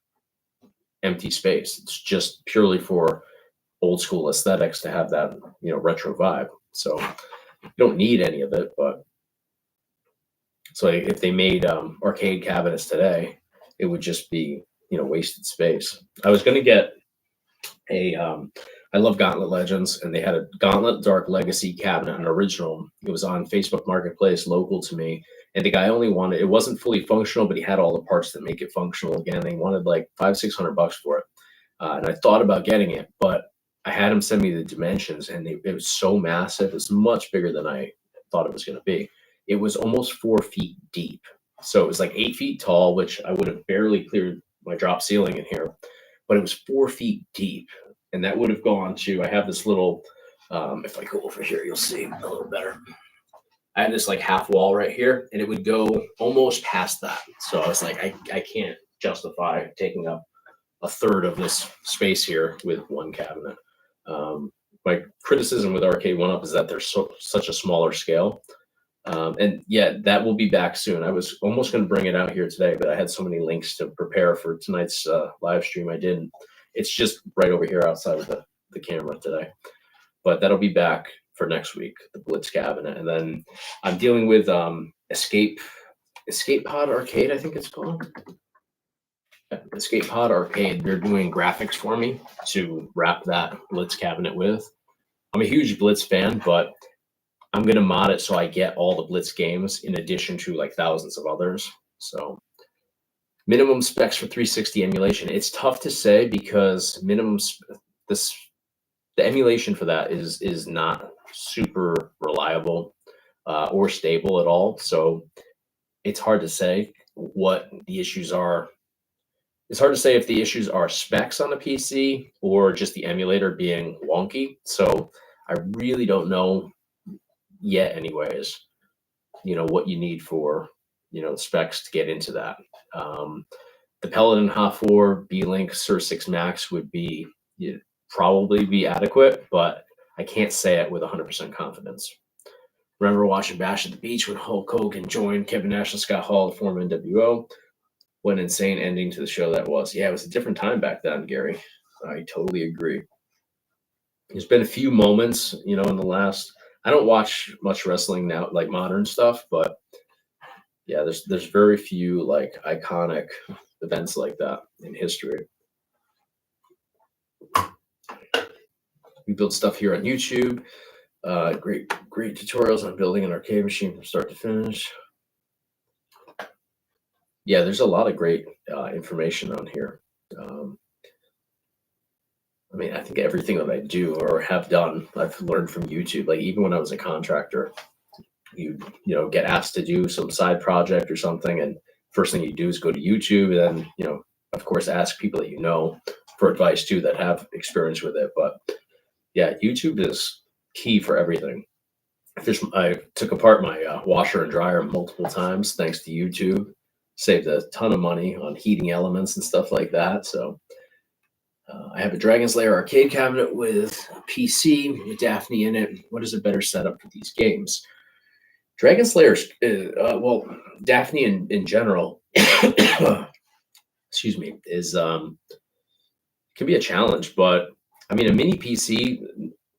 empty space. It's just purely for old school aesthetics to have that retro vibe. So you don't need any of it. But so if they made arcade cabinets today, it would just be wasted space. I was going to get I love Gauntlet Legends, and they had a Gauntlet Dark Legacy cabinet, an original. It was on Facebook Marketplace, local to me. And the guy only wanted, it wasn't fully functional, but he had all the parts that make it functional again. They wanted like $500-600 for it. And I thought about getting it, but I had him send me the dimensions, and it was so massive. It's much bigger than I thought it was going to be. It was almost 4 feet deep. So it was like 8 feet tall, which I would have barely cleared my drop ceiling in here, but it was 4 feet deep. And that would have gone to, I have this little, if I go over here, you'll see a little better. I have this like half wall right here, and it would go almost past that. So I was like, I can't justify taking up a third of this space here with one cabinet. My criticism with Arcade One-Up is that they're such a smaller scale. And yeah, that will be back soon. I was almost going to bring it out here today, but I had so many links to prepare for tonight's live stream. I didn't. It's just right over here outside of the camera today. But that'll be back for next week, the Blitz cabinet. And then I'm dealing with Escape Pod Arcade, I think it's called. Escape Pod Arcade. They're doing graphics for me to wrap that Blitz cabinet with. I'm a huge Blitz fan, but I'm going to mod it so I get all the Blitz games in addition to like thousands of others. So minimum specs for 360 emulation. It's tough to say because the emulation for that is not super reliable or stable at all. So it's hard to say what the issues are. It's hard to say if the issues are specs on the PC or just the emulator being wonky. So I really don't know yet anyways, what you need for, specs to get into that. The Paladin HA4 B-Link Sur 6 Max would be probably be adequate, but I can't say it with 100% confidence. Remember watching Bash at the Beach when Hulk Hogan joined Kevin Nash and Scott Hall to form NWO? What an insane ending to the show that was. Yeah, it was a different time back then, Gary. I totally agree. There's been a few moments, in the last. I don't watch much wrestling now, like modern stuff, but yeah, there's very few like iconic events like that in history. We build stuff here on YouTube. Great tutorials on building an arcade machine from start to finish. Yeah, there's a lot of great information on here. I think everything that I do or have done, I've learned from YouTube. Like even when I was a contractor, you get asked to do some side project or something, and first thing you do is go to YouTube, and then of course ask people that for advice too that have experience with it. But yeah, YouTube is key for everything. I took apart my washer and dryer multiple times thanks to YouTube. Saved a ton of money on heating elements and stuff like that. So I have a Dragon's Lair arcade cabinet with a PC with Daphne in it. What is a better setup for these games? Dragon's Lair, well, Daphne in general, excuse me, is can be a challenge. But I mean, a mini PC,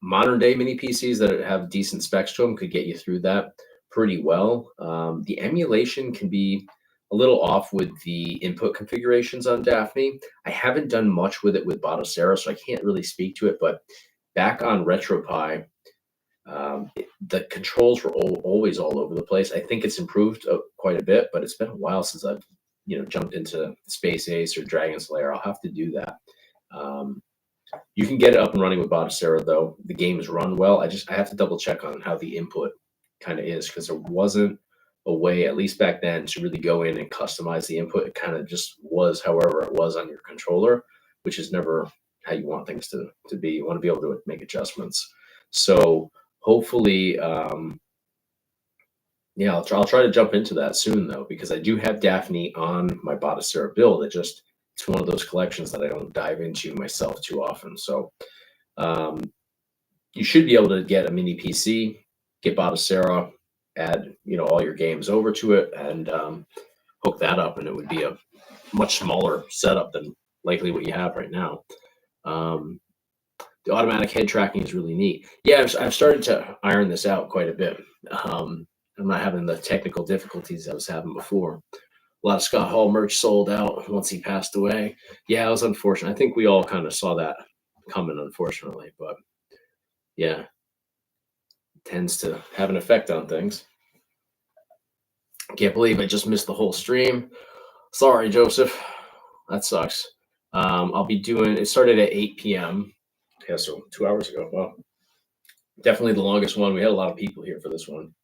modern day mini PCs that have decent specs to them could get you through that pretty well. The emulation can be a little off with the input configurations on Daphne. I haven't done much with it with Batocera, so I can't really speak to it. But back on RetroPie, the controls were always all over the place. I think it's improved quite a bit, but it's been a while since I've jumped into Space Ace or Dragon's Lair. I'll have to do that. You can get it up and running with Batocera, though. The games run well. I have to double check on how the input kind of is, because there wasn't a way, at least back then, to really go in and customize the input. It kind of just was however it was on your controller, which is never how you want things to be. You want to be able to make adjustments. So hopefully, yeah, I'll try to jump into that soon, though, because I do have Daphne on my Batocera build. It's one of those collections that I don't dive into myself too often. So you should be able to get a mini PC, get Batocera, add all your games over to it, and hook that up, and it would be a much smaller setup than likely what you have right now. The automatic head tracking is really neat. Yeah, I've started to iron this out quite a bit. I'm not having the technical difficulties I was having before. A lot of Scott Hall merch sold out once he passed away. Yeah, it was unfortunate. I think we all kind of saw that coming, unfortunately. But yeah, it tends to have an effect on things. Can't believe I just missed the whole stream. Sorry, Joseph. That sucks. I'll be doing it. Started at 8 p.m. Yeah, so 2 hours ago. Well, definitely the longest one. We had a lot of people here for this one.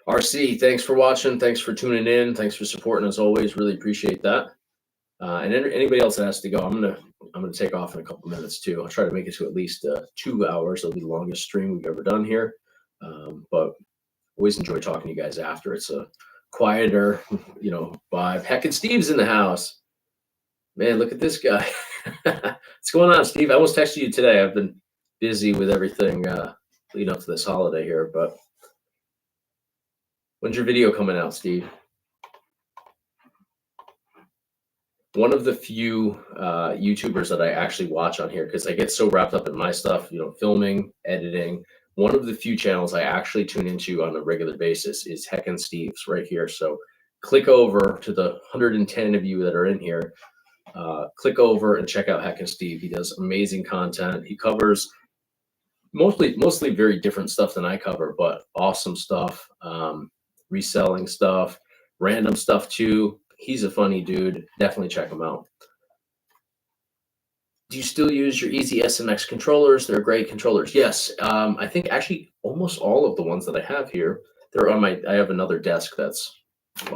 RC, thanks for watching. Thanks for tuning in. Thanks for supporting as always. Really appreciate that. And anybody else that has to go, I'm gonna take off in a couple minutes too. I'll try to make it to at least 2 hours. It'll be the longest stream we've ever done here. But always enjoy talking to you guys after. It's a quieter, vibe. Heck, and Steve's in the house. Man, look at this guy. What's going on, Steve? I almost texted you today. I've been busy with everything leading up to this holiday here, but when's your video coming out, Steve? One of the few YouTubers that I actually watch on here, because I get so wrapped up in my stuff, filming, editing. One of the few channels I actually tune into on a regular basis is Heck and Steve's right here. So click over to the 110 of you that are in here. Click over and check out Heck and Steve. He does amazing content. He covers mostly very different stuff than I cover, but awesome stuff. Reselling stuff, random stuff too. He's a funny dude. Definitely check him out. Do you still use your Easy SMX controllers? They're great controllers. Yes. I think actually almost all of the ones that I have here, they're on I have another desk that's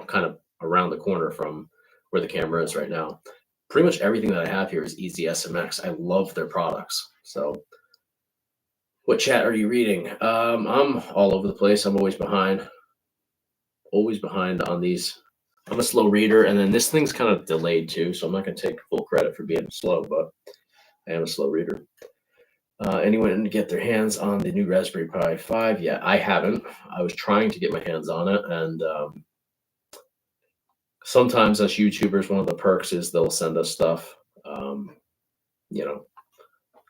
kind of around the corner from where the camera is right now. Pretty much everything that I have here is Easy SMX. I love their products. So what chat are you reading? I'm all over the place. I'm always behind on these. I'm a slow reader, and then this thing's kind of delayed too, so I'm not going to take full credit for being slow, but I am a slow reader. Anyone get their hands on the new Raspberry Pi 5? Yeah, I haven't. I was trying to get my hands on it, and sometimes us YouTubers, one of the perks is they'll send us stuff.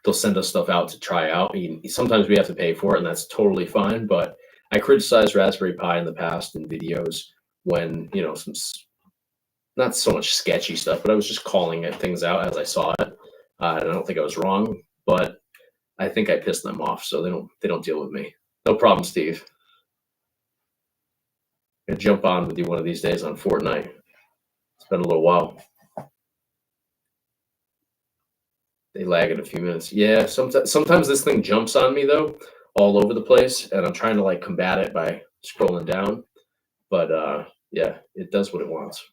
They'll send us stuff out to try out. Sometimes we have to pay for it, and that's totally fine, but I criticized Raspberry Pi in the past in videos when, some not so much sketchy stuff, but I was just calling things out as I saw it. I don't think I was wrong, but I think I pissed them off, so they don't deal with me. No problem, Steve. I'm gonna jump on with you one of these days on Fortnite. It's been a little while. They lag in a few minutes. Yeah, sometimes this thing jumps on me though, all over the place, and I'm trying to combat it by scrolling down. But yeah, it does what it wants.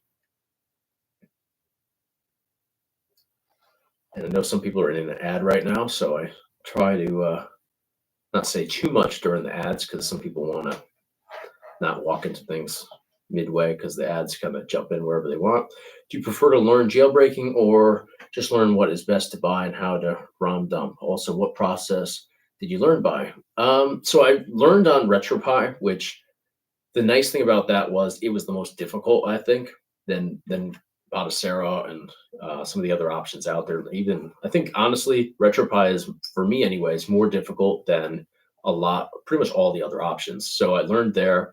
And I know some people are in an ad right now, so I try to not say too much during the ads, because some people want to not walk into things midway because the ads kind of jump in wherever they want. Do you prefer to learn jailbreaking or just learn what is best to buy and how to ROM dump? Also, what process did you learn by? So I learned on RetroPie, which the nice thing about that was it was the most difficult, I think, than Batacera and some of the other options out there. Even I think honestly, RetroPie is, for me anyways, more difficult than pretty much all the other options. So I learned there,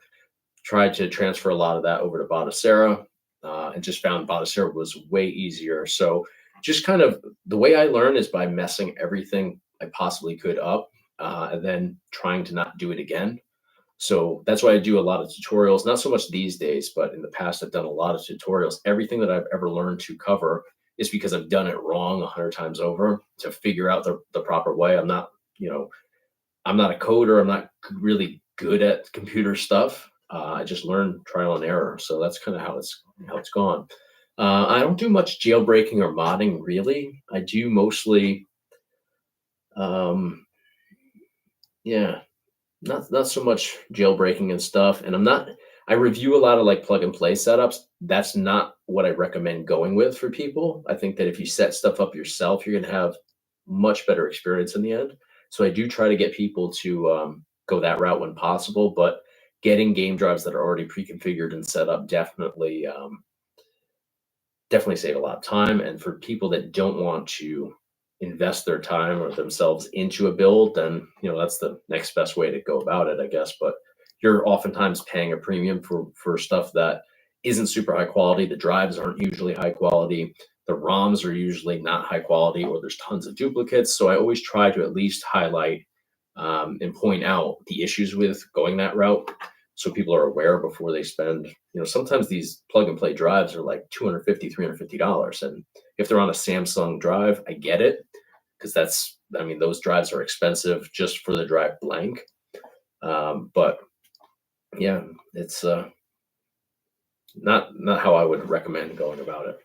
tried to transfer a lot of that over to Batacera, and just found Batacera was way easier. So just kind of the way I learn is by messing everything I possibly could up, and then trying to not do it again. So that's why I do a lot of tutorials, not so much these days, but in the past, I've done a lot of tutorials. Everything that I've ever learned to cover is because I've done it wrong 100 times over to figure out the proper way. I'm not, I'm not a coder. I'm not really good at computer stuff. I just learned trial and error. So that's kind of how it's gone. I don't do much jailbreaking or modding really. I do mostly, yeah, not so much jailbreaking and stuff. And I review a lot of like plug and play setups. That's not what I recommend going with for people. I think that if you set stuff up yourself, you're going to have much better experience in the end. So I do try to get people to go that route when possible, but getting game drives that are already pre-configured and set up definitely save a lot of time. And for people that don't want to invest their time or themselves into a build, then that's the next best way to go about it, I guess. But you're oftentimes paying a premium for stuff that isn't super high quality. The drives aren't usually high quality. The ROMs are usually not high quality, or there's tons of duplicates. So I always try to at least highlight and point out the issues with going that route, so people are aware before they spend. Sometimes these plug and play drives are like $250, $350. And if they're on a Samsung drive, I get it, because those drives are expensive just for the drive blank. But yeah, it's not how I would recommend going about it.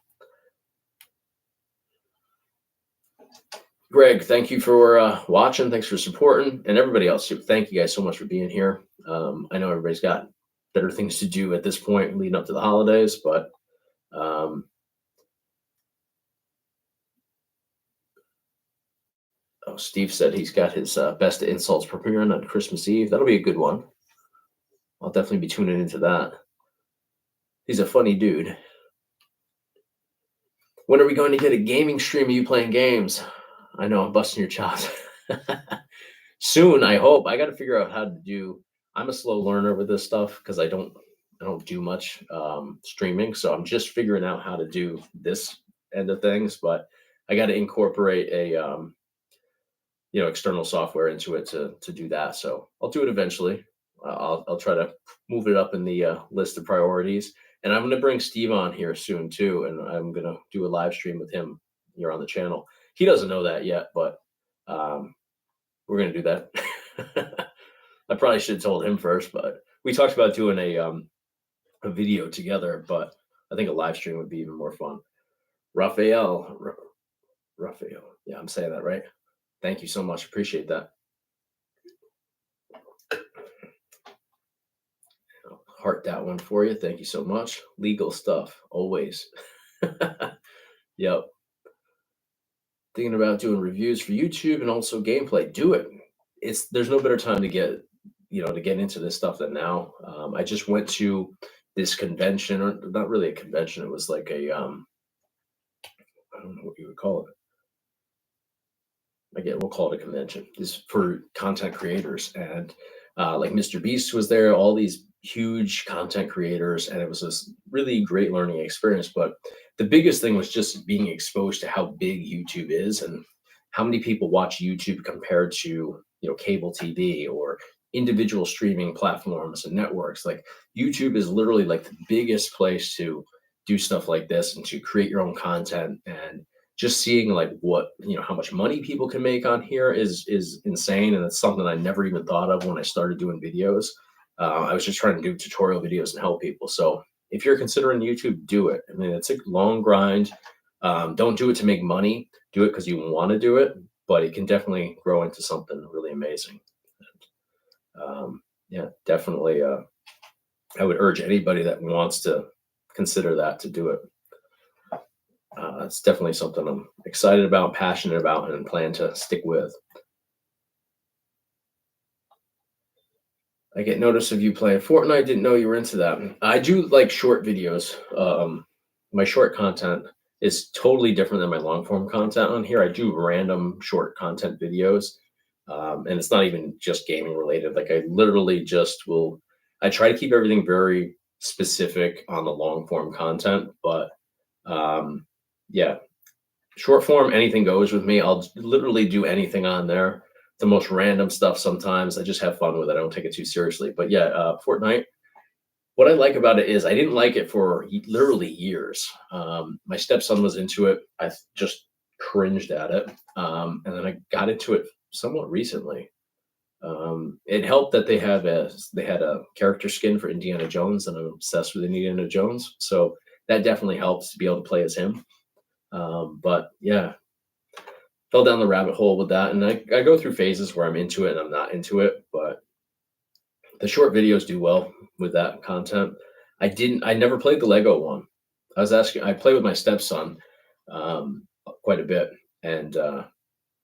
Greg, thank you for watching. Thanks for supporting, and everybody else too. Thank you guys so much for being here. I know everybody's got better things to do at this point leading up to the holidays, but oh, Steve said he's got his best of insults premiering on Christmas Eve. That'll be a good one. I'll definitely be tuning into that. He's a funny dude. When are we going to get a gaming stream of you playing games? I know I'm busting your chops. Soon, I hope. I got to figure out how to do. I'm a slow learner with this stuff because I don't do much streaming, so I'm just figuring out how to do this end of things. But I got to incorporate a external software into it to do that. So I'll do it eventually. I'll try to move it up in the list of priorities. And I'm going to bring Steve on here soon too, and I'm going to do a live stream with him here on the channel. He doesn't know that yet, but we're going to do that. I probably should have told him first, but we talked about doing a video together, but I think a live stream would be even more fun. Raphael, yeah, I'm saying that right. Thank you so much. Appreciate that. I'll heart that one for you. Thank you so much. Legal stuff, always. Yep. Thinking about doing reviews for YouTube and also gameplay. Do it. There's no better time to get into this stuff than now. I just went to this convention, or not really a convention. It was like a I don't know what you would call it. Again, we'll call it a convention. It's for content creators, and like Mr. Beast was there, all these huge content creators, and it was this really great learning experience. But the biggest thing was just being exposed to how big YouTube is and how many people watch YouTube compared to cable TV or individual streaming platforms and networks. Like YouTube is literally like the biggest place to do stuff like this and to create your own content. And just seeing like what how much money people can make on here is insane, and it's something I never even thought of when I started doing videos. I was just trying to do tutorial videos and help people. So if you're considering YouTube, do it. I mean, it's a long grind. Don't do it to make money. Do it because you want to do it, but it can definitely grow into something really amazing. Yeah, definitely. I would urge anybody that wants to consider that to do it. It's definitely something I'm excited about, passionate about, and plan to stick with. I get notice of you playing Fortnite. Didn't know you were into that. I do like short videos. My short content is totally different than my long form content on here. I do random short content videos, and it's not even just gaming related. Like I literally just will. I try to keep everything very specific on the long form content, but yeah, short form, anything goes with me. I'll literally do anything on there. The most random stuff sometimes. I just have fun with it. I don't take it too seriously. But yeah, Fortnite. What I like about it is I didn't like it for literally years. My stepson was into it. I just cringed at it, and then I got into it somewhat recently. It helped that they had a character skin for Indiana Jones, and I'm obsessed with Indiana Jones. So that definitely helps to be able to play as him. But yeah, fell down the rabbit hole with that, and I go through phases where I'm into it and I'm not into it, but the short videos do well with that content. I never played the Lego one. I play with my stepson quite a bit, and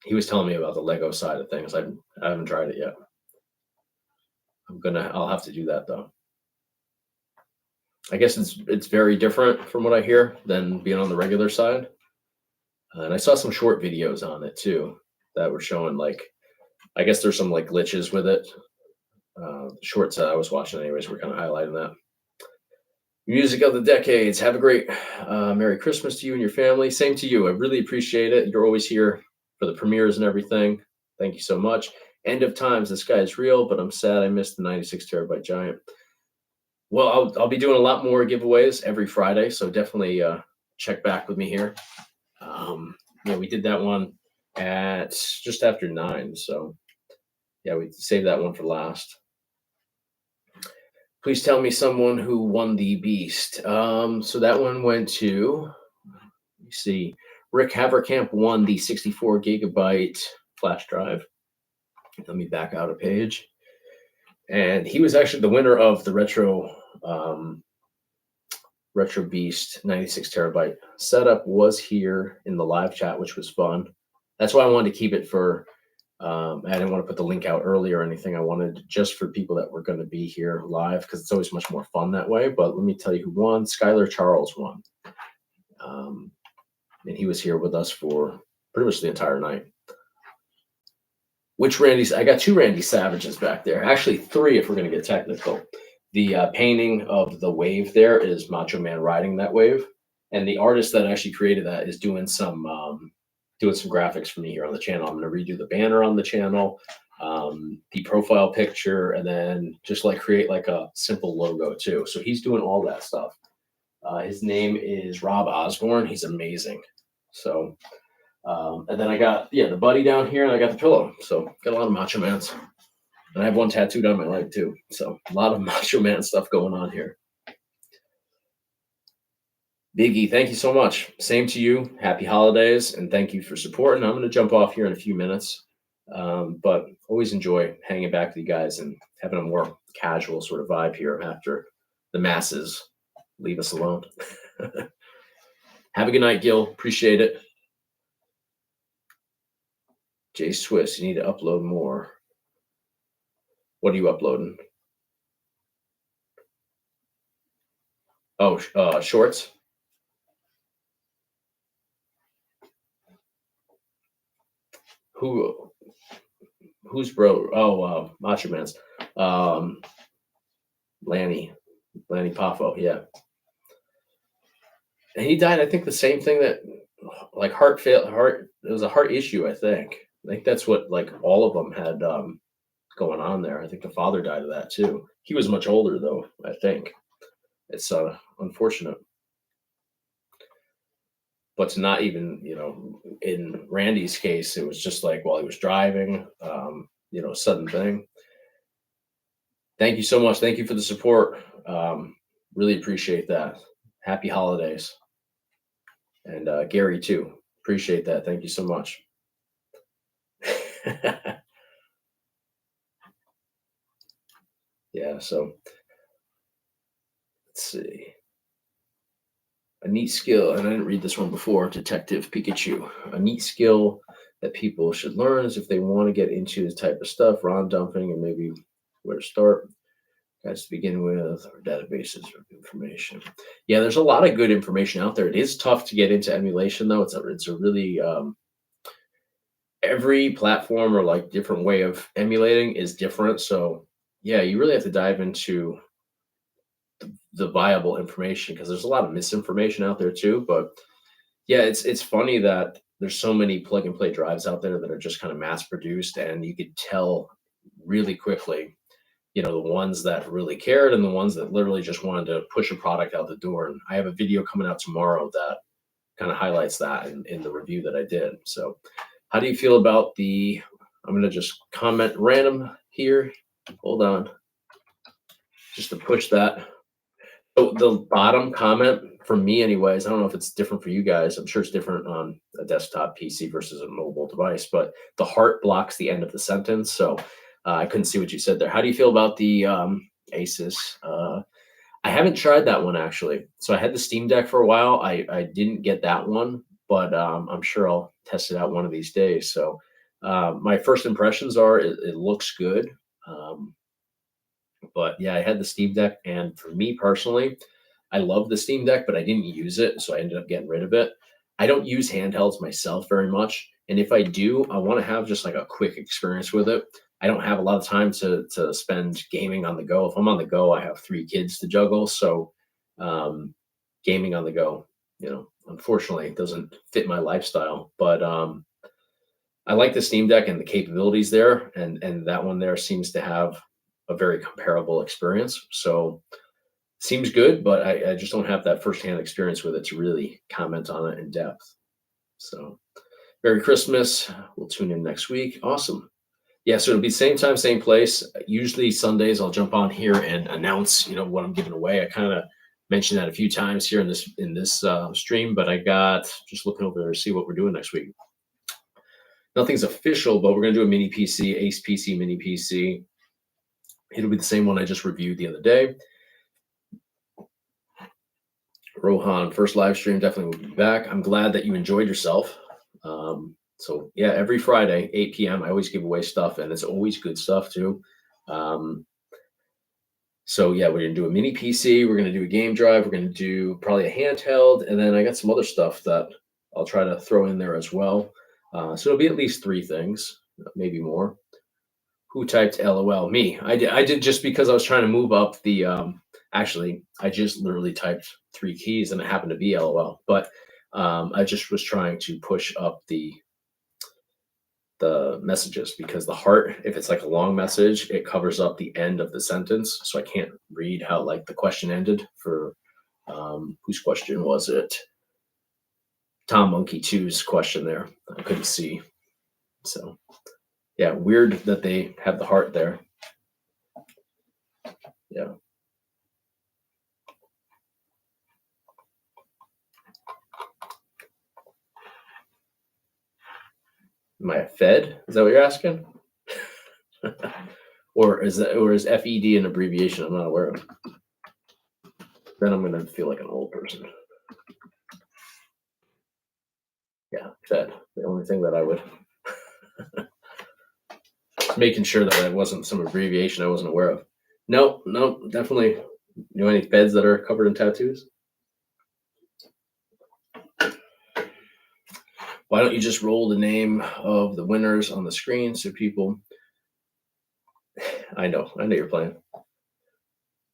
he was telling me about the Lego side of things. I haven't tried it yet. I'll have to do that though. I guess it's very different from what I hear than being on the regular side. And I saw some short videos on it too that were showing like, I guess there's some like glitches with it. Shorts that I was watching anyways were kind of highlighting that. Music of the decades. Have a great Merry Christmas to you and your family. Same to you. I really appreciate it. You're always here for the premieres and everything. Thank you so much. End of times. This guy is real, but I'm sad I missed the 96 terabyte giant. Well, I'll be doing a lot more giveaways every Friday, so definitely check back with me here. Yeah, we did that one at just after 9, so yeah, we saved that one for last. Please tell me someone who won the Beast. So that one went to, let me see, Rick Haverkamp won the 64 gigabyte flash drive. Let me back out a page. And he was actually the winner of the RetroBeast 96 terabyte setup. Was here in the live chat, which was fun. That's why I wanted to keep it for I didn't want to put the link out early or anything. I wanted just for people that were going to be here live because it's always much more fun that way. But let me tell you who won. Skylar Charles won. And he was here with us for pretty much the entire night. Which Randy's? I got 2 Randy Savages back there. Actually, 3 if we're going to get technical. The painting of the wave there is Macho Man riding that wave. And the artist that actually created that is doing some graphics for me here on the channel. I'm going to redo the banner on the channel, the profile picture, and then just like create like a simple logo too. So he's doing all that stuff. His name is Rob Osborne. He's amazing. So, and then I got, the buddy down here, and I got the pillow. So got a lot of Macho Mans. And I have one tattooed on my leg too. So a lot of Macho Man stuff going on here. Biggie, thank you so much. Same to you. Happy holidays, and thank you for supporting. I'm going to jump off here in a few minutes, but always enjoy hanging back with you guys and having a more casual sort of vibe here after the masses leave us alone. Have a good night, Gil. Appreciate it. Jay Swiss, you need to upload more. What are you uploading? Oh, shorts. Who's bro? Oh, Macho Man's. Lanny Poffo, yeah. And he died, I think, the same thing that like it was a heart issue, I think. I think that's what like all of them had going on there. I think the father died of that too. He was much older though, I think. It's unfortunate. But to not even, in Randy's case, it was just like while he was driving, sudden thing. Thank you so much. Thank you for the support. Really appreciate that. Happy holidays. And Gary too. Appreciate that. Thank you so much. Yeah, so let's see. A neat skill, and I didn't read this one before, Detective Pikachu. A neat skill that people should learn is if they want to get into this type of stuff, ROM dumping, and maybe where to start. Guys to begin with, or databases of information. Yeah, there's a lot of good information out there. It is tough to get into emulation, though. It's a really every platform or like different way of emulating is different. So yeah, you really have to dive into the viable information because there's a lot of misinformation out there too. But yeah, it's funny that there's so many plug and play drives out there that are just kind of mass produced, and you could tell really quickly, the ones that really cared and the ones that literally just wanted to push a product out the door. And I have a video coming out tomorrow that kind of highlights that in the review that I did. So how do you feel about I'm going to just comment random here. Hold on. Just to push that. So the bottom comment for me anyways, I don't know if it's different for you guys. I'm sure it's different on a desktop PC versus a mobile device, but the heart blocks the end of the sentence. So I couldn't see what you said there. How do you feel about the Asus? I haven't tried that one actually. So I had the Steam Deck for a while. I didn't get that one, but I'm sure I'll test it out one of these days. So my first impressions are it looks good. But yeah, I had the Steam Deck, and for me personally, I love the Steam Deck, but I didn't use it, so I ended up getting rid of it. I don't use handhelds myself very much, and if I do, I want to have just like a quick experience with it. I don't have a lot of time to spend gaming on the go. If I'm on the go, I have 3 kids to juggle, so gaming on the go, unfortunately, doesn't fit my lifestyle. But I like the Steam Deck and the capabilities there, and that one there seems to have a very comparable experience. So seems good, but I just don't have that firsthand experience with it to really comment on it in depth. So Merry Christmas. We'll tune in next week. Awesome. Yeah, so it'll be same time, same place. Usually Sundays I'll jump on here and announce, what I'm giving away. I kind of mentioned that a few times here in this stream, but I got just looking over there to see what we're doing next week. Nothing's official, but we're going to do a mini PC, Ace PC, mini PC. It'll be the same one I just reviewed the other day. Rohan, first live stream, definitely will be back. I'm glad that you enjoyed yourself. So yeah, every Friday, 8 p.m., I always give away stuff, and it's always good stuff too. So yeah, we're gonna do a mini PC, we're gonna do a game drive, we're gonna do probably a handheld, and then I got some other stuff that I'll try to throw in there as well. So it'll be at least 3 things, maybe more. Who typed LOL? Me. I did just because I was trying to move up the. Actually, I just literally typed 3 keys and it happened to be LOL. But I just was trying to push up the messages because the heart, if it's like a long message, it covers up the end of the sentence, so I can't read how like the question ended. For whose question was it? Tom Monkey 2's question there. I couldn't see. So yeah, weird that they have the heart there. Yeah. Am I a Fed? Is that what you're asking? or is FED an abbreviation I'm not aware of? Then I'm gonna feel like an old person. Yeah, Fed. The only thing that I would making sure that it wasn't some abbreviation I wasn't aware of. No, definitely. You know any Feds that are covered in tattoos? Why don't you just roll the name of the winners on the screen so people? I know you're playing.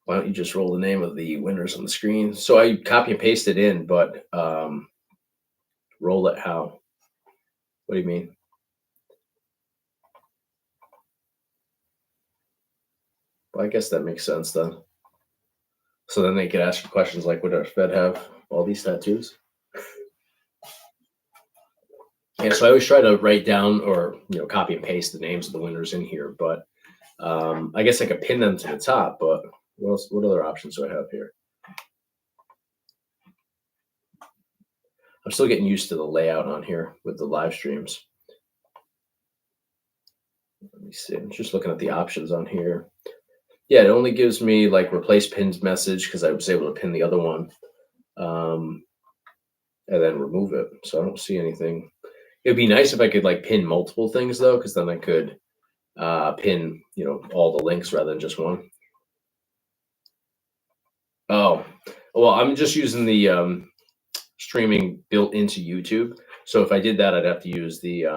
Why don't you just roll the name of the winners on the screen? So I copy and paste it in, but roll it how? What do you mean? Well, I guess that makes sense then. So then they could ask you questions like, would our Fed have all these tattoos? Yeah, so I always try to write down or copy and paste the names of the winners in here, but I guess I could pin them to the top, but what other options do I have here? I'm still getting used to the layout on here with the live streams. Let me see. I'm just looking at the options on here. Yeah, it only gives me like replace pinned message because I was able to pin the other one, um, and then remove it. So I don't see anything. It'd be nice if I could like pin multiple things though, because then I could pin, all the links rather than just one. Oh, well, I'm just using the streaming built into YouTube. So if I did that, I'd have to use the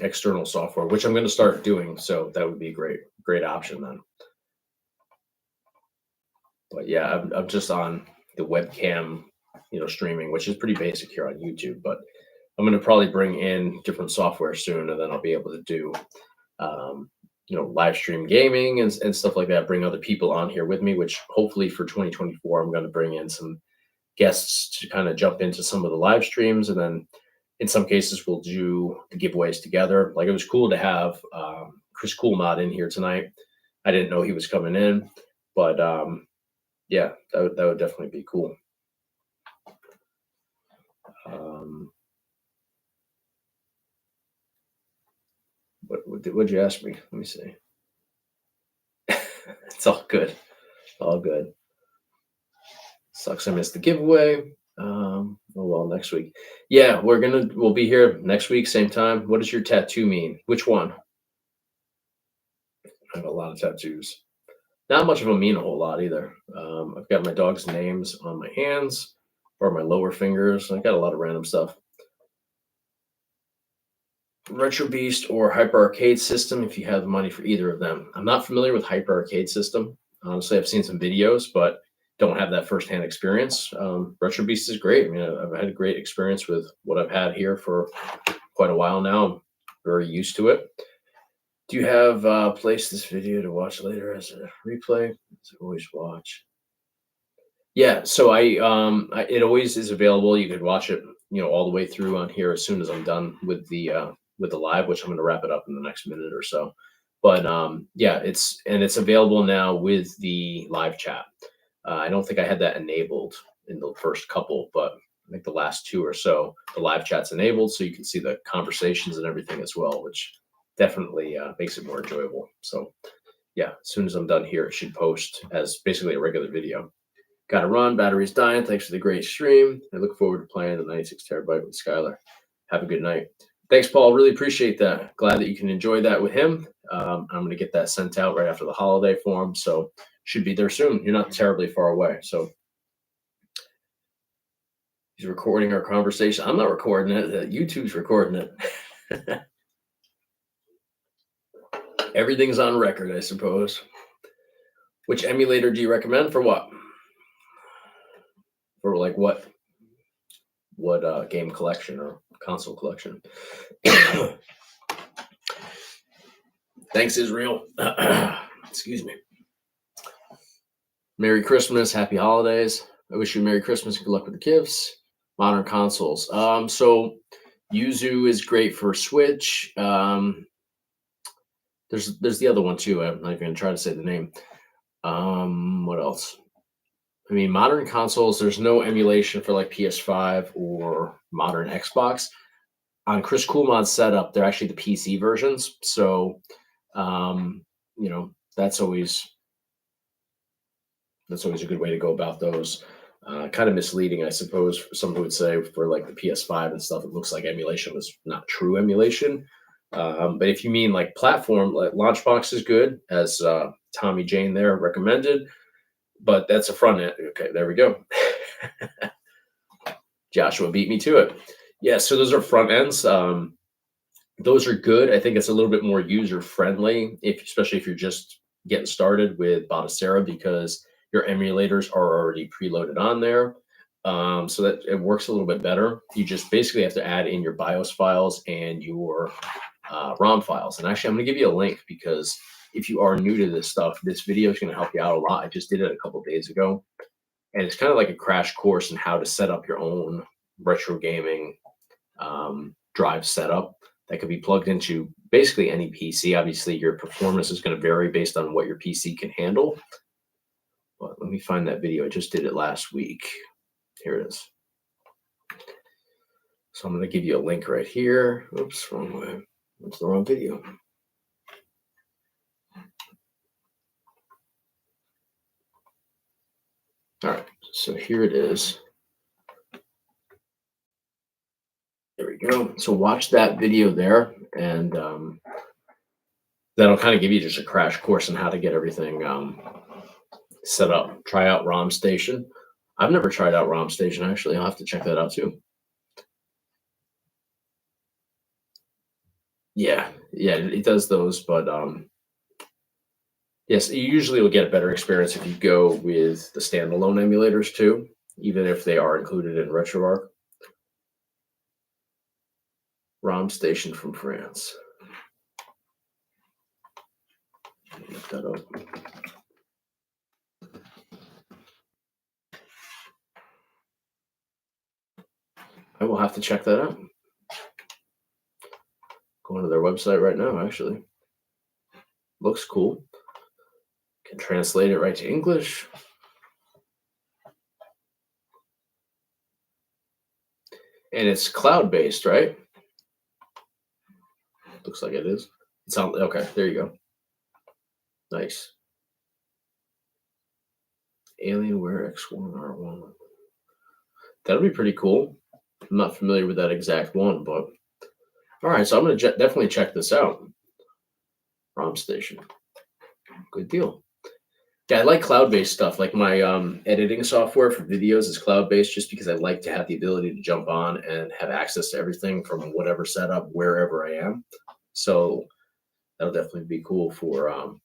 external software, which I'm going to start doing. So that would be a great option then. But yeah, I'm just on the webcam, streaming, which is pretty basic here on YouTube. But I'm going to probably bring in different software soon, and then I'll be able to do, um, live stream gaming and stuff like that. Bring other people on here with me, which hopefully for 2024, I'm going to bring in some guests to kind of jump into some of the live streams, and then in some cases we'll do the giveaways together. Like it was cool to have Chris Coolmod in here tonight. I didn't know he was coming in, but yeah, that would definitely be cool. What'd you ask me? Let me see. It's all good. All good. Sucks I missed the giveaway. Oh well, next week. Yeah, we'll be here next week, same time. What does your tattoo mean? Which one? I have a lot of tattoos. Not much of them mean a whole lot either. I've got my dog's names on my hands or my lower fingers. I got a lot of random stuff. RetroBeast or Hyper Arcade System, if you have the money for either of them. I'm not familiar with Hyper Arcade System. Honestly, I've seen some videos, but don't have that firsthand experience. RetroBeast is great. I mean, I've had a great experience with what I've had here for quite a while now. I'm very used to it. Do you have place this video to watch later as a replay? As I always watch. Yeah, so it always is available. You could watch it, all the way through on here as soon as I'm done with the live, which I'm going to wrap it up in the next minute or so. But yeah, it's available now with the live chat. I don't think I had that enabled in the first couple, but I think the last two or so, the live chat's enabled, so you can see the conversations and everything as well, which definitely makes it more enjoyable. So yeah, as soon as I'm done here, it should post as basically a regular video. Got to run. Battery's dying. Thanks for the great stream. I look forward to playing the 96 terabyte with Skylar. Have a good night. Thanks, Paul. Really appreciate that. Glad that you can enjoy that with him. I'm going to get that sent out right after the holiday for him. So should be there soon. You're not terribly far away. So he's recording our conversation. I'm not recording it. YouTube's recording it. Everything's on record, I suppose. Which emulator do you recommend for what? For like what game collection or console collection? Thanks, Israel. Excuse me. Merry Christmas, Happy Holidays. I wish you a Merry Christmas and good luck with the gifts. Modern consoles. So Yuzu is great for Switch. There's the other one too. I'm not even gonna try to say the name. What else? I mean, modern consoles, there's no emulation for like PS5 or modern Xbox. On Chris Coolmod's setup, they're actually the PC versions. So, that's always a good way to go about those. Kind of misleading, I suppose. Someone would say for like the PS5 and stuff, it looks like emulation was not true emulation. But if you mean like platform, like Launchbox is good, as Tommy Jane there recommended. But that's a front end. Okay, there we go. Joshua beat me to it. Yeah, so those are front ends. Those are good. I think it's a little bit more user friendly, especially if you're just getting started with Batocera, because your emulators are already preloaded on there. So that it works a little bit better. You just basically have to add in your BIOS files and your ROM files. And actually, I'm going to give you a link, because if you are new to this stuff, this video is going to help you out a lot. I just did it a couple days ago, and it's kind of like a crash course in how to set up your own retro gaming drive setup that could be plugged into basically any PC. Obviously, your performance is going to vary based on what your PC can handle. But let me find that video. I just did it last week. Here it is. So I'm going to give you a link right here. Oops, wrong way. That's the wrong video. All right, so here it is. There we go. So watch that video there, and that'll kind of give you just a crash course on how to get everything set up. Try out ROM Station. I've never tried out ROM Station, actually. I'll have to check that out too. Yeah, yeah, it does those, but yes, you usually will get a better experience if you go with the standalone emulators too, even if they are included in RetroArch. ROM Station from France. Look that up. I will have to check that out. Going to their website right now, actually. Looks cool. Can translate it right to English. And it's cloud-based, right? Looks like it is. It's on, okay, there you go. Nice. Alienware X1R1. That'll be pretty cool. I'm not familiar with that exact one, but all right. So I'm going to definitely check this out. ROM Station. Good deal. Yeah, I like cloud-based stuff. Like my editing software for videos is cloud-based just because I like to have the ability to jump on and have access to everything from whatever setup, wherever I am. So that'll definitely be cool for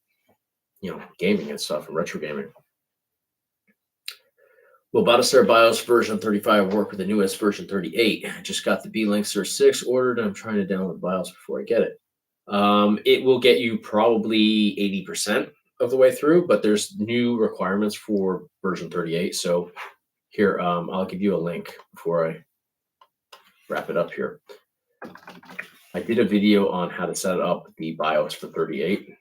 gaming and stuff and retro gaming. Will Battlestar BIOS version 35 work with the newest version 38? I just got the B-Link Sur 6 ordered, and I'm trying to download BIOS before I get it. It will get you probably 80% of the way through, but there's new requirements for version 38. So here, I'll give you a link before I wrap it up here. I did a video on how to set up the BIOS for 38.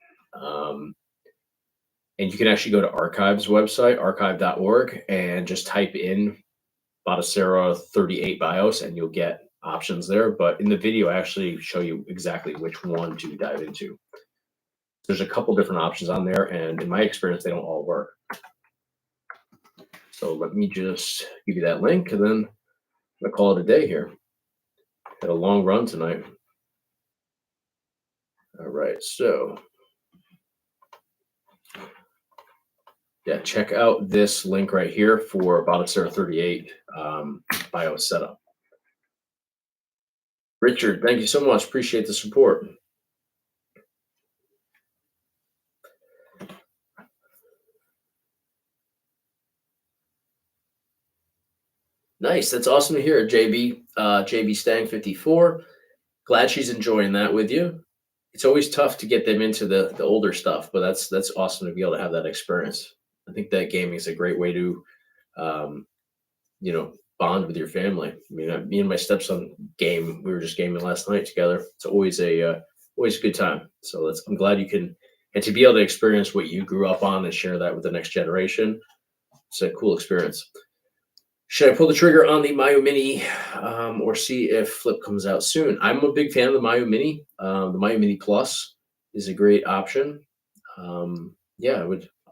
And you can actually go to Archive's website, archive.org, and just type in Battlestar 38 BIOS, and you'll get options there. But in the video, I actually show you exactly which one to dive into. There's a couple different options on there, and in my experience, they don't all work. So let me just give you that link, and then I'm going to call it a day here. Had a long run tonight. All right, so yeah, check out this link right here for Battlestar 38 BIOS setup. Richard, thank you so much. Appreciate the support. Nice. That's awesome to hear, JB. JB Stang 54. Glad she's enjoying that with you. It's always tough to get them into the older stuff, but that's awesome to be able to have that experience. I think that gaming is a great way to, bond with your family. I mean, me and my stepson game. We were just gaming last night together. It's always a good time. So I'm glad you can, and to be able to experience what you grew up on and share that with the next generation. It's a cool experience. Should I pull the trigger on the Mayu Mini or see if Flip comes out soon? I'm a big fan of the Mayu Mini. The Mayu Mini Plus is a great option. Yeah,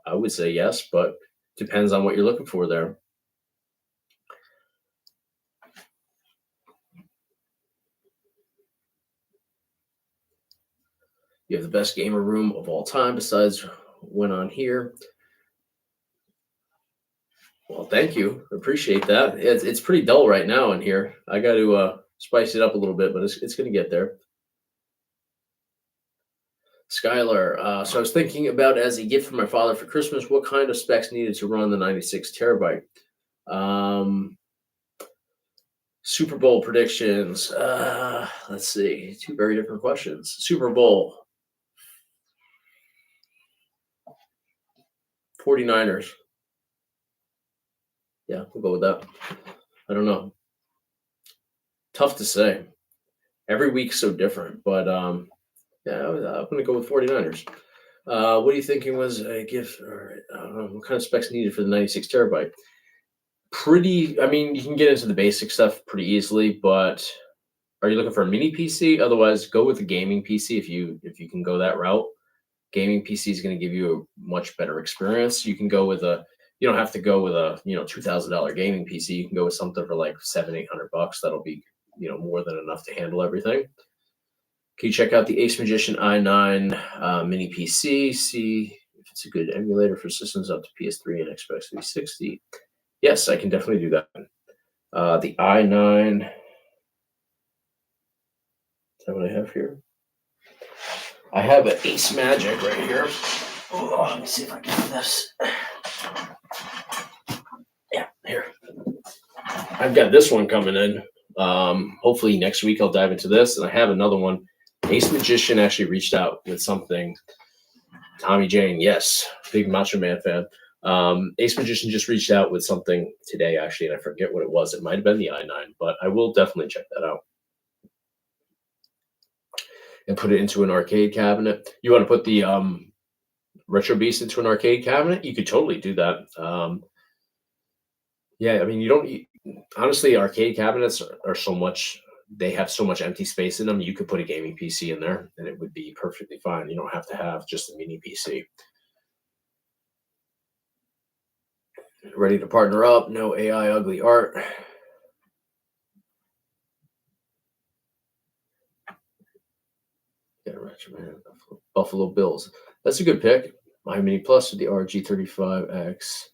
I would say yes, but depends on what you're looking for there. You have the best gamer room of all time besides one on here. Well, thank you. Appreciate that. It's pretty dull right now in here. I got to spice it up a little bit, but it's going to get there. Skylar, so I was thinking about as a gift for my father for Christmas, what kind of specs needed to run the 96 terabyte? Super Bowl predictions. Let's see. Two very different questions. Super Bowl. 49ers. Yeah, we'll go with that. I don't know. Tough to say. Every week's so different, but yeah, I'm going to go with 49ers. What are you thinking was a gift? All right. I don't know. What kind of specs needed for the 96 terabyte? I mean, you can get into the basic stuff pretty easily, but are you looking for a mini PC? Otherwise, go with a gaming PC if you can go that route. Gaming PC is going to give you a much better experience. You can go with a you don't have to go with a $2,000 gaming PC. You can go with something for like $700-800. That'll be more than enough to handle everything. Can you check out the Ace Magician i9 mini PC? See if it's a good emulator for systems up to PS3 and Xbox 360. Yes, I can definitely do that. The i9. Is that what I have here? I have an Ace Magic right here. Oh, let me see if I can do this. Yeah, here. I've got this one coming in. Hopefully next week I'll dive into this. And I have another one. Ace Magician actually reached out with something. Tommy Jane, yes. Big Macho Man fan. Ace Magician just reached out with something today, actually, and I forget what it was. It might have been the i9, but I will definitely check that out. And put it into an arcade cabinet. You want to put the RetroBeast into an arcade cabinet? You could totally do that. Yeah, I mean, you don't honestly, arcade cabinets are so much, they have so much empty space in them. You could put a gaming PC in there and it would be perfectly fine. You don't have to have just a mini PC. Ready to partner up? No AI ugly art. Yeah, Buffalo Bills. That's a good pick. My Mini Plus with the RG35X.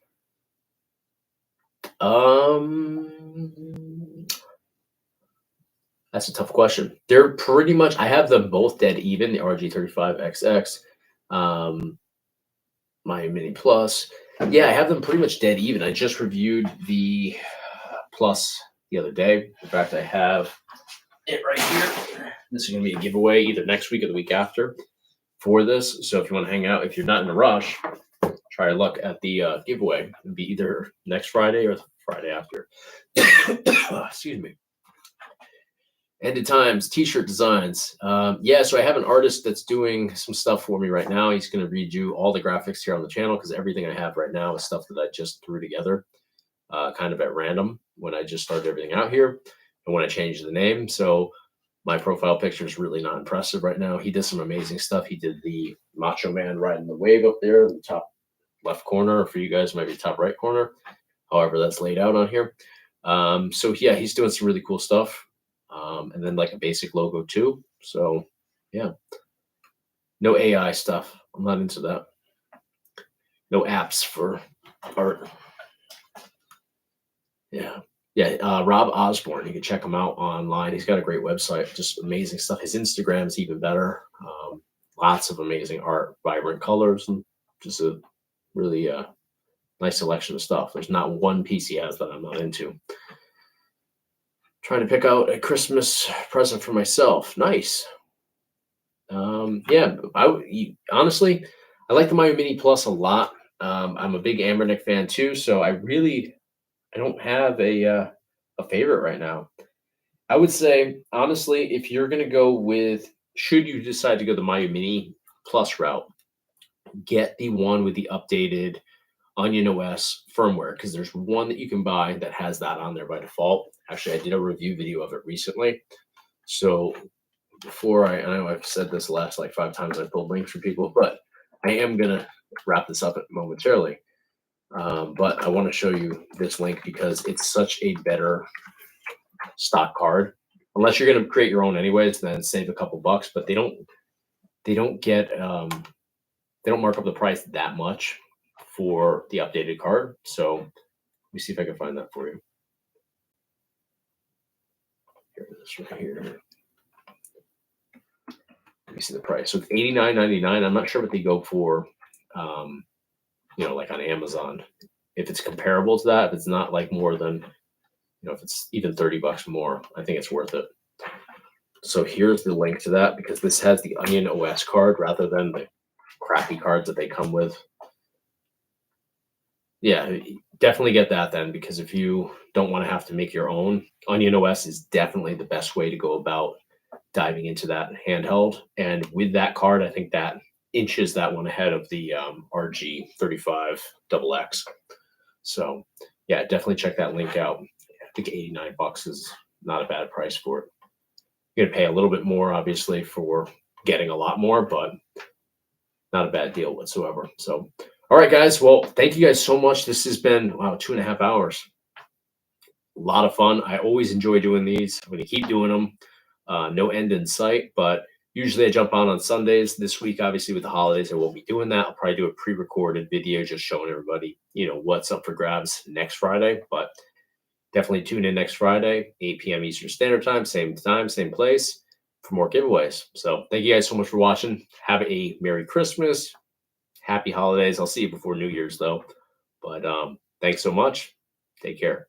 That's a tough question. They're pretty much, I have them both dead even, the RG35XX, my Mini Plus. Yeah, I have them pretty much dead even. I just reviewed the Plus the other day. In fact, I have it right here. This is going to be a giveaway either next week or the week after for this. So if you want to hang out, if you're not in a rush, try your luck at the giveaway. It'll be either next Friday or the Friday after. Excuse me. End of Times, t-shirt designs. Yeah, so I have an artist that's doing some stuff for me right now. He's going to redo all the graphics here on the channel because everything I have right now is stuff that I just threw together kind of at random when I just started everything out here and when I changed the name. So my profile picture is really not impressive right now. He did some amazing stuff. He did the Macho Man riding the wave up there in the top left corner. For you guys, it might be top right corner. However, that's laid out on here. So yeah, he's doing some really cool stuff. And then like a basic logo too. So yeah, no AI stuff. I'm not into that. No apps for art. Yeah. Yeah. Rob Osborne. You can check him out online. He's got a great website, just amazing stuff. His Instagram is even better. Lots of amazing art, vibrant colors, and just a really nice selection of stuff. There's not one piece he has that I'm not into. Trying to pick out a Christmas present for myself. Nice. Yeah, honestly, I like the Myo Mini Plus a lot. I'm a big Ambernick fan too, so I don't have a favorite right now. I would say, honestly, if you're going to go with, should you decide to go the Myo Mini Plus route, get the one with the updated Onion OS firmware, because there's one that you can buy that has that on there by default. Actually, I did a review video of it recently. So before I know I've said this last like 5 times, I pulled links for people, but I am going to wrap this up momentarily. But I want to show you this link because it's such a better stock card. Unless you're going to create your own anyways, then save a couple bucks, but they don't get, they don't mark up the price that much for the updated card. So let me see if I can find that for you. Here it is right here. Let me see the price. So it's $89.99. I'm not sure what they go for, like on Amazon. If it's comparable to that, if it's not like more than, if it's even $30 more, I think it's worth it. So here's the link to that because this has the Onion OS card rather than the crappy cards that they come with. Yeah, definitely get that then, because if you don't want to have to make your own, Onion OS is definitely the best way to go about diving into that handheld. And with that card, I think that inches that one ahead of the RG35XX. So yeah, definitely check that link out. I think $89 is not a bad price for it. You're gonna pay a little bit more, obviously, for getting a lot more, but not a bad deal whatsoever. So, All right, guys. Well, thank you guys so much. This has been, wow, 2.5 hours. A lot of fun. I always enjoy doing these. I'm going to keep doing them. No end in sight, but usually I jump on Sundays. This week, obviously, with the holidays, I won't be doing that. I'll probably do a pre-recorded video just showing everybody, what's up for grabs next Friday. But definitely tune in next Friday, 8 p.m. Eastern Standard Time, same place for more giveaways. So thank you guys so much for watching. Have a Merry Christmas. Happy holidays. I'll see you before New Year's, though. But thanks so much. Take care.